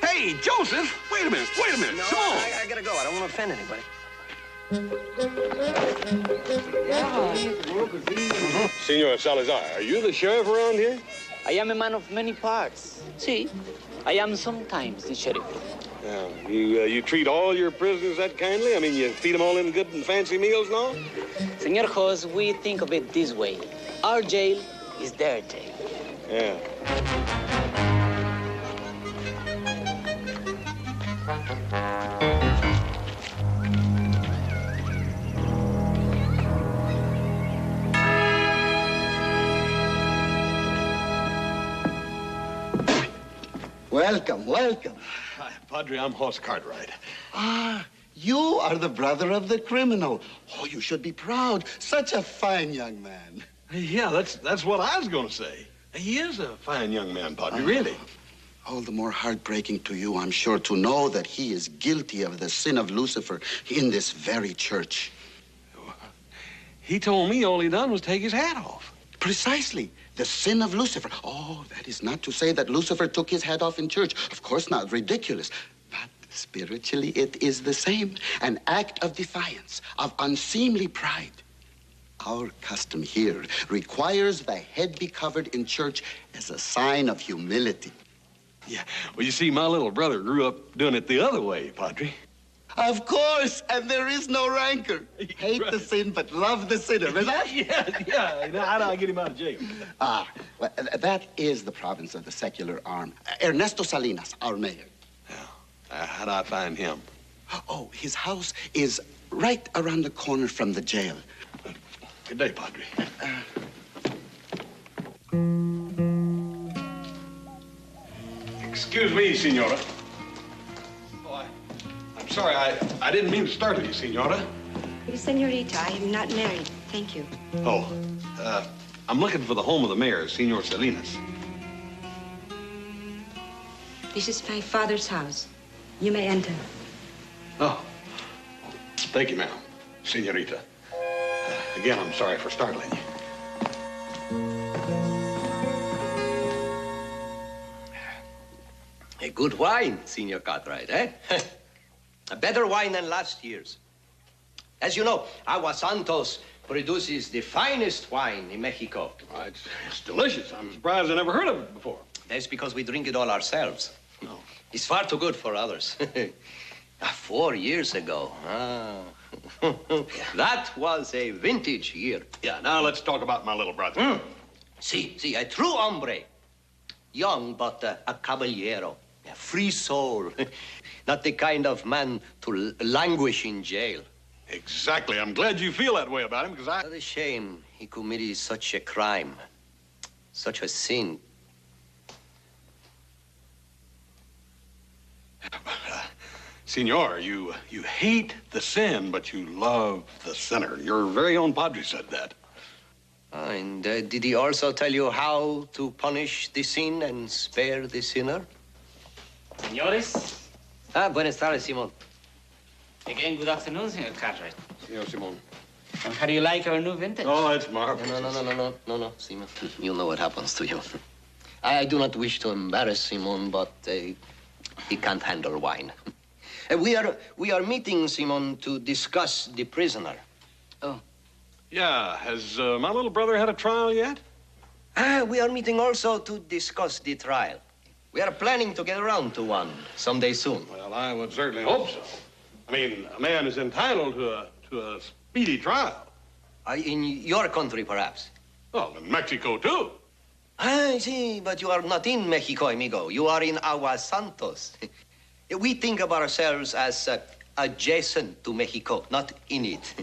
Hey, Joseph! Wait a minute, No, Come on. I gotta go. I don't want to offend anybody. Senor Salazar, are you the sheriff around here? I am a man of many parts. See, I am sometimes the sheriff. Yeah, you treat all your prisoners that kindly? I mean, you feed them all them good and fancy meals and all? Senor Jos, we think of it this way. Our jail is their jail. Yeah. Welcome, welcome. Hi, Padre, I'm Hoss Cartwright. Ah, you are the brother of the criminal. Oh, you should be proud. Such a fine young man. Yeah, that's what I was going to say. He is a fine young man, Padre, really. All the more heartbreaking to you, I'm sure, to know that he is guilty of the sin of Lucifer in this very church. He told me all he done was take his hat off. Precisely. The sin of Lucifer. Oh, that is not to say that Lucifer took his hat off in church. Of course not. Ridiculous. But spiritually, it is the same. An act of defiance, of unseemly pride. Our custom here requires the head be covered in church as a sign of humility. Yeah, well, you see, my little brother grew up doing it the other way, Padre. Of course, and there is no rancor. Hate the sin, but love the sinner, is that? Yeah. Now, how do I get him out of jail? Well, that is the province of the secular arm. Ernesto Salinas, our mayor. Yeah. How do I find him? Oh, his house is right around the corner from the jail. Good day, Padre. Excuse me, Senora. I'm sorry, I didn't mean to startle you, Senora. Senorita, I am not married. Thank you. Oh, I'm looking for the home of the mayor, Senor Salinas. This is my father's house. You may enter. Oh, thank you, ma'am, Senorita. Again, I'm sorry for startling you. A good wine, Senor Cartwright, eh? A better wine than last year's. As you know, Agua Santos produces the finest wine in Mexico. It's delicious. I'm surprised I never heard of it before. That's because we drink it all ourselves. No. It's far too good for others. 4 years ago. That was a vintage year. Yeah, now let's talk about my little brother. See, a true hombre. Young, but a caballero. A free soul. Not the kind of man to languish in jail. Exactly. I'm glad you feel that way about him, because What a shame. he committed such a crime, such a sin. Senor, you hate the sin, but you love the sinner. Your very own padre said that. And did he also tell you how to punish the sin and spare the sinner? Señores. Buenas tardes, Simon. Again, good afternoon, Senor Cartwright. Senor Simon. And how do you like our new vintage? Oh, it's marvelous. No, Simon. You know what happens to you. I do not wish to embarrass Simon, but he can't handle wine. We are meeting, Simon, to discuss the prisoner. Oh. Yeah, has my little brother had a trial yet? We are meeting also to discuss the trial. We are planning to get around to one someday soon. Well, I would certainly hope so. I mean, a man is entitled to a speedy trial. In your country, perhaps? Well, in Mexico, too. I see, but you are not in Mexico, amigo. You are in Aguas Santos. We think of ourselves as adjacent to Mexico, not in it.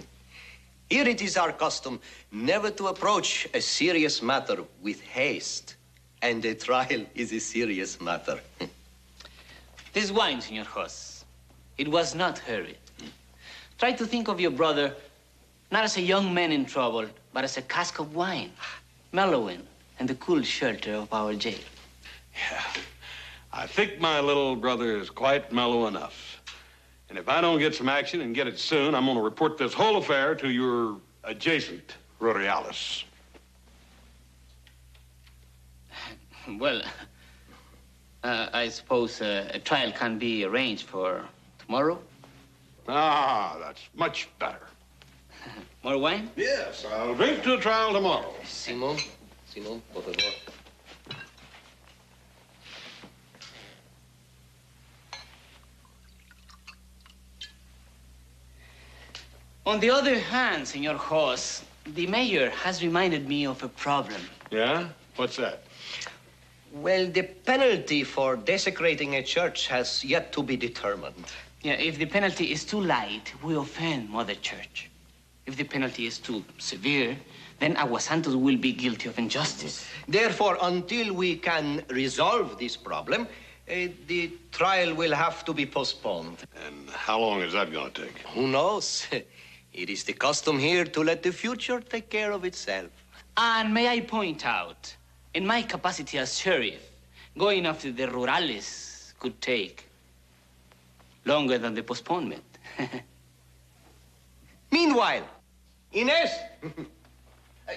Here it is our custom never to approach a serious matter with haste. And a trial is a serious matter. This wine, Senor Jos, it was not hurried. Try to think of your brother not as a young man in trouble, but as a cask of wine, mellowing and the cool shelter of our jail. Yeah, I think my little brother is quite mellow enough. And if I don't get some action and get it soon, I'm going to report this whole affair to your adjacent Rurales. Well, I suppose a trial can be arranged for tomorrow? Ah, that's much better. More wine? Yes, I'll drink to the trial tomorrow. Simon, por favor. On the other hand, Senor Jos, the mayor has reminded me of a problem. Yeah? What's that? Well, the penalty for desecrating a church has yet to be determined. Yeah, if the penalty is too light, we offend Mother Church. If the penalty is too severe, then Aguas Santos will be guilty of injustice. Therefore, until we can resolve this problem, the trial will have to be postponed. And how long is that going to take? Who knows? It is the custom here to let the future take care of itself. And may I point out, in my capacity as sheriff, going after the Rurales could take longer than the postponement. Meanwhile, Inez,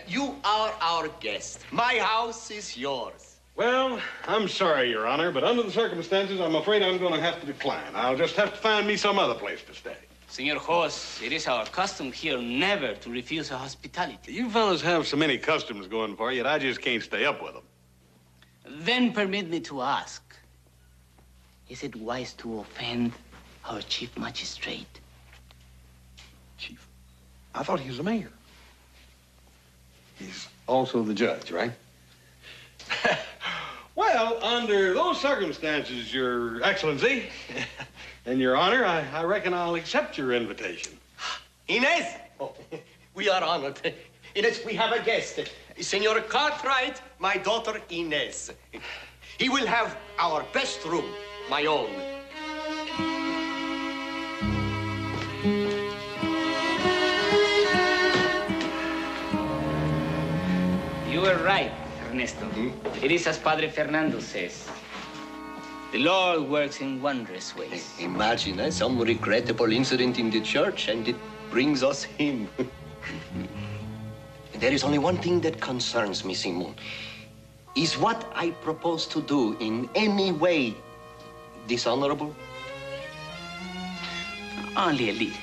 you are our guest. My house is yours. Well, I'm sorry, Your Honor, but under the circumstances, I'm afraid I'm going to have to decline. I'll just have to find me some other place to stay. Senor Jos, it is our custom here never to refuse a hospitality. You fellas have so many customs going for you that I just can't stay up with them. Then permit me to ask, is it wise to offend our chief magistrate? Chief? I thought he was the mayor. He's also the judge, right? Well, under those circumstances, Your Excellency, and Your Honor, I reckon I'll accept your invitation. Inez! Oh, we are honored. Inez, we have a guest. Senor Cartwright, my daughter Inez. He will have our best room, my own. You were right, Ernesto. It is as Padre Fernando says. The Lord works in wondrous ways. Imagine some regrettable incident in the church, and it brings us him. There is only one thing that concerns me, Simon. Is what I propose to do in any way dishonorable? Only a little.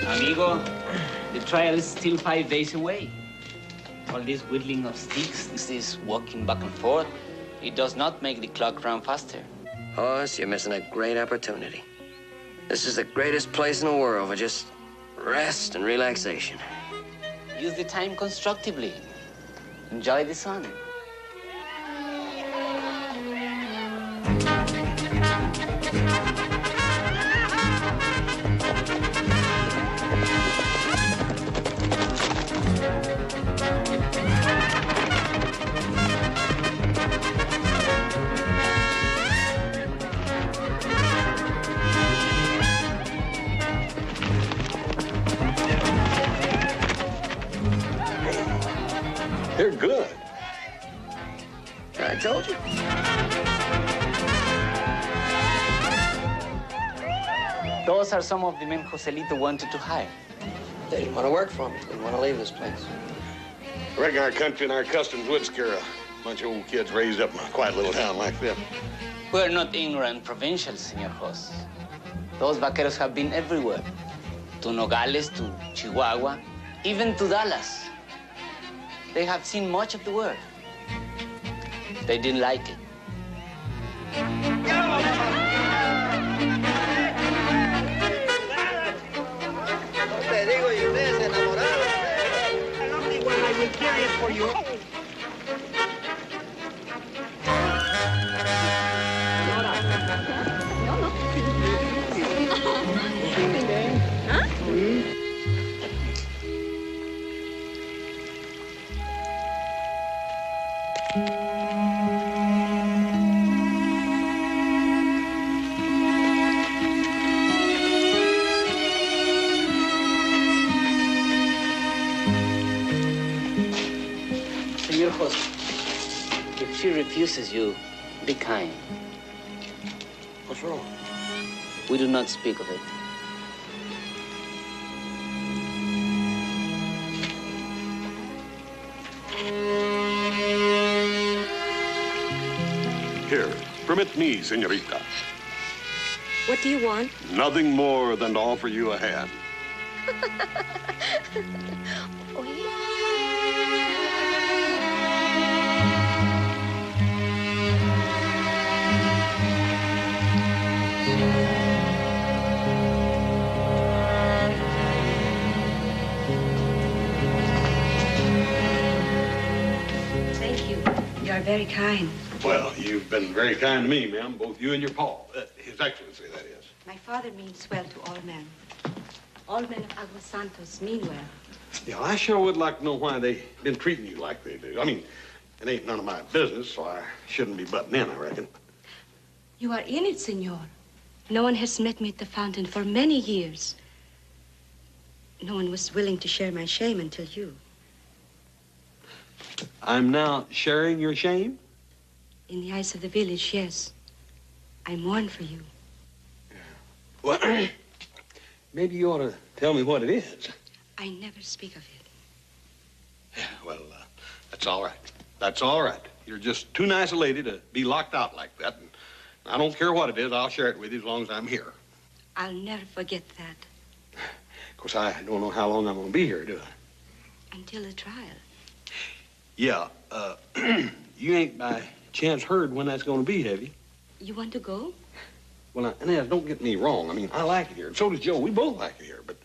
Amigo, the trial is still 5 days away. All this whittling of sticks, this walking back and forth, it does not make the clock run faster. Hoss, you're missing a great opportunity. This is the greatest place in the world for just rest and relaxation. Use the time constructively. Enjoy the sun. They're good. I told you. Those are some of the men Joselito wanted to hire. They didn't want to work for me. They didn't want to leave this place. I reckon our country and our customs would scare a bunch of old kids raised up in a quiet little town like this. We're not ignorant provincials, Senor Jos. Those vaqueros have been everywhere. To Nogales, to Chihuahua, even to Dallas. They have seen much of the world. They didn't like it. Te digo, y ustedes enamorados. The lovely one, I will carry it for you. Senor Jos, if she refuses you, be kind. What's wrong? We do not speak of it. Here, permit me, senorita. What do you want? Nothing more than to offer you a hand. Thank you. You are very kind. Well, you've been very kind to me, ma'am, both you and your pa. His Excellency, that is. My father means well to all men. All men of Agua Santos mean well. Yeah, I sure would like to know why they've been treating you like they do. I mean, it ain't none of my business, so I shouldn't be butting in, I reckon. You are in it, senor. No one has met me at the fountain for many years. No one was willing to share my shame until you. I'm now sharing your shame? In the eyes of the village, yes. I mourn for you. Well, maybe you ought to tell me what it is. I never speak of it. Well, that's all right. That's all right. You're just too nice a lady to be locked out like that. And I don't care what it is. I'll share it with you as long as I'm here. I'll never forget that. Of course, I don't know how long I'm going to be here, do I? Until the trial. Yeah, you ain't by chance heard when that's going to be, have you? You want to go? Well, Inez, don't get me wrong. I mean, I like it here, and so does Joe. We both like it here, but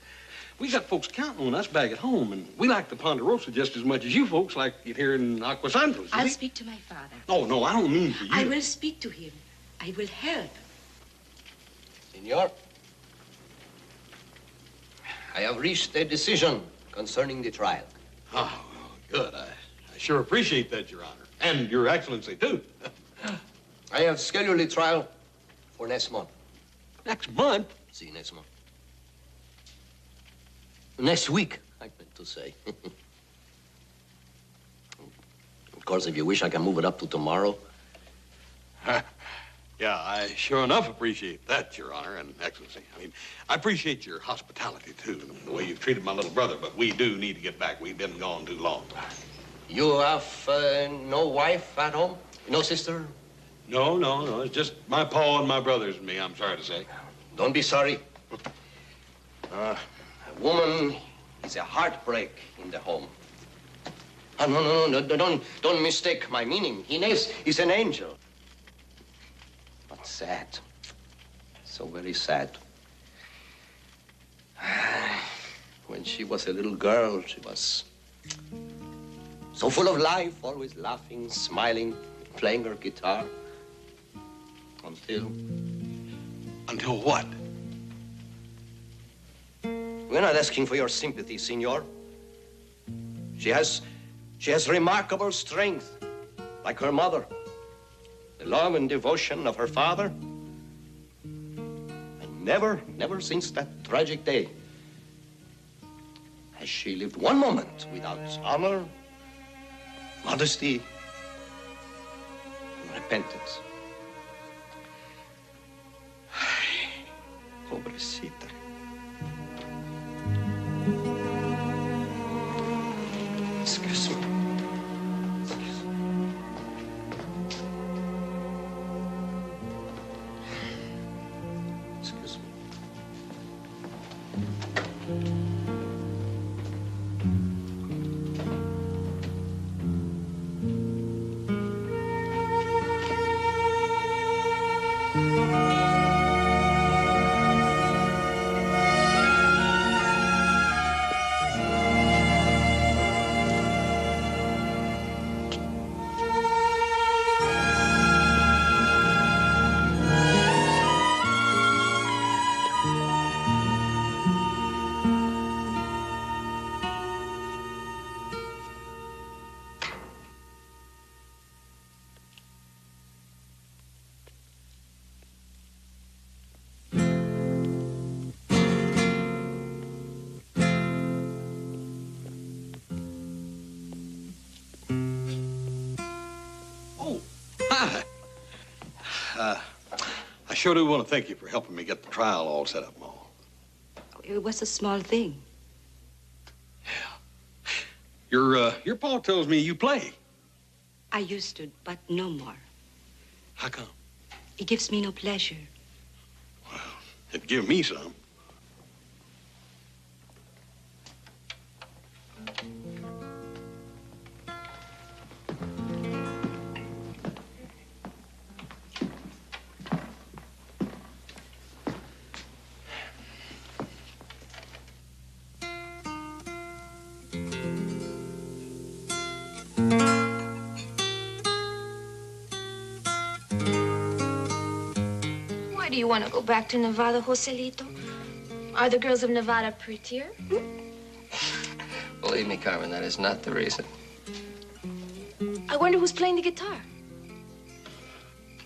we got folks counting on us back at home, and we like the Ponderosa just as much as you folks like it here in Agua Santos. I'll speak to my father. Oh, no, I don't mean for you. I will speak to him. I will help. Senor, I have reached a decision concerning the trial. Oh, good. I sure appreciate that, Your Honor. And Your Excellency, too. I have scheduled the trial for next month. Next month? See, next month. Next week, I meant to say. Of course, if you wish, I can move it up to tomorrow. Yeah, I sure enough appreciate that, Your Honor and Excellency. I mean, I appreciate your hospitality, too, and the way you've treated my little brother, but we do need to get back. We've been gone too long. You have no wife at home? No sister? No. It's just my pa and my brothers and me, I'm sorry to say. Don't be sorry. A woman is a heartbreak in the home. No, don't mistake my meaning. Inez is an angel. But sad. So very sad. When she was a little girl, she was So full of life, always laughing, smiling, playing her guitar. Until... Until what? We're not asking for your sympathy, senor. She has remarkable strength, like her mother. The love and devotion of her father. And never since that tragic day has she lived one moment without honor, modesty, and repentance. Pobrecita. Excuse me. Excuse me. I sure do want to thank you for helping me get the trial all set up, Ma. It was a small thing. Your pa tells me you play. I used to, but no more. How come? It gives me no pleasure. It'd give me some. Why do you want to go back to Nevada, Joselito? Are the girls of Nevada prettier? Believe me, Carmen, that is not the reason. I wonder who's playing the guitar.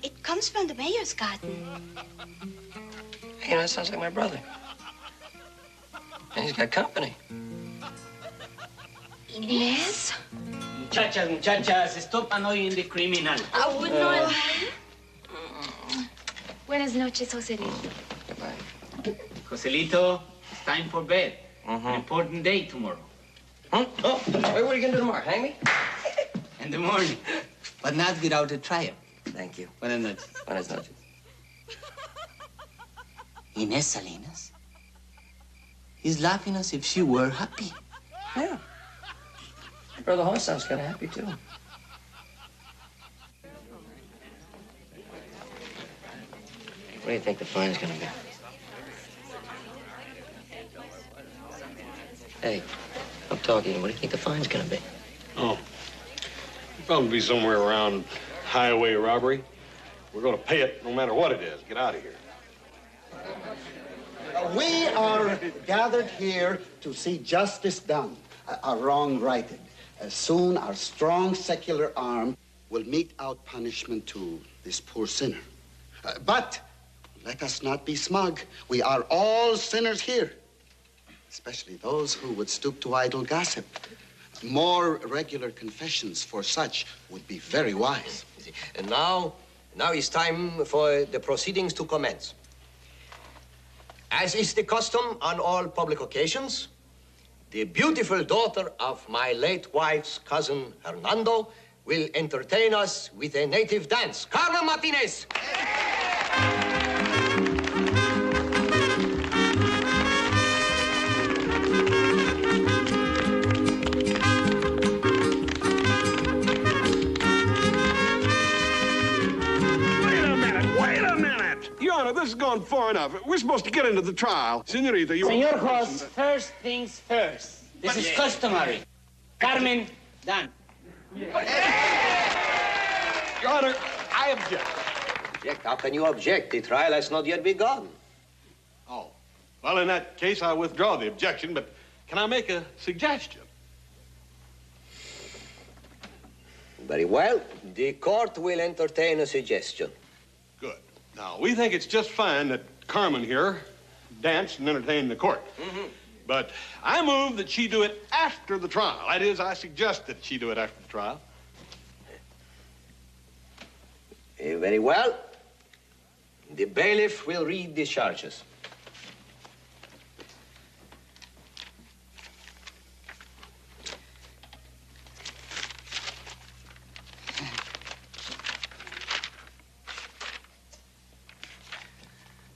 It comes from the mayor's garden. Hey, you know, that sounds like my brother. And he's got company. Inés? Muchachas, stop annoying the criminal. I would not. Buenas noches, Joselito. Joselito, it's time for bed. An important day tomorrow. Huh? Oh, wait, what are you gonna do tomorrow? Hang me? In the morning, but not without a trial. Thank you. Buenas noches. Buenas noches. Inés Salinas? He's laughing as if she were happy. Yeah. Brother Horse sounds kind of happy, too. What do you think the fine's gonna be? Hey, I'm talking to you. What do you think the fine's gonna be? Oh, it'll probably be somewhere around highway robbery. We're gonna pay it no matter what it is. Get out of here. We are gathered here to see justice done, a wrong righted. Soon our strong secular arm will mete out punishment to this poor sinner. But let us not be smug. We are all sinners here, especially those who would stoop to idle gossip. More regular confessions for such would be very wise. And now it's time for the proceedings to commence. As is the custom on all public occasions, the beautiful daughter of my late wife's cousin, Hernando, will entertain us with a native dance. Carla Martinez! This has gone far enough. We're supposed to get into the trial. Senorita, you... Senor Hoss, first things first. This is customary. Carmen, Dan, Your Honor, I object. Object? How can you object? The trial has not yet begun. Oh. Well, in that case, I withdraw the objection, but can I make a suggestion? Very well. The court will entertain a suggestion. Good. Now, we think it's just fine that Carmen here danced and entertained the court. Mm-hmm. But I move that she do it after the trial. That is, I suggest that she do it after the trial. Very well. The bailiff will read the charges.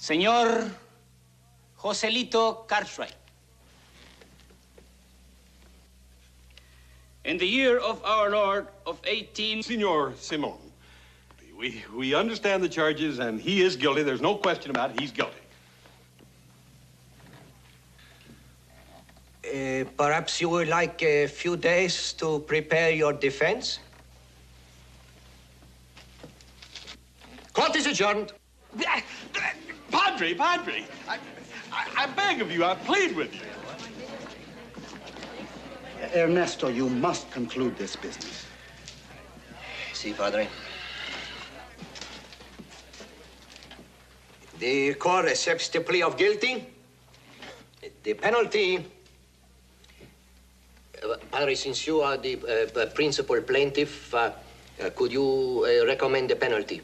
Señor Joselito Cartwright. In the year of our Lord of 18... Senor Simon, we understand the charges, and he is guilty. There's no question about it. He's guilty. Perhaps you would like a few days to prepare your defense? Court is adjourned. Padre, I beg of you, I plead with you. Ernesto, you must conclude this business. Si, Padre. The court accepts the plea of guilty. The penalty... Padre, since you are the principal plaintiff, could you recommend the penalty?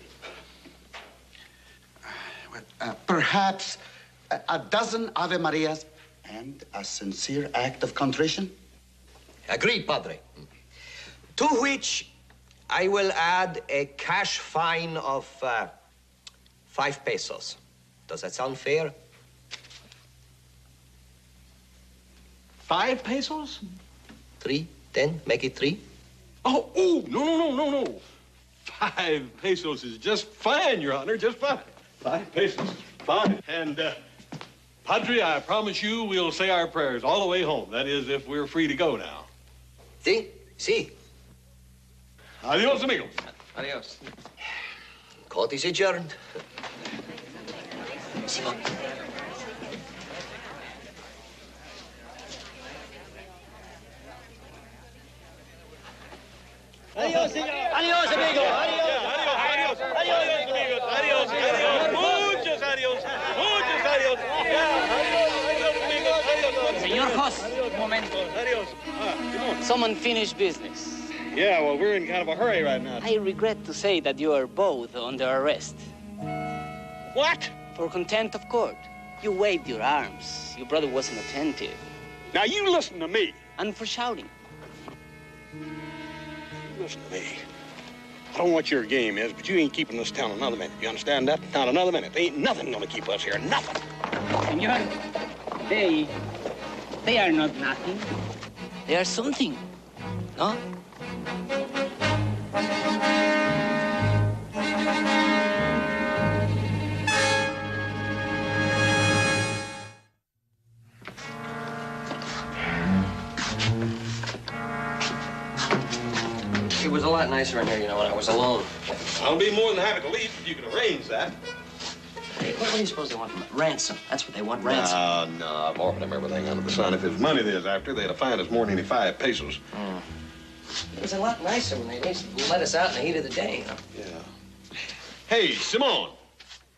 Perhaps a dozen Ave Marias and a sincere act of contrition? Agreed, Padre. To which I will add a cash fine of 5 pesos. Does that sound fair? 5 pesos? 3, 10, make it 3. Oh, no. 5 pesos is just fine, Your Honor, just fine. 5 pesos, fine. And, Padre, I promise you we'll say our prayers all the way home. That is, if we're free to go now. Si. Adios, amigos. Adios. Court is adjourned. Simon. Adiós, señor. Adiós, amigo. Adiós. Adiós, amigos. Adiós. Muchos adiós. Muchos adiós. Adiós, amigos. Adiós. Señor Hoss, un momento. Adiós. Some unfinished business. Yeah, well, we're in kind of a hurry right now. I regret to say that you are both under arrest. What? For contempt of court. You waved your arms. Your brother wasn't attentive. Now, you listen to me. And for shouting. Listen to me. I don't know what your game is, but you ain't keeping this town another minute. You understand that? Not another minute. There ain't nothing gonna keep us here. Nothing. Senor, they are not nothing. They are something. No? It was a lot nicer in here, you know, when I was alone. I'll be more than happy to leave if you can arrange that. Hey, what do you suppose they want from it? Ransom. That's what they want, ransom. No, I've offered them everything under the sun. If it's money they're after, they'd have fined us more than any 5 pesos. It was a lot nicer when they let us out in the heat of the day, you know? Yeah. Hey, Simone,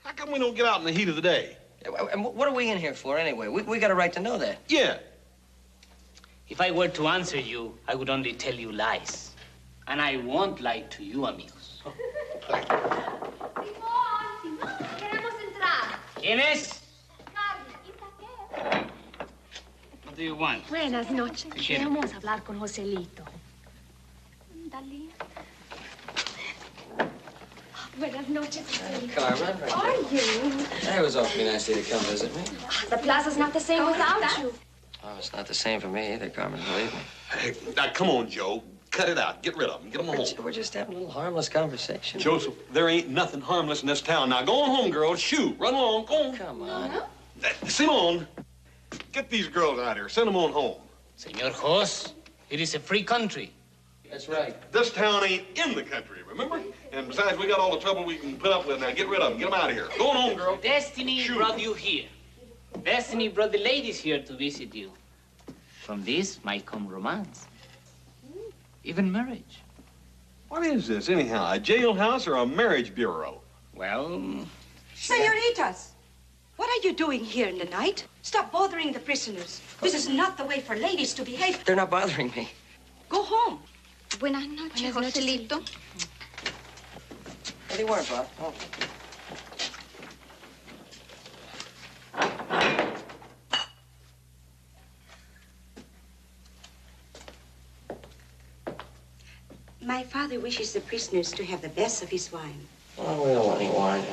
how come we don't get out in the heat of the day? And what are we in here for, anyway? We got a right to know that. Yeah. If I were to answer you, I would only tell you lies. And I won't lie to you, amigos. Queremos entrar. ¿Quién es? What do you want? Buenas noches. ¿Qué quiere? Queremos hablar con Joselito. Dale. Buenas noches, Joselito. Carmen. How are you? It was awfully nice of you to come visit me. The plaza's not the same without you. Oh, it's not the same for me either, Carmen, believe me. Hey, now, come on, Joe. Cut it out. Get rid of them. Get them home. We're just having a little harmless conversation. Joseph, there ain't nothing harmless in this town. Now, go on home, girls. Shoo. Run along. Go on. Come on. Simone, get these girls out here. Send them on home. Senor Hoss, it is a free country. That's right. This town ain't in the country, remember? And besides, we got all the trouble we can put up with now. Get rid of them. Get them out of here. Go on, girl. Destiny brought you here. Destiny brought the ladies here to visit you. From this might come romance. Even marriage. What is this, anyhow? A jailhouse or a marriage bureau? Well... Senoritas, what are you doing here in the night? Stop bothering the prisoners. This is not the way for ladies to behave. They're not bothering me. Go home. Buenas noches, Joselito. What do you want, Bob? Oh. My father wishes the prisoners to have the best of his wine. Oh, we don't want any wine.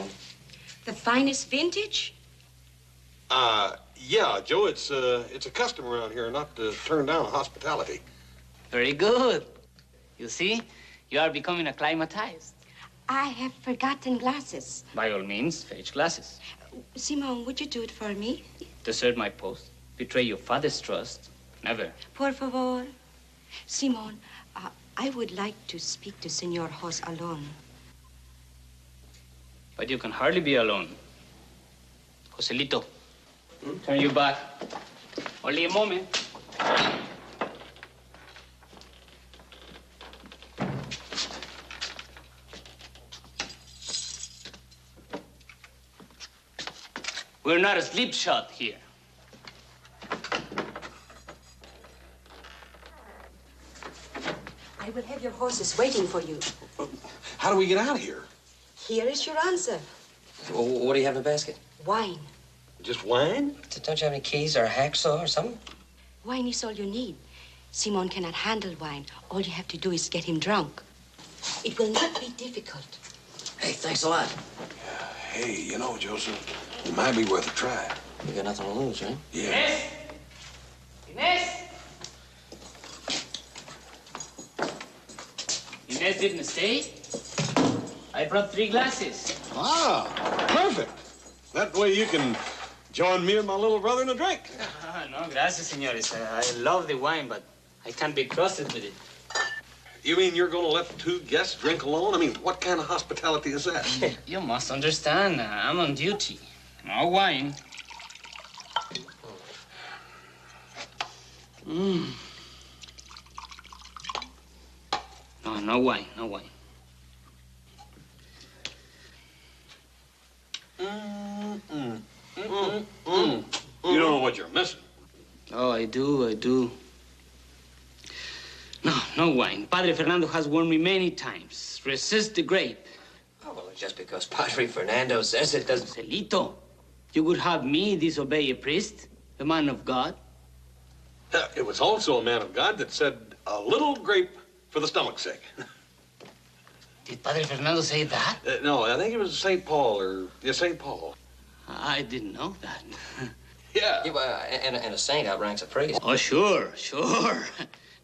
The finest vintage? Yeah, Joe, it's a custom around here not to turn down hospitality. Very good. You see, you are becoming acclimatized. I have forgotten glasses. By all means, fetch glasses. Simon, would you do it for me? Desert my post. Betray your father's trust. Never. Por favor. Simon, I would like to speak to Senor Jos alone. But you can hardly be alone. Joselito, turn your back. Only a moment. We're not a slipshod here. I will have your horses waiting for you. How do we get out of here? Here is your answer. Well, what do you have in the basket? Wine. Just wine? Don't you have any keys or a hacksaw or something? Wine is all you need. Simon cannot handle wine. All you have to do is get him drunk. It will not be difficult. Hey, thanks a lot. Hey, you know, Joseph, it might be worth a try. You got nothing to lose, right? Yeah. Inez! Inez didn't stay. I brought 3 glasses. Ah, perfect. That way you can join me and my little brother in a drink. No, gracias, señores. I love the wine, but I can't be trusted with it. You mean you're going to let 2 guests drink alone? I mean, what kind of hospitality is that? You must understand. I'm on duty. No wine. No wine, no wine. You don't know what you're missing. Oh, I do. No wine. Padre Fernando has warned me many times. Resist the grape. Oh, well, just because Padre Fernando says it doesn't... Celito, you would have me disobey a priest, the man of God? It was also a man of God that said a little grape for the stomach's sake. Did Padre Fernando say that? No, I think it was St. Paul or... Yeah, St. Paul. I didn't know that. Yeah. And a saint outranks a priest. Oh, sure.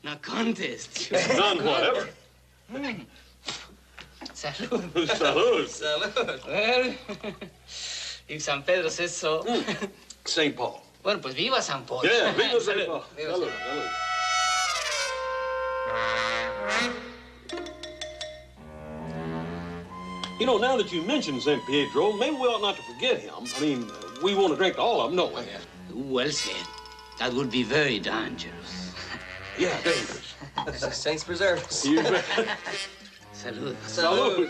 No contest. None whatever. Salud. Salud. Salud. Well, if San Pedro says so. St. Paul. Bueno, pues viva San Paul. Yeah, viva St. Paul. Salud. Salud. You know, now that you mentioned St. Pedro, maybe we ought not to forget him. I mean, we want to drink to all of them, don't we? Well said. That would be very dangerous. Yeah, dangerous. Saints preserve us. You bet. Salud. Salud.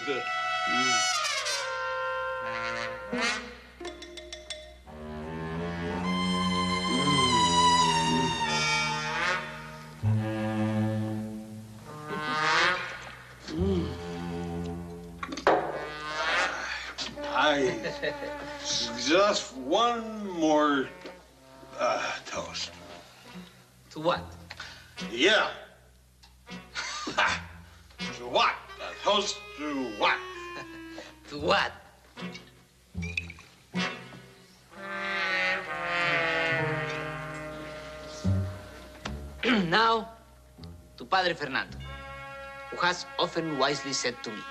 Just one more toast. To what? Yeah. To what? A toast to what? To what? Now, to Padre Fernando, who has often wisely said to me,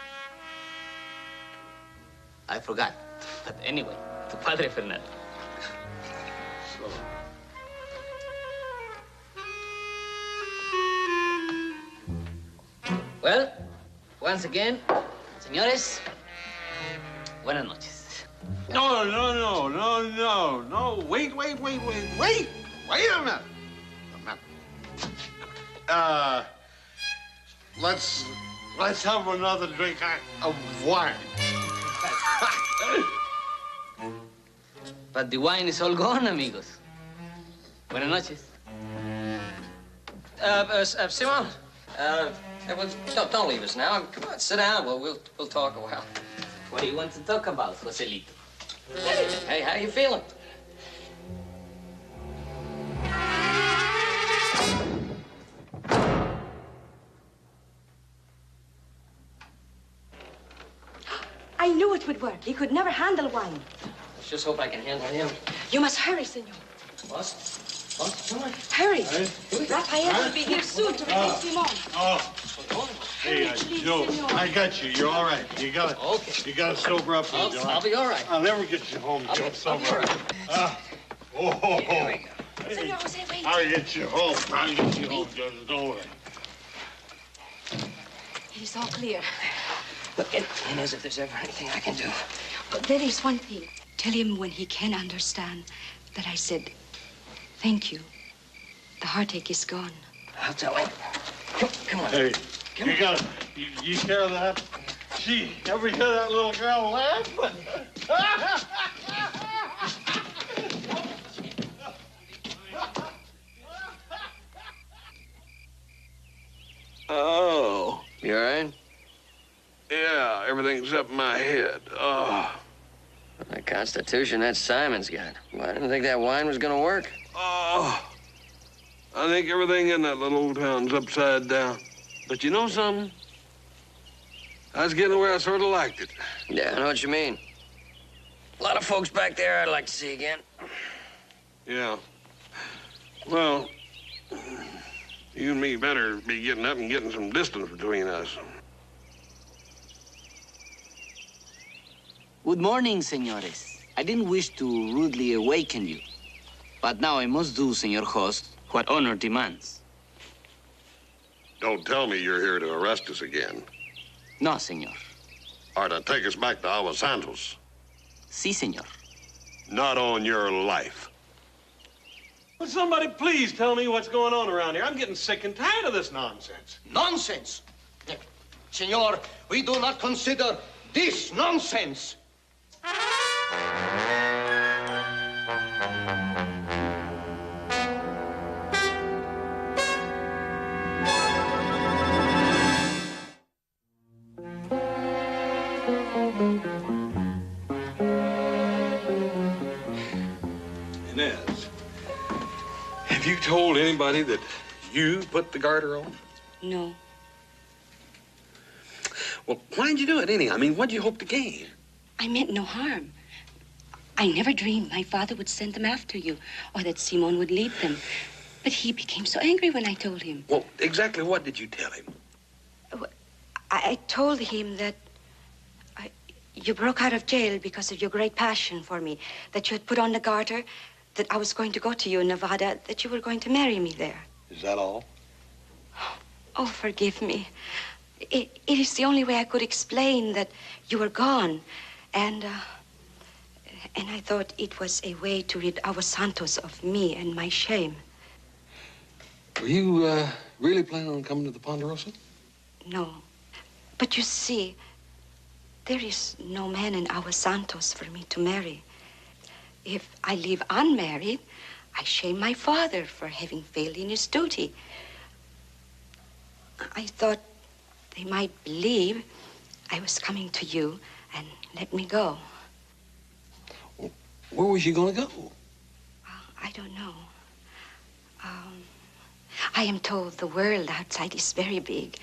I forgot, but anyway, to Padre Fernando. Well, once again, señores, buenas noches. No. Wait a minute. Let's have another drink of wine. But the wine is all gone, amigos. Buenas noches. Simon, don't leave us now. Come on, sit down. We'll talk a while. What do you want to talk about, Joselito? Hey, how you feeling? I knew it would work. He could never handle wine. Let's just hope I can handle him. You must hurry, senor. What? Come on. Hurry. Hey. Raphael will be here soon to release Simon. Hey, Joe, I got you. You're all right. You got to sober up. I'll be all right. I'll never get you home, Joe. Sober up. Here we go. Senor Jose, wait. I'll get you home. Joe. Don't worry. It is all clear. Look, it is if there's ever anything I can do. But there is one thing. Tell him when he can understand that I said, thank you. The heartache is gone. I'll tell him. Come on. Hey, you hear that? Gee, ever hear that little girl laugh? Oh. You all right? Yeah, everything's up in my head. Oh. The constitution that Simon's got. Well, I didn't think that wine was gonna work. Oh. I think everything in that little old town's upside down. But you know something? I was getting where I sort of liked it. Yeah, I know what you mean. A lot of folks back there I'd like to see again. Yeah. Well, you and me better be getting up and getting some distance between us. Good morning, senores. I didn't wish to rudely awaken you, but now I must do, senor host, what honor demands. Don't tell me you're here to arrest us again. No, senor. Or to take us back to Agua Santos. Si, senor. Not on your life. Will somebody please tell me what's going on around here? I'm getting sick and tired of this nonsense. Nonsense? Senor, we do not consider this nonsense. Inez, have you told anybody that you put the garter on? No. Well, why'd you do it anyhow? I mean, what'd you hope to gain? I meant no harm. I never dreamed my father would send them after you or that Simon would lead them. But he became so angry when I told him. Well, exactly what did you tell him? I told him that you broke out of jail because of your great passion for me, that you had put on the garter, that I was going to go to you in Nevada, that you were going to marry me there. Is that all? Oh, forgive me. It is the only way I could explain that you were gone. And I thought it was a way to rid Agua Santos of me and my shame. Were you really planning on coming to the Ponderosa? No. But you see, there is no man in Agua Santos for me to marry. If I leave unmarried, I shame my father for having failed in his duty. I thought they might believe I was coming to you and let me go. Well, where was you going to go? I don't know. I am told the world outside is very big.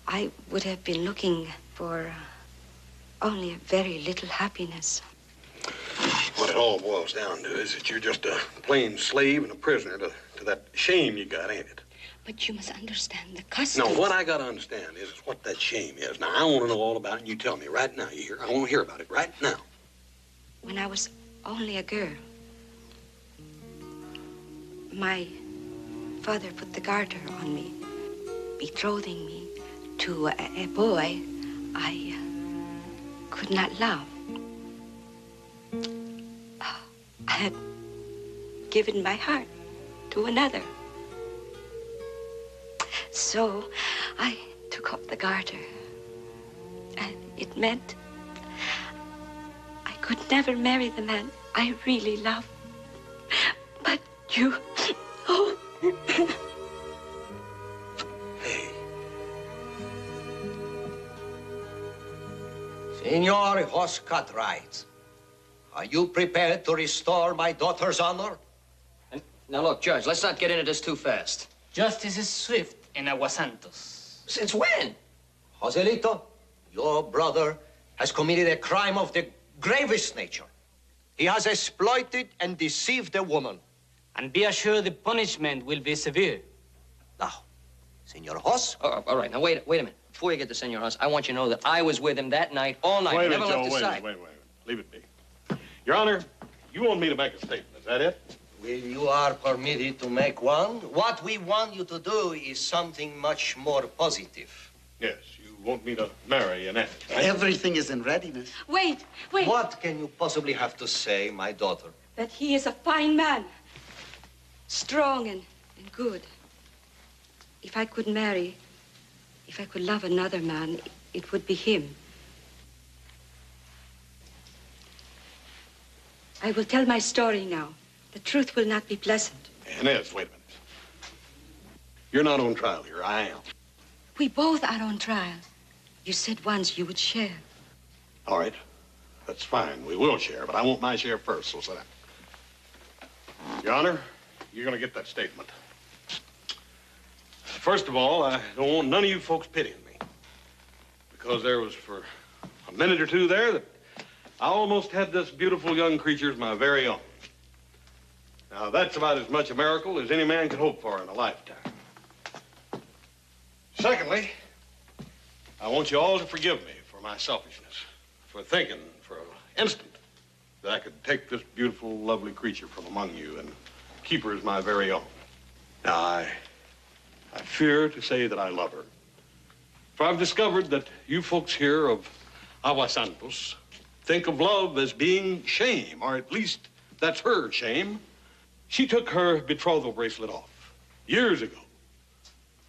I would have been looking for only a very little happiness. What it all boils down to is that you're just a plain slave and a prisoner to that shame you got, ain't it? But you must understand the customs. No, what I got to understand is what that shame is. Now, I want to know all about it, and you tell me right now, you hear? I want to hear about it right now. When I was only a girl, my father put the garter on me, betrothing me to a boy I could not love. I had given my heart to another. So I took off the garter, and it meant I could never marry the man I really loved. But you, oh. Senor Hoss Cartwright, are you prepared to restore my daughter's honor? Now, look, Judge, let's not get into this too fast. Justice is swift in Aguas Santos. Since when? Joselito, your brother has committed a crime of the gravest nature. He has exploited and deceived a woman. And be assured the punishment will be severe. Now, Senor Hoss? All right, now wait a minute. Before you get to Senor Hoss, I want you to know that I was with him that night, all night. Wait a never minute, left Joe. his Wait a side. minute. Leave it be. Your Honor, you want me to make a statement. Is that it? Well, you are permitted to make one. What we want you to do is something much more positive. Yes, you want me to marry Annette. Right? Everything is in readiness. Wait. What can you possibly have to say, my daughter? That he is a fine man, strong and good. If I could marry, if I could love another man, it would be him. I will tell my story now. The truth will not be pleasant. Inez, wait a minute. You're not on trial here. I am. We both are on trial. You said once you would share. All right. That's fine. We will share, but I want my share first, so sit down. Your Honor, you're going to get that statement. First of all, I don't want none of you folks pitying me. Because there was for a minute or two there that I almost had this beautiful young creature as my very own. Now, that's about as much a miracle as any man could hope for in a lifetime. Secondly, I want you all to forgive me for my selfishness, for thinking for an instant that I could take this beautiful, lovely creature from among you and keep her as my very own. Now, I fear to say that I love her. For I've discovered that you folks here of Aguas Santos think of love as being shame, or at least that's her shame. She took her betrothal bracelet off years ago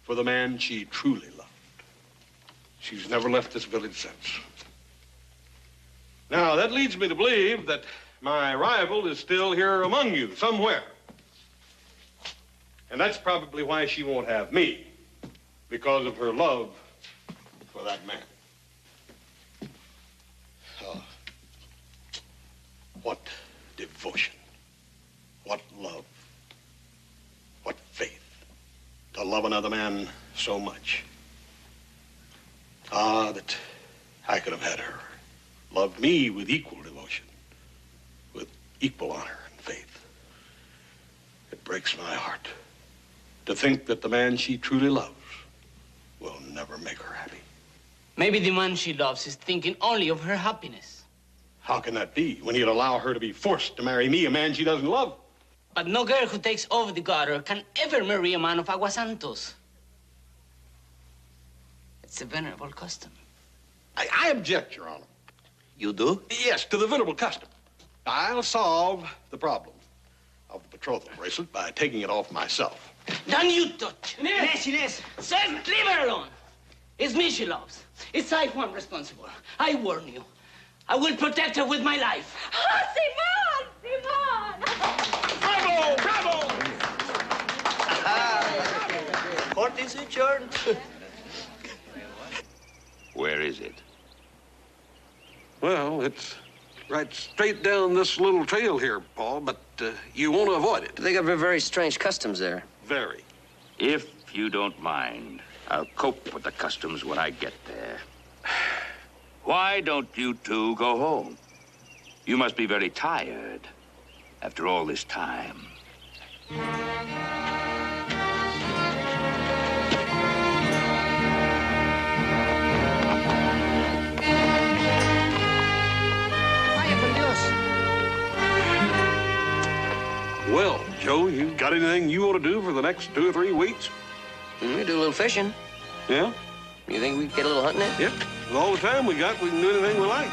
for the man she truly loved. She's never left this village since. Now, that leads me to believe that my rival is still here among you somewhere. And that's probably why she won't have me, because of her love for that man. Oh, what devotion. What love, what faith, to love another man so much. Ah, that I could have had her loved me with equal devotion, with equal honor and faith. It breaks my heart to think that the man she truly loves will never make her happy. Maybe the man she loves is thinking only of her happiness. How can that be when he'd allow her to be forced to marry me, a man she doesn't love? But no girl who takes over the garter can ever marry a man of Aguas Santos. It's a venerable custom. I object, Your Honor. You do? Yes, to the venerable custom. I'll solve the problem of the betrothal bracelet by taking it off myself. Don't you touch. Inez. Sir, leave her alone. It's me she loves. It's I who am responsible. I warn you. I will protect her with my life. Oh, Simon! Bravo! Bravo! Court is adjourned. Where is it? Well, it's right straight down this little trail here, Paul, but you want to avoid it. They got very strange customs there. Very. If you don't mind, I'll cope with the customs when I get there. Why don't you two go home? You must be very tired after all this time. Well, Joe, you got anything you want to do for the next 2 or 3 weeks? We do a little fishing. Yeah? You think we could get a little hunting in? Yep. With all the time we got, we can do anything we like.